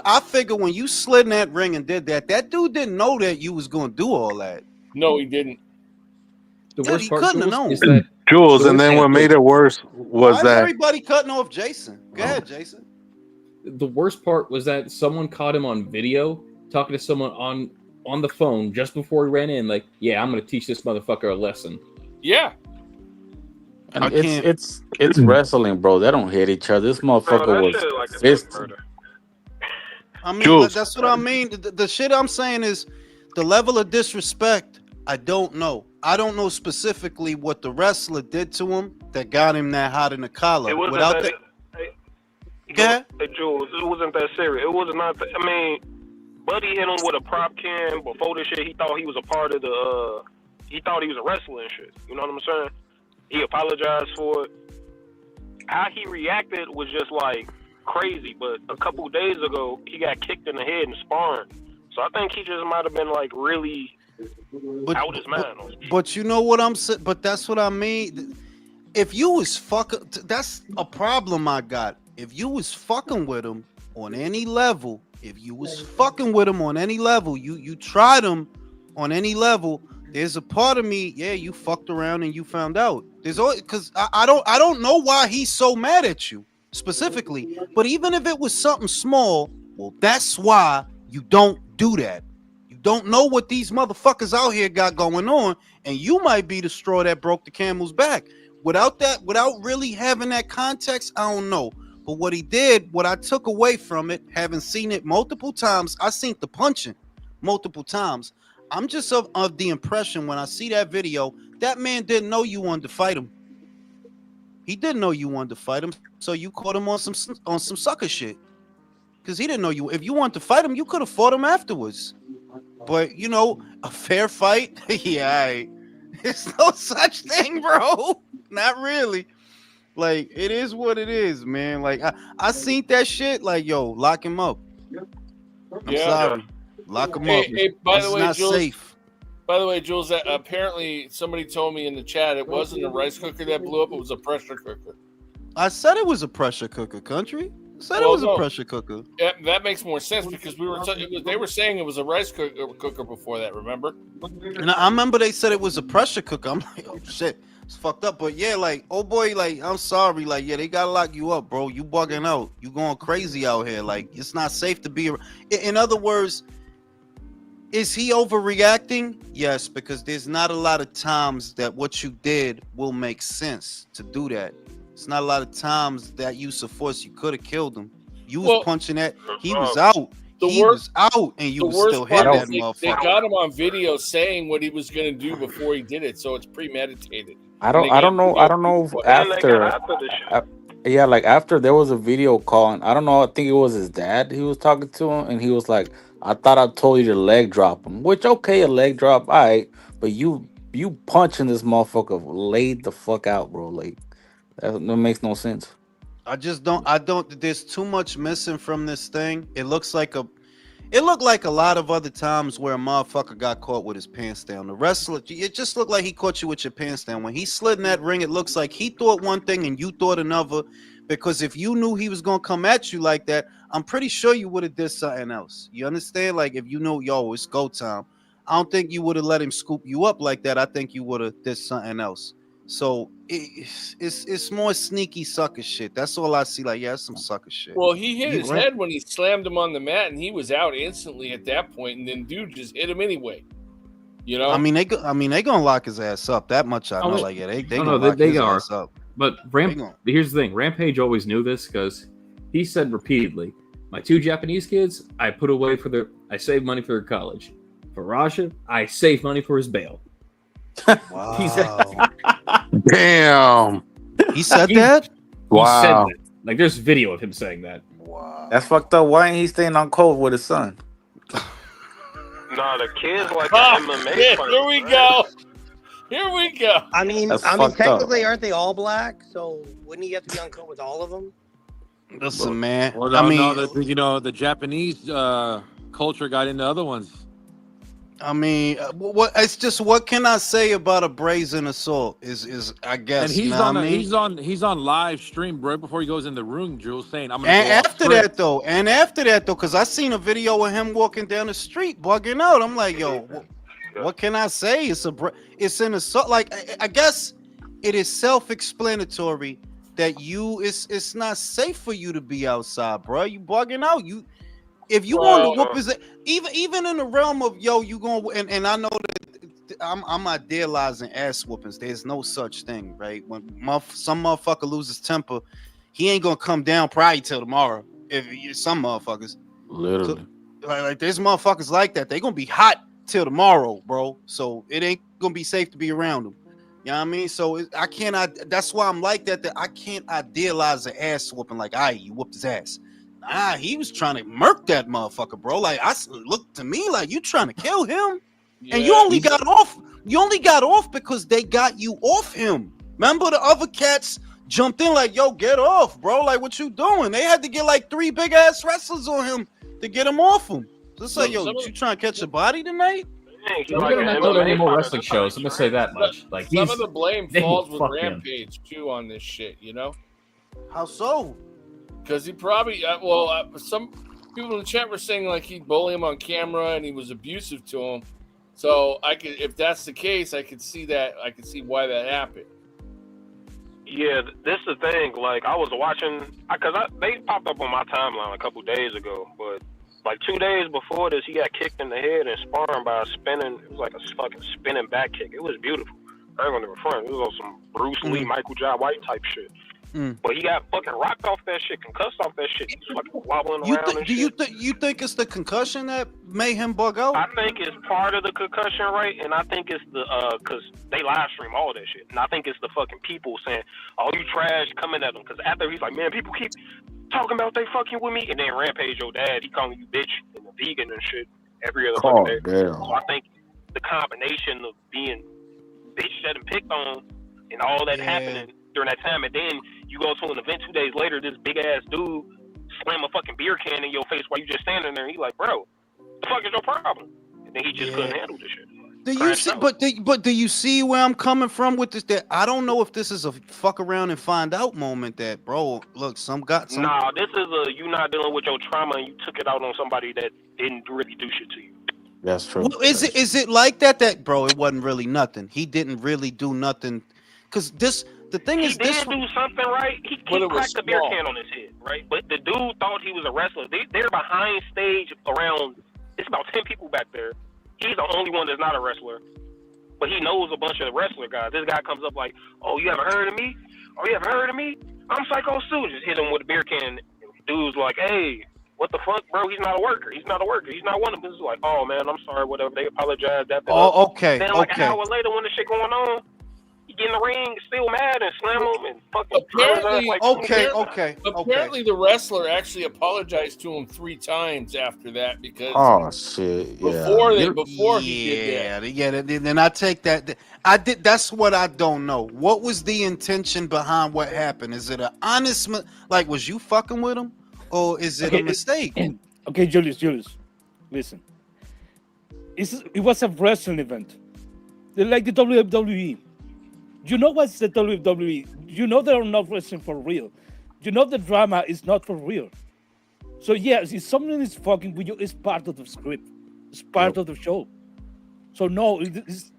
I figure when you slid in that ring and did that, that dude didn't know that you was gonna do all that. No, he didn't. Dude, he couldn't have known. Jules, and then what made it worse was that everybody cutting off Jason. Go ahead, Jason. The worst part was that someone caught him on video talking to someone on the phone just before he ran in. Like, yeah, I'm going to teach this motherfucker a lesson. Yeah. And it's wrestling, bro. They don't hit each other. This motherfucker was fisting. I mean, that's what I mean. The shit I'm saying is the level of disrespect. I don't know. I don't know specifically what the wrestler did to him that got him that hot in the collar. Hey, Jules, it wasn't that serious. It was not. I mean, Buddy hit him with a prop can before this shit. He thought he was a part of the. He thought he was a wrestler and shit. You know what I'm saying? He apologized for it. How he reacted was just like crazy. But a couple of days ago, he got kicked in the head and sparring. So I think he just might have been like really. Out his mind. But you know what I'm saying? But that's what I mean. If you was fucking, that's a problem I got. If you was fucking with him on any level, you tried him on any level, there's a part of me, you fucked around and you found out. There's always, because I don't know why he's so mad at you specifically. But even if it was something small, well, that's why you don't do that. Don't know what these motherfuckers out here got going on, and you might be the straw that broke the camel's back. without really having that context, I don't know. But what he did, what I took away from it, having seen it multiple times, I seen the punching multiple times. I'm just of the impression when I see that video, that man didn't know you wanted to fight him. He didn't know you wanted to fight him, so you caught him on some sucker shit. Because he didn't know you. If you wanted to fight him, you could have fought him afterwards. But you know, a fair fight, yeah, it's no such thing, bro. Not really. Like, it is what it is, man. Like, I seen that shit. Like, yo, lock him up. I'm sorry. Lock him up. Hey, by the way, not Jules, safe. By the way, Jules, apparently somebody told me in the chat it wasn't a rice cooker that blew up; it was a pressure cooker. I said it was a pressure cooker, country. I said it was a pressure cooker. Yeah, that makes more sense because they were saying it was a rice cooker before that. Remember? And I remember they said it was a pressure cooker. I'm like, oh shit, it's fucked up. But yeah, like, oh boy, like, I'm sorry, like, yeah, they gotta lock you up, bro. You bugging out. You going crazy out here. Like, it's not safe to be. In other words. Is he overreacting? Yes, because there's not a lot of times that what you did will make sense to do that. It's not a lot of times that use of force you could have killed him. You was punching that. He was out. He was out, and you was still hit that motherfucker. They got him on video saying what he was going to do before he did it, so it's premeditated. I don't know if after. Yeah, like after there was a video call, and I don't know, I think it was his dad he was talking to him, and he was like, I thought I told you to leg drop him. Which, okay, a leg drop, all right, but you punching this motherfucker laid the fuck out, bro. Like, that makes no sense. I don't, there's too much missing from this thing. It looked like a lot of other times where a motherfucker got caught with his pants down. The wrestler, it just looked like he caught you with your pants down. When he slid in that ring, it looks like he thought one thing and you thought another. Because if you knew he was gonna come at you like that, I'm pretty sure you would have did something else. You understand? Like, if you knew, yo, it's go time, I don't think you would have let him scoop you up like that. I think you would have did something else. So it's more sneaky sucker shit. That's all I see. Like, yeah, it's some sucker shit. Well, he hit his head when he slammed him on the mat, and he was out instantly at that point. And then dude just hit him anyway. You know, I mean, they gonna lock his ass up. That much I know. Like, yeah, they gonna lock his ass up. But here's the thing: Rampage always knew this because he said repeatedly, "My two Japanese kids, I put away I saved money for their college. For Raja, I saved money for his bail." Wow. Damn. He said that? Wow. He said that. Like, there's video of him saying that. Wow. That's fucked up. Why ain't he staying on cold with his son? Nah, the kid's like an MMA person. Here we go. Here we go. I mean, technically, aren't they all black? So wouldn't he have to be on code with all of them? Listen, man. Well, I mean, the Japanese culture got into other ones. I mean, it's just, what can I say about a brazen assault? Is I guess. And he's on live stream right before he goes in the room, Jules, saying, "I'm gonna." And after that though, because I seen a video of him walking down the street bugging out. I'm like, yo, what can I say? It's an assault. Like, I guess it is self-explanatory that it's not safe for you to be outside, bro. You bugging out. If you want to whoop his, even in the realm of, yo, you going, and I know that I'm idealizing ass whoopings. There's no such thing, right? When some motherfucker loses temper, he ain't gonna come down probably till tomorrow. If some motherfuckers, literally, so, like there's motherfuckers like that. They gonna be hot till tomorrow, bro. So it ain't gonna be safe to be around them. You know what I mean? So that's why I'm like that. That I can't idealize an ass whooping. Like, you whooped his ass. He was trying to murk that motherfucker, bro. Like, looked to me like you trying to kill him, and you only got off. You only got off because they got you off him. Remember, the other cats jumped in like, "Yo, get off, bro! Like, what you doing?" They had to get like 3 big ass wrestlers on him to get him off him. So it's like, yo, you trying to catch a body tonight? We're gonna not go to any more wrestling shows. I'm gonna say that much. Like, some of the blame falls with Rampage too on this shit. You know? How so? Because he probably, some people in the chat were saying like he'd bully him on camera and he was abusive to him. So if that's the case, I could see that. I could see why that happened. Yeah, this is the thing. Like, I was watching, because they popped up on my timeline a couple days ago, but like 2 days before this, he got kicked in the head and sparring by it was like a fucking spinning back kick. It was beautiful. I ain't gonna never front. It was on some Bruce Lee, Michael J. White type shit. But he got fucking rocked off that shit, concussed off that shit. He was fucking wobbling around and shit. You think it's the concussion that made him bug out? I think it's part of the concussion, right? And I think it's the because they live stream all that shit, and I think it's the fucking people saying, "Oh, you trash," coming at them. Because after he's like, "Man, people keep talking about they fucking with me," and then Rampage, your dad, he calling you bitch and a vegan and shit every other fucking day. Damn. So I think the combination of being bitched at and picked on and all that happening during that time, and then you go to an event 2 days later, this big ass dude slam a fucking beer can in your face while you just standing there. And he like, bro, the fuck is your problem? And then he just couldn't handle this shit. Do you see? But do you see where I'm coming from with this? That I don't know if this is a fuck around and find out moment. That bro, look, Nah, this is a you not dealing with your trauma and you took it out on somebody that didn't really do shit to you. That's true. Well, is it like that? That bro, it wasn't really nothing. He didn't really do nothing. Cause the thing is, he did do something right. He cracked the beer can on his head, right? But the dude thought he was a wrestler. They're behind stage around. It's about 10 people back there. He's the only one that's not a wrestler, but he knows a bunch of wrestler guys. This guy comes up like, "Oh, you haven't heard of me? Oh, you haven't heard of me? I'm Psycho Stu." Just hit him with a beer can. Dude's like, "Hey, what the fuck, bro? He's not a worker. He's not a worker. He's not one of them." It's like, "Oh man, I'm sorry. Whatever." They apologized. Okay. Then like an hour later, when the shit going on, he get in the ring, still mad, and slam him and fucking. Apparently, the wrestler actually apologized to him 3 times after that because. Oh shit! Before he did that. Yeah. Then I take that. That's what I don't know. What was the intention behind what happened? Is it an honest? Like, was you fucking with him, or is it a mistake? Okay, Julius, listen. It was a wrestling event, like the WWE. You know what's the WWE? You know they're not wrestling for real. You know the drama is not for real. So yes, if something is fucking with you, it's part of the script. It's part of the show. So no, it's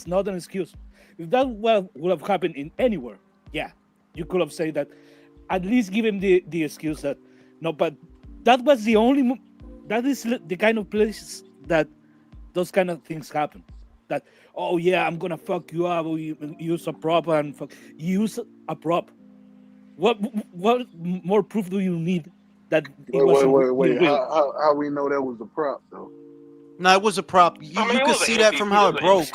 not an excuse. If that would have happened in anywhere, yeah, you could have said that. At least give him the excuse that no, but that was the only. That is the kind of place that those kind of things happen. That, oh yeah, I'm gonna fuck you up. Or you use a prop and use a prop. What more proof do you need that it was? Wait. How we know that was a prop though? No, it was a prop. You could see that from how it broke.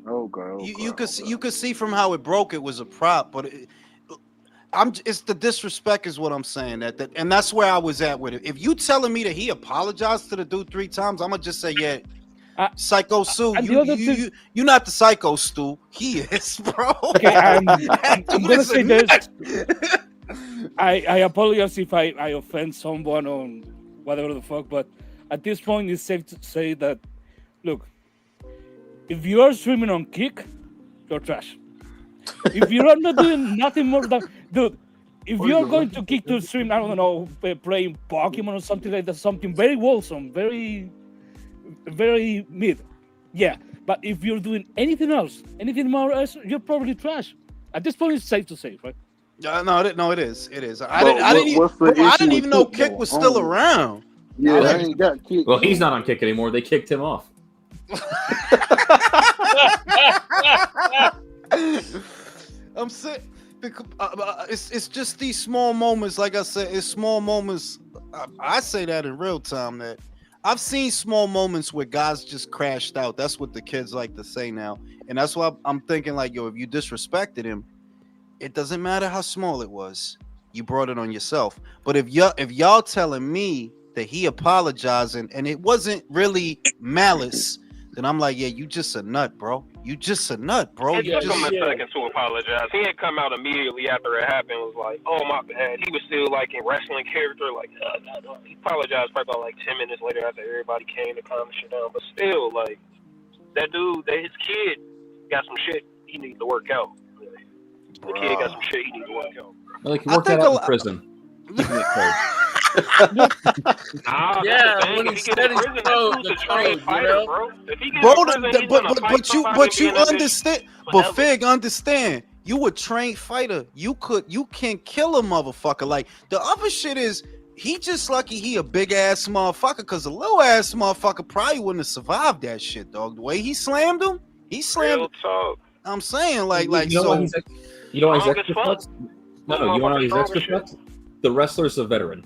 Okay. You could see from how it broke. It was a prop, but it's the disrespect is what I'm saying. And that's where I was at with it. If you telling me that he apologized to the dude 3 times, I'm gonna just say yeah. Psycho Stu, you're not the Psycho Stu. He is, bro. Okay, I'm gonna say this. I apologize if I offend someone on whatever the fuck, but at this point it's safe to say that, look, if you are streaming on Kick, you're trash. If you're not doing nothing more than, dude, if you're going to Kick to stream, I don't know, playing Pokemon or something like that, something very wholesome, very mid, yeah. But if you're doing anything more else, you're probably trash. At this point, it's safe to say, right? No, it is. I didn't even know Kick was still around. Yeah, I ain't got Kick. Well, he's not on Kick anymore. They kicked him off. I'm sick. It's just these small moments. Like I said, it's small moments. I say that in real time. That I've seen small moments where guys just crashed out. That's what the kids like to say now, and that's why I'm thinking like, yo, if you disrespected him, it doesn't matter how small it was. You brought it on yourself. But if y'all telling me that he apologizing and it wasn't really malice, then I'm like, yeah, you just a nut, bro. You just a nut, bro. It took him a second to apologize. He had come out immediately after it happened. Was like, oh my bad. He was still like in wrestling character. Like, he apologized probably about like 10 minutes later after everybody came to calm the shit down. But still, like, that dude, his kid got some shit he needs to work out. The kid got some shit he needs to work out. Well, he can work that out in prison. When he gets in prison, the code, fighter, bro. If he gets in prison, but you understand. But Fig, understand. You a trained fighter. You can kill a motherfucker. Like the other shit is, he just lucky he a big ass motherfucker. Cause a little ass motherfucker probably wouldn't have survived that shit, dog. The way he slammed him, he slammed. Real talk. I'm saying like you know so. why he's you know why he's Strong as extra fuck. flux? No, you know why Motherfucker he's strong extra as shit. flux? The wrestler's a veteran.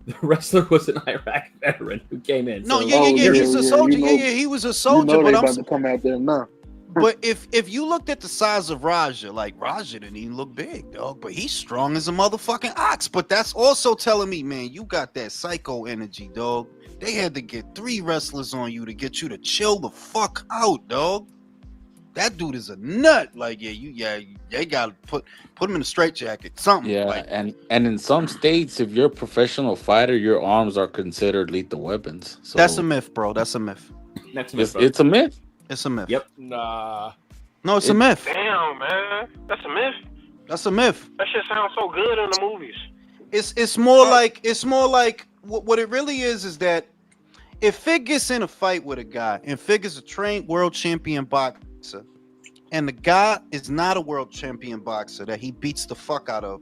The wrestler was an Iraq veteran who came in. No, So, yeah. He's a soldier. You know, Yeah, he was a you soldier. know they But I'm about to come out there now. But if you looked at the size of Raja, like Raja didn't even look big, dog. But he's strong as a motherfucking ox. But that's also telling me, man, you got that psycho energy, dog. They had to get 3 wrestlers on you to get you to chill the fuck out, dog. That dude is a nut. Like, they gotta put him in a straitjacket. Something. Yeah, Like, and in some states, if you're a professional fighter, your arms are considered lethal weapons. So that's a myth, bro. That's a myth. That's it's a myth. It's a myth. Yep. Nah. No, it's a myth. Damn, man, that's a myth. That's a myth. That shit sounds so good in the movies. It's more like what it really is that if Fig gets in a fight with a guy and Fig is a trained world champion boxer and the guy is not a world champion boxer that he beats the fuck out of,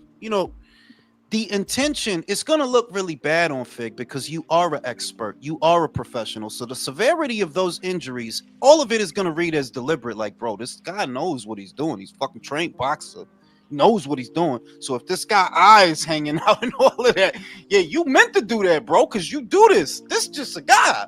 the intention is going to look really bad on Fig because you are an expert, you are a professional. So the severity of those injuries, all of it is going to read as deliberate. Like, bro, this guy knows what he's doing. He's fucking trained boxer, knows what he's doing. So if this guy eyes hanging out and all of that, yeah, you meant to do that, bro, because you do this. This is just a guy.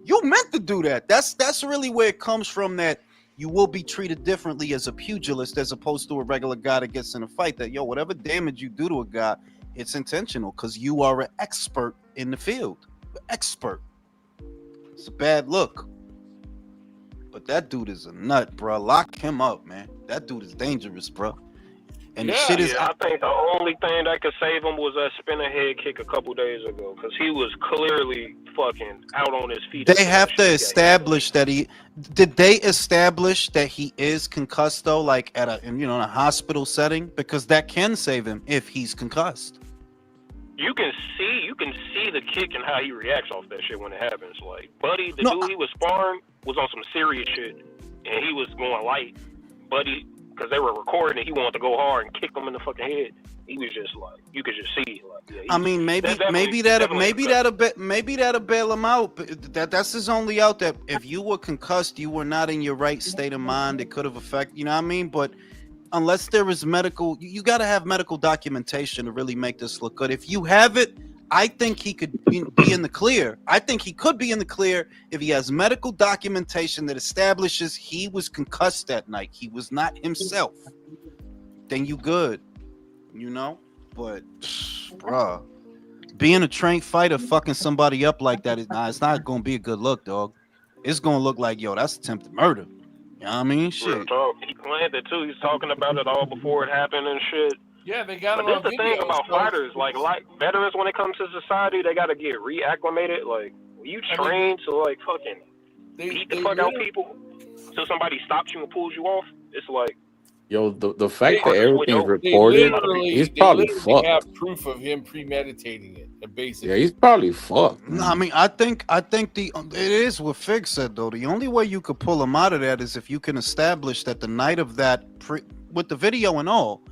You meant to do that. That's really where it comes from, that you will be treated differently as a pugilist as opposed to a regular guy that gets in a fight. That, whatever damage you do to a guy, it's intentional because you are an expert in the field. Expert. It's a bad look. But that dude is a nut, bro. Lock him up, man. That dude is dangerous, bro. And the shit is. I think the only thing that could save him was that spinning head kick a couple days ago, because he was clearly fucking out on his feet. They have to establish that he. Did they establish that he is concussed though, like at in a hospital setting? Because that can save him if he's concussed. You can see the kick and how he reacts off that shit when it happens. Like, Buddy, the dude he was sparring was on some serious shit, and he was going light. Buddy, because they were recording it, he wanted to go hard and kick him in the fucking head. He was just like, you could just see it. Like, I mean, maybe that'll bail him out. But that's his only out. That if you were concussed, you were not in your right state of mind. It could have affected. You know what I mean? But unless there is medical, you got to have medical documentation to really make this look good. If you have it, I think he could be in the clear. I think he could be in the clear if he has medical documentation that establishes he was concussed that night. He was not himself. Then you good, But, bruh, being a trained fighter, fucking somebody up like that it's not gonna be a good look, dog. It's gonna look like, that's attempted murder. You know what I mean? Shit. He planned it too. He's talking about it all before it happened and shit. Yeah, they got him But on this the video. thing about fighters, like veterans, when it comes to society, they got to get reacclimated. Like, you trained to like fucking beat the fuck out people until somebody stops you and pulls you off. It's like, the fact that everything's recorded, he's probably fucked. They have proof of him premeditating it, basically. Yeah, he's probably fucked. No, I mean, I think it is what Fig said though. The only way you could pull him out of that is if you can establish that the night of that, with the video and all,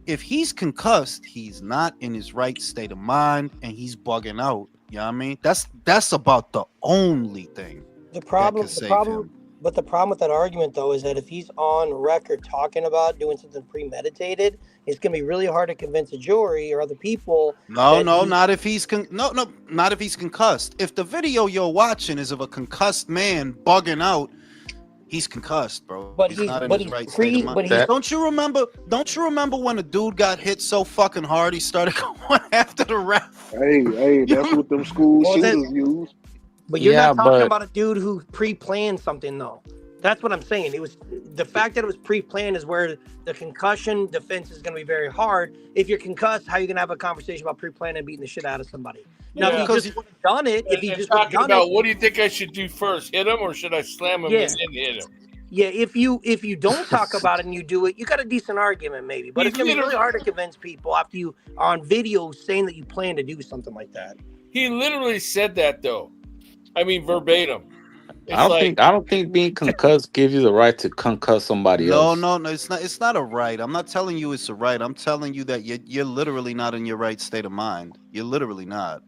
if he's concussed, he's not in his right state of mind and he's bugging out. You know what I mean? That's about the only thing. The problem with that argument though is that if he's on record talking about doing something premeditated, it's gonna be really hard to convince a jury or other people. Not if he's not if he's concussed. If the video you're watching is of a concussed man bugging out, he's concussed, bro. But he's not in his right state of mind. Don't you remember when a dude got hit so fucking hard he started going after the ref? Hey, that's what them school shooters use. But you're not talking about a dude who pre-planned something, though. That's what I'm saying. It was the fact that it was pre-planned is where the concussion defense is going to be very hard. If you're concussed, how are you going to have a conversation about pre-planning and beating the shit out of somebody? Now, if he just would have done it, what do you think I should do first? Hit him, or should I slam him and then hit him? Yeah, if you don't talk about it and you do it, you got a decent argument maybe. But it's going to be really hard to convince people after you are on video saying that you plan to do something like that. He literally said that, though. I mean, verbatim. I don't think being concussed gives you the right to concuss somebody else. No, it's not a right. I'm not telling you it's a right. I'm telling you that you're literally not in your right state of mind. You're literally not.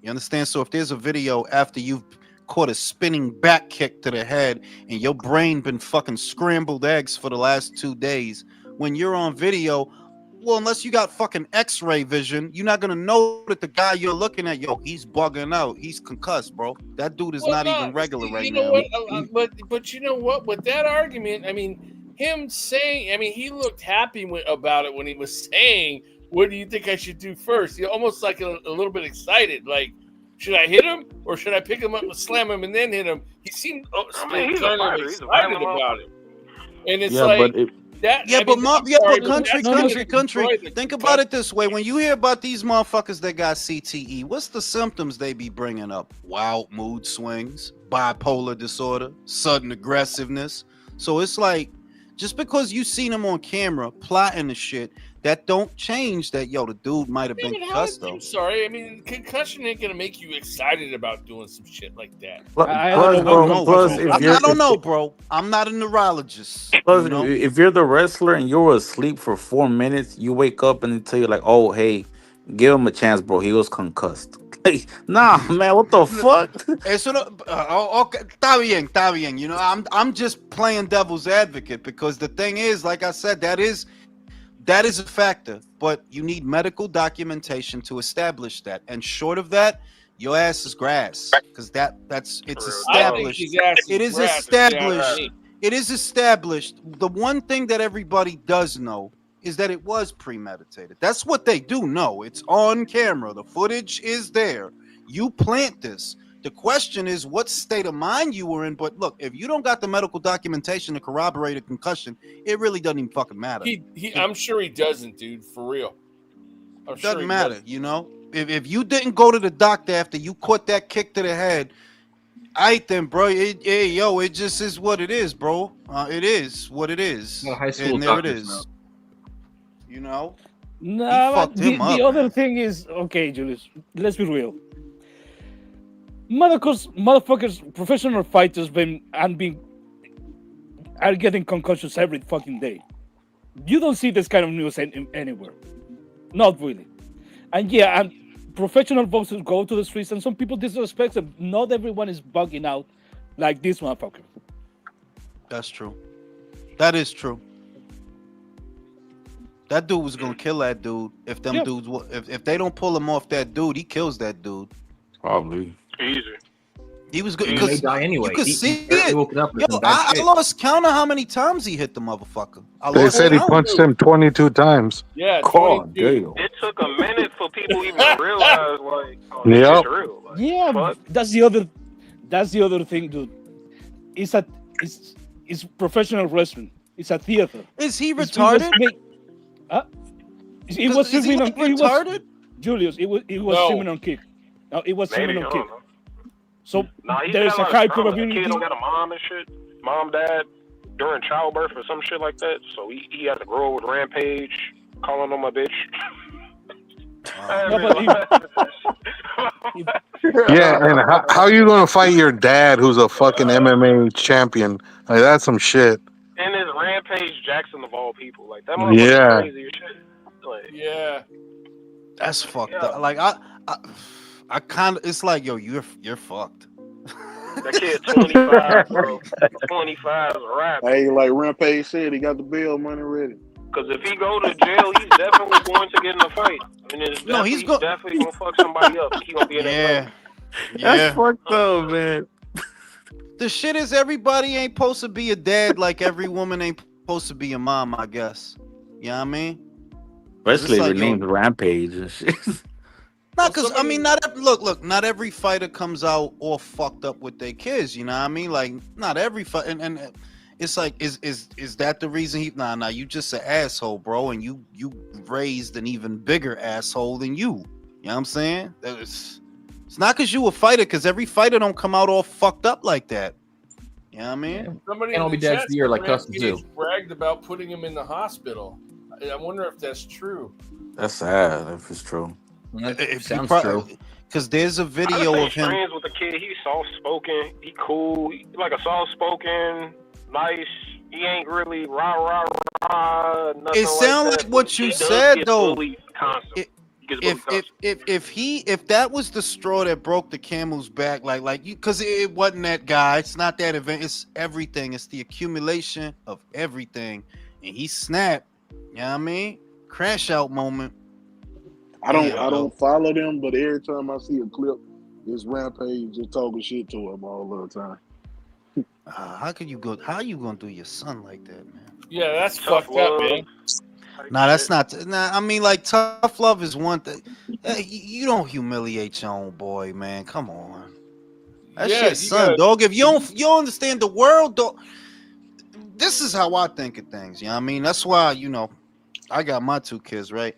You understand? So if there's a video after you've caught a spinning back kick to the head and your brain been fucking scrambled eggs for the last 2 days. When you're on video, well, unless you got fucking X-ray vision, you're not gonna know that the guy you're looking at, yo, he's bugging out, he's concussed, bro. That dude is not even regular right now. But you know what? With that argument, I mean, him saying, I mean, he looked happy about it when he was saying, "What do you think I should do first?" You know, almost like a little bit excited, like, should I hit him or should I pick him up and slam him and then hit him? He seemed he's a fighter. He's excited about it, and it's Yeah, like. but it, Country. Think about it this way: when you hear about these motherfuckers that got CTE, what's the symptoms they be bringing up? Wild mood swings, bipolar disorder, sudden aggressiveness. So it's like, just because you seen him on camera plotting the shit, that don't change that, yo, the dude might have been concussed though. I'm sorry. I mean, concussion ain't gonna make you excited about doing some shit like that. I don't know, bro. I'm not a neurologist. Plus, if you're the wrestler and you're asleep for 4 minutes, you wake up and they tell you like, "Oh, hey, give him a chance, bro. He was concussed." Like, nah, man, what the fuck? Eso no, okay, está bien. You know, I'm just playing devil's advocate because the thing is, like I said, that is a factor, but you need medical documentation to establish that. And short of that, your ass is grass, because it's established. It is established. It is established. The one thing that everybody does know is that it was premeditated. That's what they do know. It's on camera. The footage is there. You plant this. The question is what state of mind you were in. But look, if you don't got the medical documentation to corroborate a concussion, it really doesn't even fucking matter. I'm sure he doesn't, dude. For real. It doesn't matter, you know? If you didn't go to the doctor after you caught that kick to the head, then, bro, it just is what it is, bro. It is what it is. High school and there it is. Now. You know? No, but the other thing is, okay, Julius, let's be real. Motherfuckers, professional fighters are getting concussions every fucking day. You don't see this kind of news anywhere. Not really. And yeah, and professional boxers go to the streets and some people disrespect them. Not everyone is bugging out like this motherfucker. That's true. That is true. That dude was gonna kill that dude if them dudes. If they don't pull him off that dude, he kills that dude. Probably. Easy. He was good because die anyway. You could see it. Yo, I lost count of how many times he hit the motherfucker. They said he punched him 22 times. Yeah, God damn. It took a minute for people even to realize, like, oh, yep. this is real. Like, yeah, fuck. that's the other thing, dude. It's professional wrestling. It's a theater. Is he retarded? It was swimming on retarded. Julius, it was swimming on kick. No, it was swimming on kick. So there's a high probability. The kid don't got a mom and shit, mom, dad, during childbirth or some shit like that. So he had to grow up with Rampage, calling him a bitch. Yeah, and how are you gonna fight your dad, who's a fucking MMA champion? Like, that's some shit. And it's Rampage Jackson of all people, like that motherfucker crazy as shit. Like, yeah, that's fucked up. Like I kind of, it's like, yo, you're fucked. That kid 25, bro. 25 is a rap. Hey, like Rampage said, he got the bail money ready. Because if he go to jail, he's definitely going to get in a fight. And he's definitely going to fuck somebody up. He going to be in a fight. That's fucked up, man. The shit is, everybody ain't supposed to be a dad like every woman ain't supposed to be a mom, I guess. You know what I mean? Especially if your name's Rampage and shit. No, because I mean, look, not every fighter comes out all fucked up with their kids. You know what I mean? Like, not every fight, and it's like, is that the reason he? Nah, you just an asshole, bro, and you raised an even bigger asshole than you. You know what I'm saying? It's not because you a fighter, because every fighter don't come out all fucked up like that. You know what I mean? Yeah. Somebody in the chat like Custom too bragged about putting him in the hospital. I wonder if that's true. That's sad if it's true. It sounds true. Because there's a video of him. Friends with the kid. He's soft spoken. He cool. He like a soft spoken, nice. He ain't really rah. It sounds like what you said though. if that was the straw that broke the camel's back, like you, because it wasn't that guy. It's not that event. It's everything. It's the accumulation of everything. And he snapped. You know what I mean? Crash out moment. I don't follow them, but every time I see a clip, it's Rampage just talking shit to him all the time. How you gonna do your son like that, man? Yeah, that's fucked up, man. Nah, that's not. Nah, I mean, like, tough love is one thing. You don't humiliate your own boy, man. Come on, that shit's son, dog. If you don't understand the world, dog. This is how I think of things. You know what I mean? That's why, I got my 2 kids, right?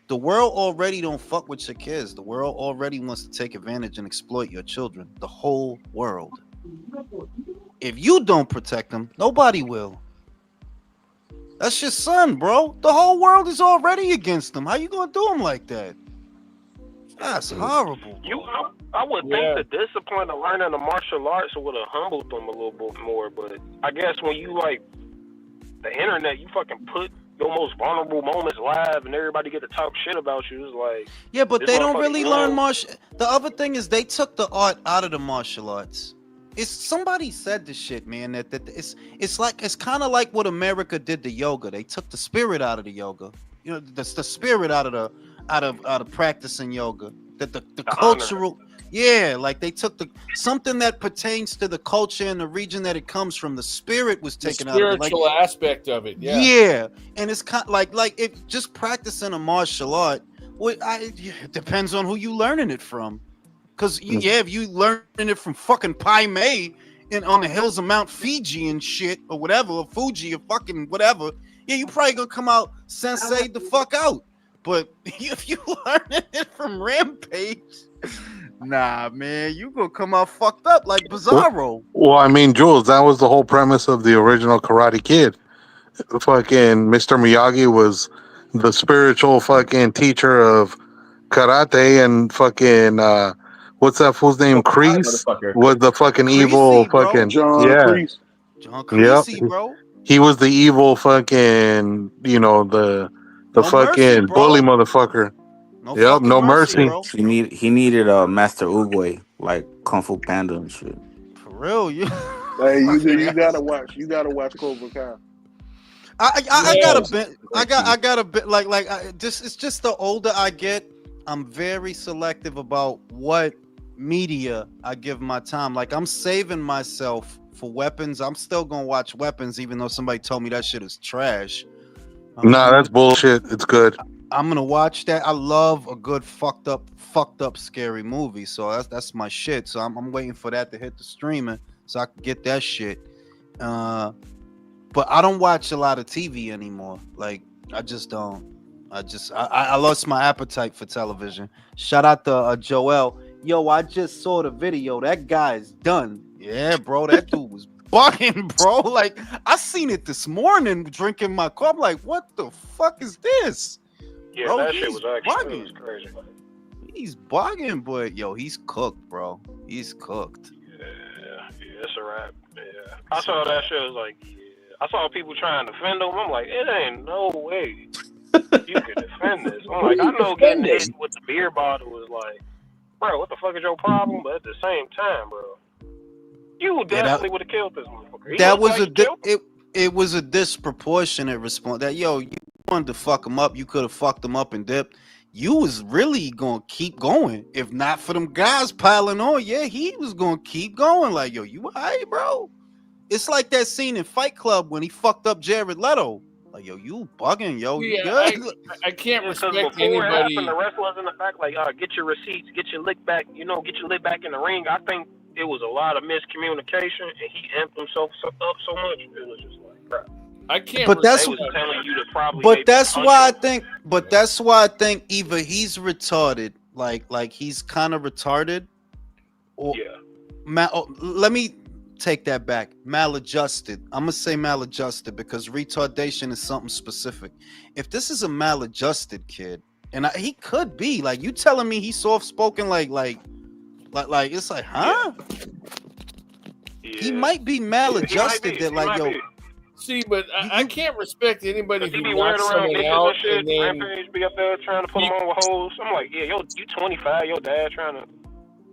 The world already don't fuck with your kids. The world already wants to take advantage and exploit your children. The whole world. If you don't protect them, nobody will. That's your son, bro. The whole world is already against them. How you gonna do him like that? That's horrible. I would think the discipline of learning the martial arts would have humbled them a little bit more, but I guess when you like the internet, you fucking put your most vulnerable moments live and everybody get to talk shit about you. It's like, yeah, but they don't really learn martial. The other thing is they took the art out of the martial arts. It's somebody said this shit, man. That it's kind of like what America did to yoga. They took the spirit out of the yoga. The spirit out of practicing yoga. The cultural. Yeah, like they took something that pertains to the culture and the region that it comes from. The spirit was taken out of it. Spiritual aspect of it. Yeah. Yeah, and it's kind of like if just practicing a martial art. It depends on who you learning it from. Because if you learning it from fucking Pai Mei on the hills of Mount Fiji and shit or whatever, or Fuji or fucking whatever, you probably gonna come out sensei the fuck out. But if you learning it from Rampage. Nah, man, you gonna come out fucked up like Bizarro. Well, I mean, Jules, that was the whole premise of the original Karate Kid. Fucking Mr. Miyagi was the spiritual fucking teacher of karate, and fucking what's that fool's name? Kreese was the fucking evil fucking John Kreese. John Kreese, bro. He was the evil fucking, the fucking bully motherfucker. No mercy. He needed a Master Oogway, like Kung Fu Panda and shit. For real, you gotta watch. You gotta watch Cobra Kai. I got a bit like it's just the older I get, I'm very selective about what media I give my time. Like I'm saving myself for weapons. I'm still gonna watch Weapons, even though somebody told me that shit is trash. Nah, that's bullshit. It's good. I'm gonna watch that. I love a good fucked up scary movie. So that's my shit. So I'm waiting for that to hit the streaming so I can get that shit. But I don't watch a lot of TV anymore. Like I just don't. I lost my appetite for television. Shout out to Joel. Yo, I just saw the video. That guy is done. Yeah, bro. That dude was bugging, bro. Like I seen it this morning drinking my coffee. I'm like, what the fuck is this? Yeah, bro, that shit was actually crazy. He's bugging, but yo, he's cooked, bro. He's cooked. Yeah, it's a wrap. Yeah, I saw that shit. I was like, I saw people trying to defend him. I'm like, it ain't no way you can defend this. I'm like, I know getting hit with the beer bottle was like, bro, what the fuck is your problem? But at the same time, bro, you definitely would have killed this motherfucker. That was it was a disproportionate response. That you wanted to fuck him up, you could have fucked him up and dipped. You was really gonna keep going. If not for them guys piling on, he was gonna keep going. Like, yo, you alright, bro? It's like that scene in Fight Club when he fucked up Jared Leto. Like, yo, you bugging, yo. You good? I can't respect before anybody. It happened, the rest wasn't the fact like, get your receipts, get your lick back, get your lick back in the ring. I think it was a lot of miscommunication, and he amped himself up so much. It was just like, crap. I can't. But that's they was telling you to probably. But that's why I think. But that's why I think either he's retarded, like he's kind of retarded, or let me take that back. Maladjusted. I'm gonna say maladjusted because retardation is something specific. If this is a maladjusted kid, and he could be like you telling me he's soft spoken, like it's like, huh? Yeah. He might be maladjusted. That like, yo. See, but I can't respect anybody He who be wearing knocks around someone bitches out and shit. and then Rampage be up there trying to put them on with hoes. I'm like, yeah, yo, you 25, your dad trying to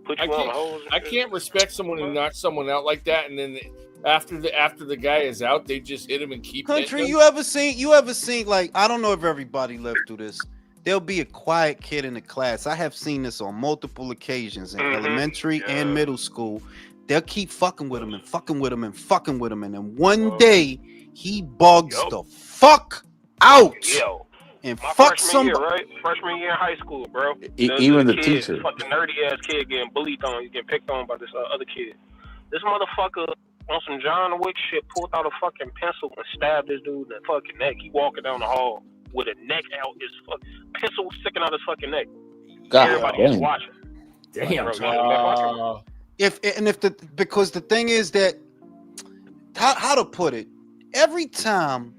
put you on hoes. I can't respect someone who knocks someone out like that, and then after the guy is out, they just hit him and keep Country, hitting him. you ever seen like, I don't know if everybody lived through this. There'll be a quiet kid in the class. I have seen this on multiple occasions in elementary and middle school. They'll keep fucking with him and fucking with him and fucking with him, and then one day he bugs the fuck out and My fuck freshman year, somebody. right? Freshman year in high school, bro. Even the kid, teacher. fucking nerdy ass kid getting bullied on, getting picked on by this other kid. This motherfucker on some John Wick shit pulled out a fucking pencil and stabbed this dude in the fucking neck. He walking down the hall with a neck out, his pencil sticking out his fucking neck. God, everybody just watching. Damn. Bro, Because the thing is that how to put it, every time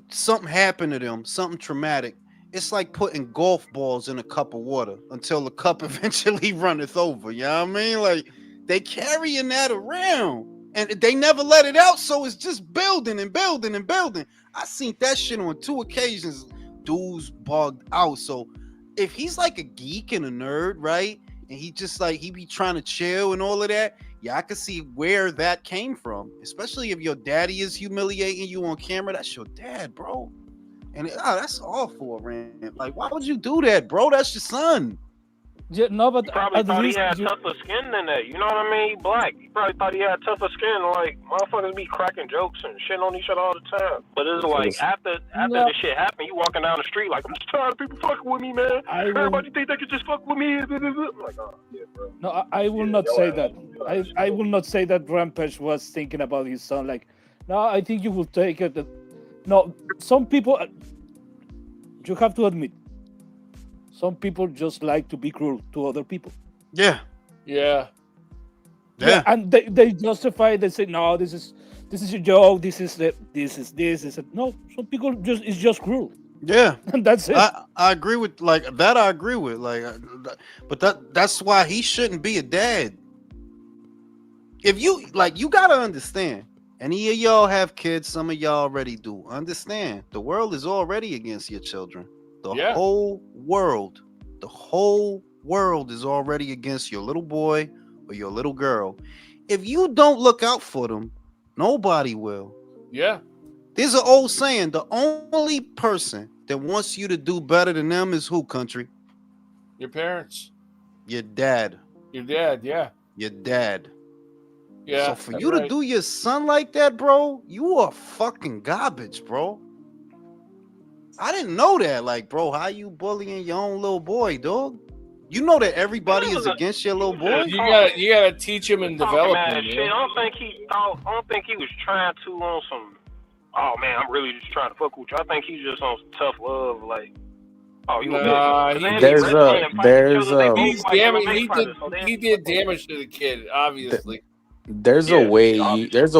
something happened to them, something traumatic, it's like putting golf balls in a cup of water until the cup eventually runneth over. You know what I mean? Like, they carrying that around and they never let it out, so it's just building and building and building. I seen that shit on 2 occasions. Dudes bugged out. So if he's like a geek and a nerd, right, and he just like he be trying to chill and all of that, yeah, I can see where that came from. Especially if your daddy is humiliating you on camera. That's your dad, bro. And that's awful, man. Like, why would you do that, bro? That's your son. Yeah, no, but he probably thought he had tougher skin than that. You know what I mean? He black. He probably thought he had tougher skin. Like, motherfuckers be cracking jokes and shit on each other all the time. But it's like, after the shit happened, you walking down the street like, I'm just tired of people fucking with me, man. Everybody think they can just fuck with me. I'm like, oh, yeah, bro. No, I will not say that. I will not say that Rampage was thinking about his son. Like, no, I think you will take it. No, some people, you have to admit, some people just like to be cruel to other people. Yeah. And they justify. They say, no, this is a joke. This is it. No, some people it's just cruel. Yeah, and that's it. I agree with like that. I agree with like, but that's why he shouldn't be a dad. If you like, you gotta understand. Any of y'all have kids. Some of y'all already do. Understand, the world is already against your children. The whole world is already against your little boy or your little girl. If you don't look out for them, nobody will. Yeah. There's an old saying, the only person that wants you to do better than them is who, country? Your parents. Your dad. Your dad, yeah. Your dad. Yeah. So for you to do your son like that, bro, you are fucking garbage, bro. I didn't know that. Like, bro, how you bullying your own little boy, dog? You know that everybody is against your little boy. You gotta teach him and develop him. Shit. I don't think he was trying to on some. Oh man, I'm really just trying to fuck with you. I think he's just on some tough love, like. Oh, you he did damage to the kid, obviously. There's a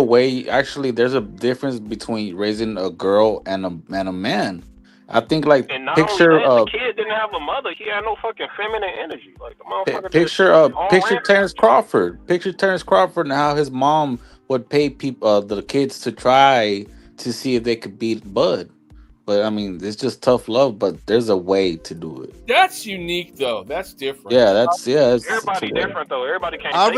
way. Actually, there's a difference between raising a girl and a man. I think like and picture the kid didn't have a mother. He had no fucking feminine energy. Like the motherfucker. Picture Terrence Crawford. Picture Terrence Crawford and how his mom would pay people, the kids, to try to see if they could beat Bud. But I mean, it's just tough love. But there's a way to do it. That's unique, though. That's different. Everybody different though. Everybody can't. I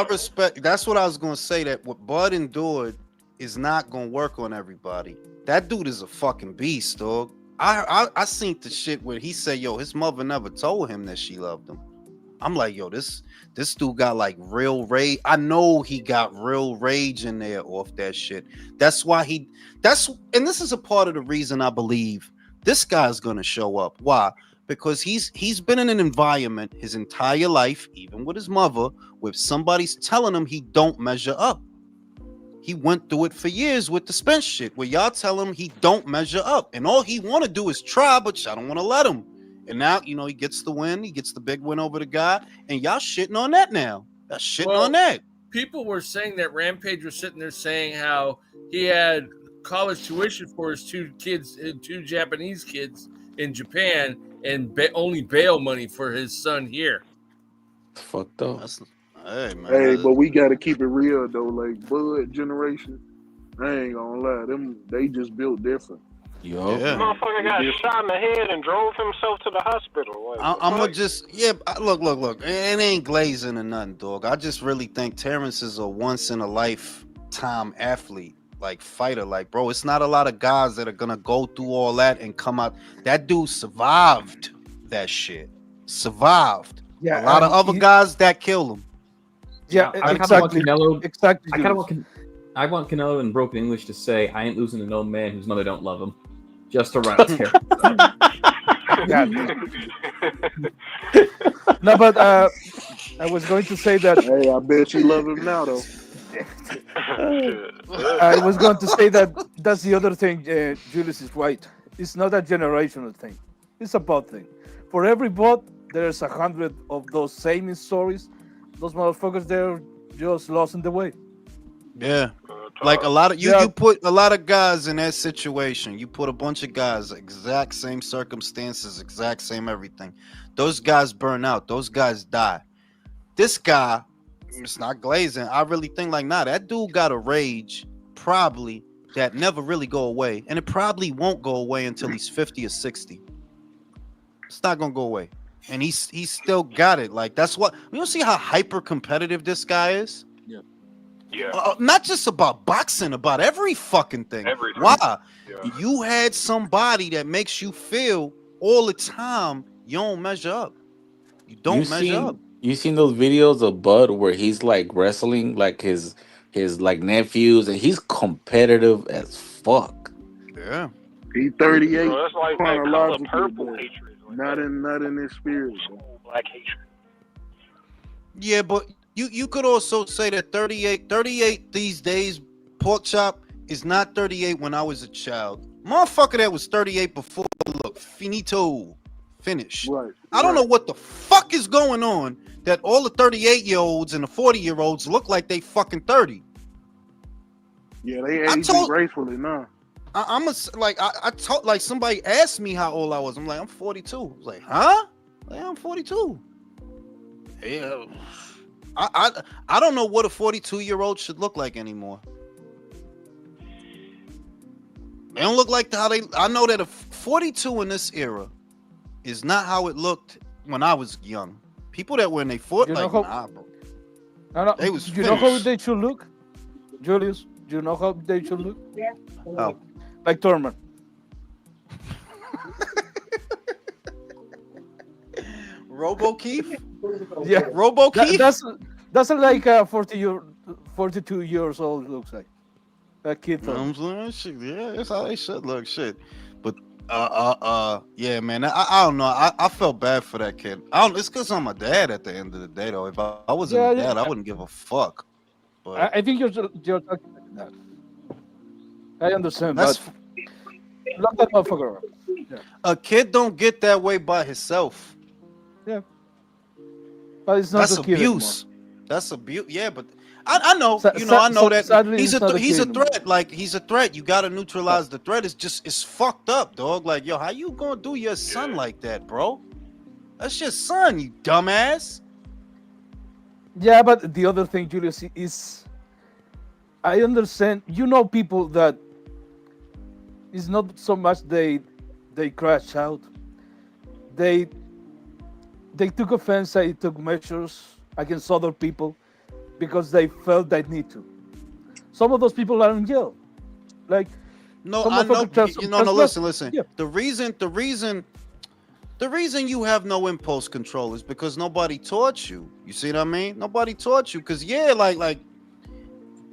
respect. That's what I was gonna say. That what Bud endured is not gonna work on everybody. That dude is a fucking beast, dog. I seen the shit where he said, yo, his mother never told him that she loved him. I'm like, yo, this dude got like real rage. I know he got real rage in there off that shit. That's why and this is a part of the reason I believe this guy's gonna show up. Why? Because he's been in an environment his entire life, even with his mother, where somebody's telling him he don't measure up. He went through it for years with the Spence shit, where y'all tell him he don't measure up, and all he want to do is try, but y'all don't want to let him. And now, he gets the win. He gets the big win over the guy, and y'all shitting on that now. That's shitting on that. People were saying that Rampage was sitting there saying how he had college tuition for his two Japanese kids in Japan, and only bail money for his son here. Fucked up. Hey, man. Hey, but we got to keep it real though. Like Bud generation, I ain't gonna lie, they just built different. Yup. Yeah. Motherfucker got shot in the head and drove himself to the hospital. Like, I'm gonna just look. It ain't glazing or nothing, dog. I just really think Terrence is a once in a lifetime athlete, like fighter. Like, bro, it's not a lot of guys that are gonna go through all that and come out. That dude survived that shit. Survived. Yeah, A lot of and other guys that killed him. Yeah, I kind of want exactly. Canelo. Exactly. I kind of want. I want Canelo in broken English to say, "I ain't losing to no man whose mother don't love him." Just to run out there. No, but I was going to say that. Hey, I bet you love him now, though. I was going to say that that's the other thing. Julius is right. It's not a generational thing. It's a bot thing. For every bot, there's 100 of those same stories. Those motherfuckers, they're just lost in the way. Yeah. Like a lot of you put a lot of guys in that situation. You put a bunch of guys, exact same circumstances, exact same everything. Those guys burn out. Those guys die. This guy, it's not glazing. I really think like, that dude got a rage probably that never really go away, and it probably won't go away until he's 50 or 60. It's not gonna go away, and he's still got it. Like that's what you don't see how hyper competitive this guy is. Yeah. Not just about boxing, about every fucking thing. Everything. Why? Yeah. You had somebody that makes you feel all the time you don't measure up. You don't measure up. You seen those videos of Bud where he's like wrestling like his like nephews, and he's competitive as fuck. Yeah. He 38 So that's like that color chronologically, purple but hatred. Like not in his spirit. black hatred. Yeah, but you could also say that 38 these days, pork chop is not 38 when I was a child. Motherfucker that was 38 before, look, finito. Finished. Right. I don't know what the fuck is going on that all the 38-year-olds and the 40-year-olds look like they fucking 30. Yeah, they aging gracefully now. I told like somebody asked me how old I was. I'm like, I'm 42. I was like, huh? Like, I'm 42. Yeah. I don't know what a 42-year-old should look like anymore. They don't look like how they. I know that a 42 in this era is not how it looked when I was young. People that were in their 40s, like, nah, bro. No, They was you know how finished. they should look, Julius? Do you know how they should look? How? Like Thurman. Robo Keith? Yeah, Robo Keith? That's like 42 years old looks like. That kid. You know what I'm saying? Shit, yeah, that's how they should look. Shit, but yeah, man. I don't know. I felt bad for that kid. It's because I'm a dad at the end of the day, though. If I wasn't a dad, I wouldn't give a fuck. But I think you're talking like that. I understand, That's but lock that motherfucker up. Yeah. a kid don't get that way by himself. Yeah. But it's not That's a kid abuse. That's abuse. Yeah, but I know. Sa- You know, I know sa- that sadly, he's it's not a he's a kid threat. Like he's a threat. You gotta neutralize the threat. It's fucked up, dog. Like, yo, how you gonna do your son like that, bro? That's your son, you dumbass. Yeah, but the other thing, Julius, is I understand. You know, people that it's not so much they crash out. They took offense. They took measures against other people because they felt they need to. Some of those people are in jail. Like No, some I know. motherfucker No, listen. Yeah. The reason you have no impulse control is because nobody taught you. You see what I mean? Nobody taught you. Cause like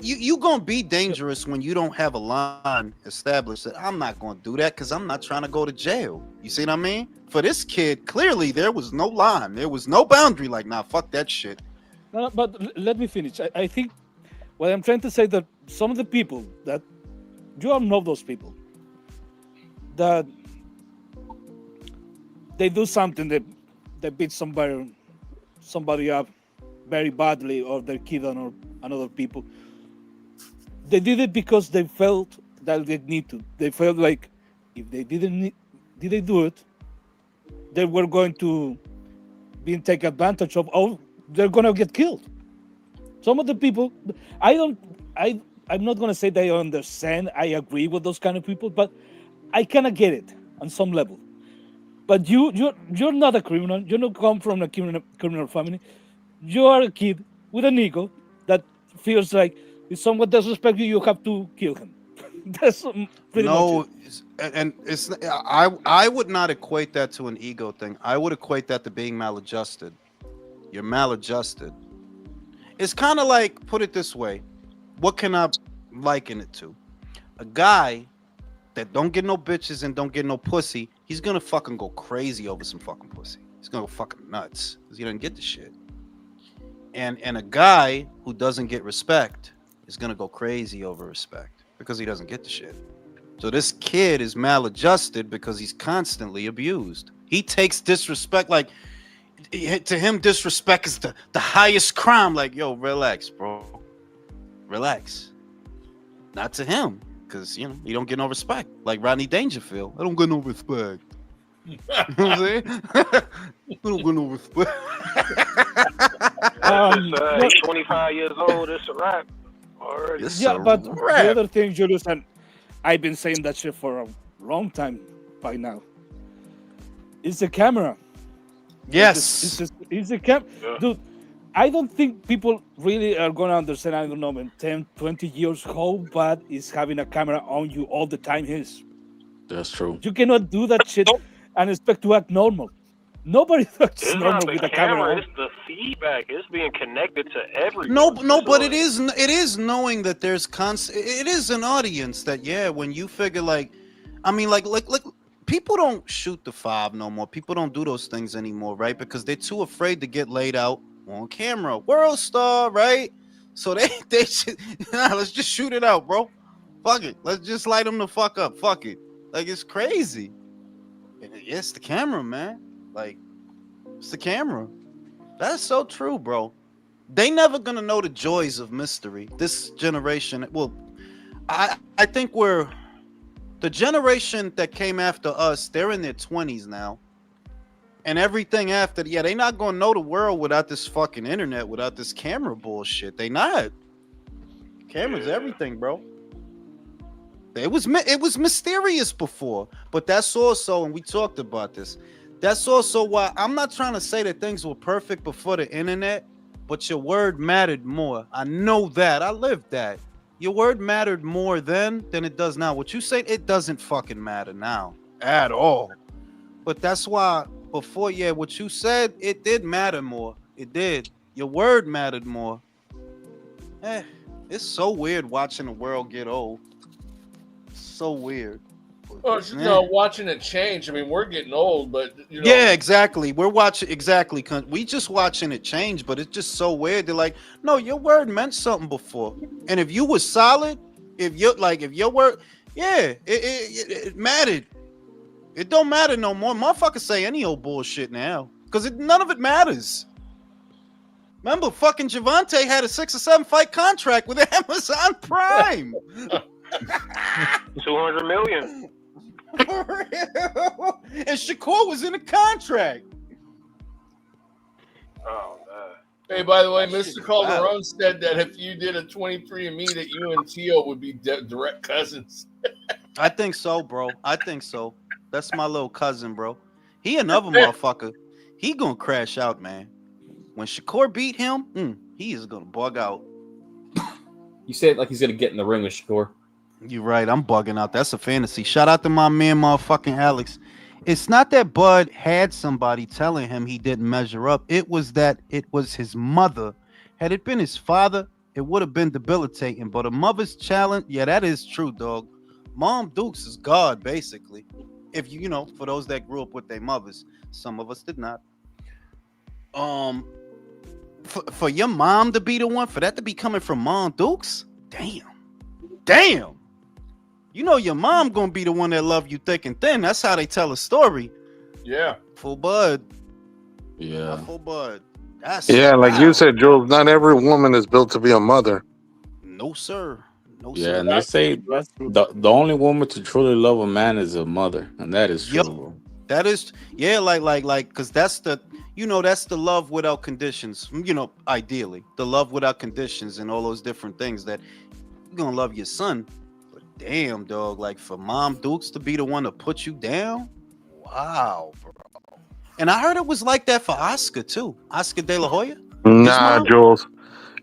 you gonna be dangerous when you don't have a line established that I'm not gonna do that because I'm not trying to go to jail. You see what I mean? For this kid, clearly there was no line. There was no boundary. Like, nah, fuck that shit. No, but let me finish. I think what I'm trying to say that some of the people that you all know those people that they do something that they beat somebody up very badly, or their kid or another people. They did it because they felt that they need to. They felt like if they didn't do it, they were going to be taken advantage of. Oh, they're gonna get killed. Some of the people, I'm not gonna say that I understand. I agree with those kind of people, but I kind of get it on some level. But you're not a criminal. You don't come from a criminal family. You are a kid with an ego that feels like if someone disrespects you, you have to kill him. That's pretty much it. No, and it's I would not equate that to an ego thing. I would equate that to being maladjusted. You're maladjusted. It's kind of like, put it this way. What can I liken it to? A guy that don't get no bitches and don't get no pussy, he's gonna fucking go crazy over some fucking pussy. He's gonna go fucking nuts because he doesn't get the shit. And a guy who doesn't get respect is gonna go crazy over respect because he doesn't get the shit. So this kid is maladjusted because he's constantly abused. He takes disrespect like, to him, disrespect is the highest crime. Like, yo, relax, bro. Relax. Not to him, because, you know, he don't get no respect. Like Rodney Dangerfield. I don't get no respect. You know what I'm saying? I don't get no respect. He's 25 years old. It's a wrap already. Yeah, but the other thing, Julius, and I've been saying that shit for a long time by now, is the camera. Yes. It's the camera. Yeah. Dude, I don't think people really are going to understand, I don't know, in 10, 20 years, how bad is having a camera on you all the time is. That's true. You cannot do that shit and expect to act normal. Nobody acts normal with a camera on. It's the feedback. It's being connected to everything. No, but it is knowing that there's it is an audience that, yeah, when you figure like, I mean, like people don't shoot the 5 no more. People don't do those things anymore, right? Because they're too afraid to get laid out on camera. World star, right? So they should, let's just shoot it out, bro. Fuck it. Let's just light them the fuck up. Fuck it. Like, it's crazy. It's the camera, man. Like, it's the camera. That's so true, bro. They never gonna know the joys of mystery. This generation, well, I think we're the generation that came after us. They're in their 20s now, and everything after, yeah, they not gonna know the world without this fucking internet, without this camera bullshit. They not. Camera's everything, bro. It was mysterious before, but that's also, and we talked about this. That's also why I'm not trying to say that things were perfect before the internet, but your word mattered more. I know that. I lived that. Your word mattered more then than it does now. What you say, it doesn't fucking matter now at all. But that's why before, yeah, what you said, it did matter more. It did. Your word mattered more. It's so weird watching the world get old. So weird. Oh, you know, watching it change. I mean, we're getting old, but you know. Yeah, exactly. We're watching exactly. We just watching it change, but it's just so weird. They're like, no, your word meant something before, and if you was solid, if your word, yeah, it mattered. It don't matter no more. Motherfuckers say any old bullshit now because none of it matters. Remember, fucking Javante had a 6 or 7 fight contract with Amazon Prime. 200 million. And Shakur was in a contract. Oh man. Hey, by the way, Mr. Calderon said that if you did a 23andMe, that you and Tio would be direct cousins. I think so, bro. I think so. That's my little cousin, bro. He another motherfucker. He gonna crash out, man. When Shakur beat him, he is gonna bug out. You say it like he's gonna get in the ring with Shakur. You're right. I'm bugging out. That's a fantasy. Shout out to my man, motherfucking Alex. It's not that Bud had somebody telling him he didn't measure up. It was that it was his mother. Had it been his father, it would have been debilitating. But a mother's challenge, yeah, that is true, dog. Mom Dukes is God, basically. If you know, for those that grew up with their mothers, some of us did not. For your mom to be the one, for that to be coming from Mom Dukes, damn. You know your mom gonna be the one that love you thick and thin. That's how they tell a story. Yeah. Full Bud. Yeah. Full Bud. That's like you said, Jules, not every woman is built to be a mother. No, sir. No, Yeah, sir. and they say the only woman to truly love a man is a mother, and that is true. Bro. That is, yeah, like, because that's the, that's the love without conditions. Ideally, the love without conditions and all those different things that you're gonna love your son. But damn, dog, like for Mom Dukes to be the one to put you down, wow, bro. And I heard it was like that for Oscar too. Oscar De La Hoya. Nah, Jules.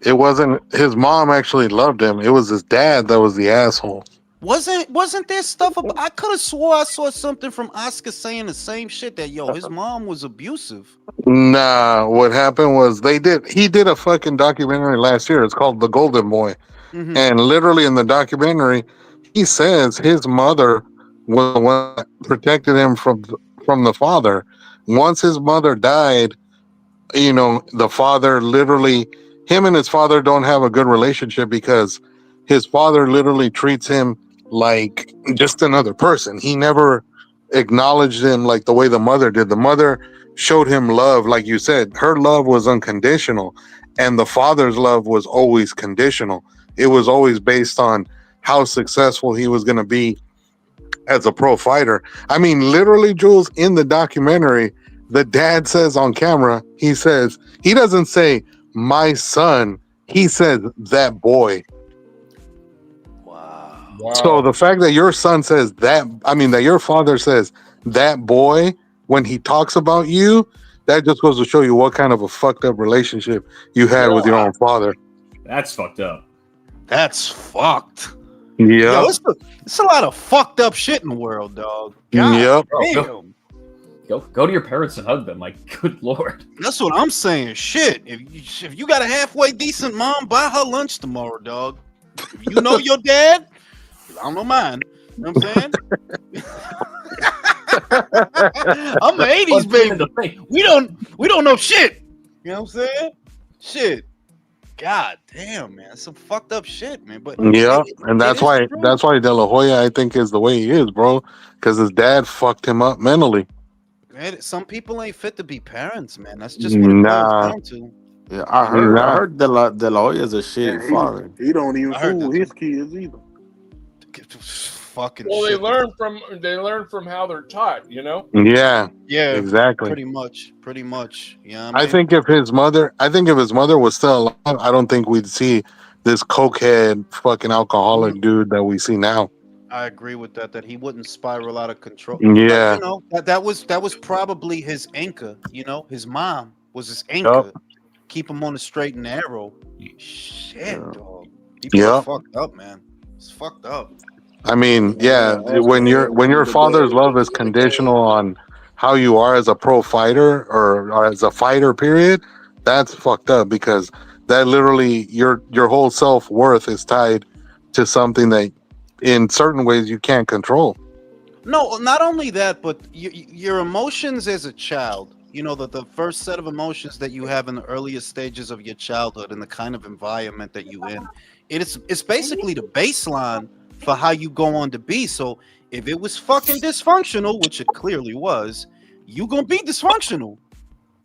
It wasn't. His mom actually loved him. It was his dad that was the asshole. Wasn't there stuff about? I could have swore I saw something from Oscar saying the same shit that his mom was abusive. Nah, what happened was he did a fucking documentary last year. It's called The Golden Boy. Mm-hmm. And literally in the documentary, he says his mother was the one that protected him from the father. Once his mother died, the father literally, him and his father don't have a good relationship because his father literally treats him like just another person. He never acknowledged him like the way the mother did. The mother showed him love, like you said. Her love was unconditional, and the father's love was always conditional. It was always based on how successful he was going to be as a pro fighter. I mean, literally, Jules, in the documentary, the dad says on camera, he doesn't say my son, he says that boy. Wow. So the fact that your son says that your father says that boy when he talks about you, that just goes to show you what kind of a fucked up relationship you had with your own father. That's fucked up. That's fucked. Yeah. Yo, it's a lot of fucked up shit in the world, dog. Yep. Damn. Go to your parents and hug them. Like, good lord. That's what I'm saying. Shit. If you got a halfway decent mom, buy her lunch tomorrow, dog. If you know your dad, I don't know mine. You know what I'm saying? I'm an 80s baby. We don't know shit. You know what I'm saying? Shit. God damn, man. That's some fucked up shit, man. But yeah, and that's why De La Hoya, I think, is the way he is, bro. Because his dad fucked him up mentally. Man, some people ain't fit to be parents, man. That's just what it boils down to. Yeah, I heard De La Hoya is a shitty father. He don't even fool his kids either. Fucking well, shit. they learn from how they're taught, Yeah, exactly. Pretty much. Yeah, I think if his mother was still alive, I don't think we'd see this cokehead fucking alcoholic dude that we see now. I agree with that. That he wouldn't spiral out of control. Yeah, but, that was probably his anchor. His mom was his anchor. Keep him on the straight and narrow. Shit, dog. People are fucked up, man. It's fucked up. I mean, when your father's love is conditional on how you are as a pro fighter or as a fighter, period, that's fucked up because that literally your whole self-worth is tied to something that in certain ways you can't control. No, not only that, but your emotions as a child, the first set of emotions that you have in the earliest stages of your childhood and the kind of environment that you in, it's basically the baseline for how you go on to be. So if it was fucking dysfunctional, which it clearly was, you gonna be dysfunctional.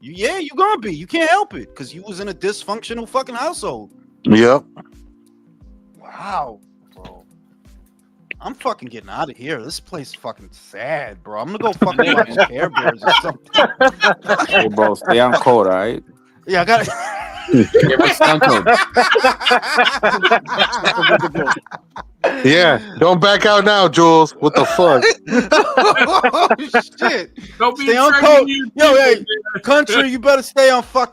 You gonna be. You can't help it because you was in a dysfunctional fucking household. Yep. Wow, bro. I'm fucking getting out of here. This place is fucking sad, bro. I'm gonna go fucking watch Care Bears or something. Hey, bro, stay on code, all right? Yeah, I got Yeah, don't back out now, Jules. What the fuck? Oh shit! Stay on code. Yo, hey, country, you better stay on fucking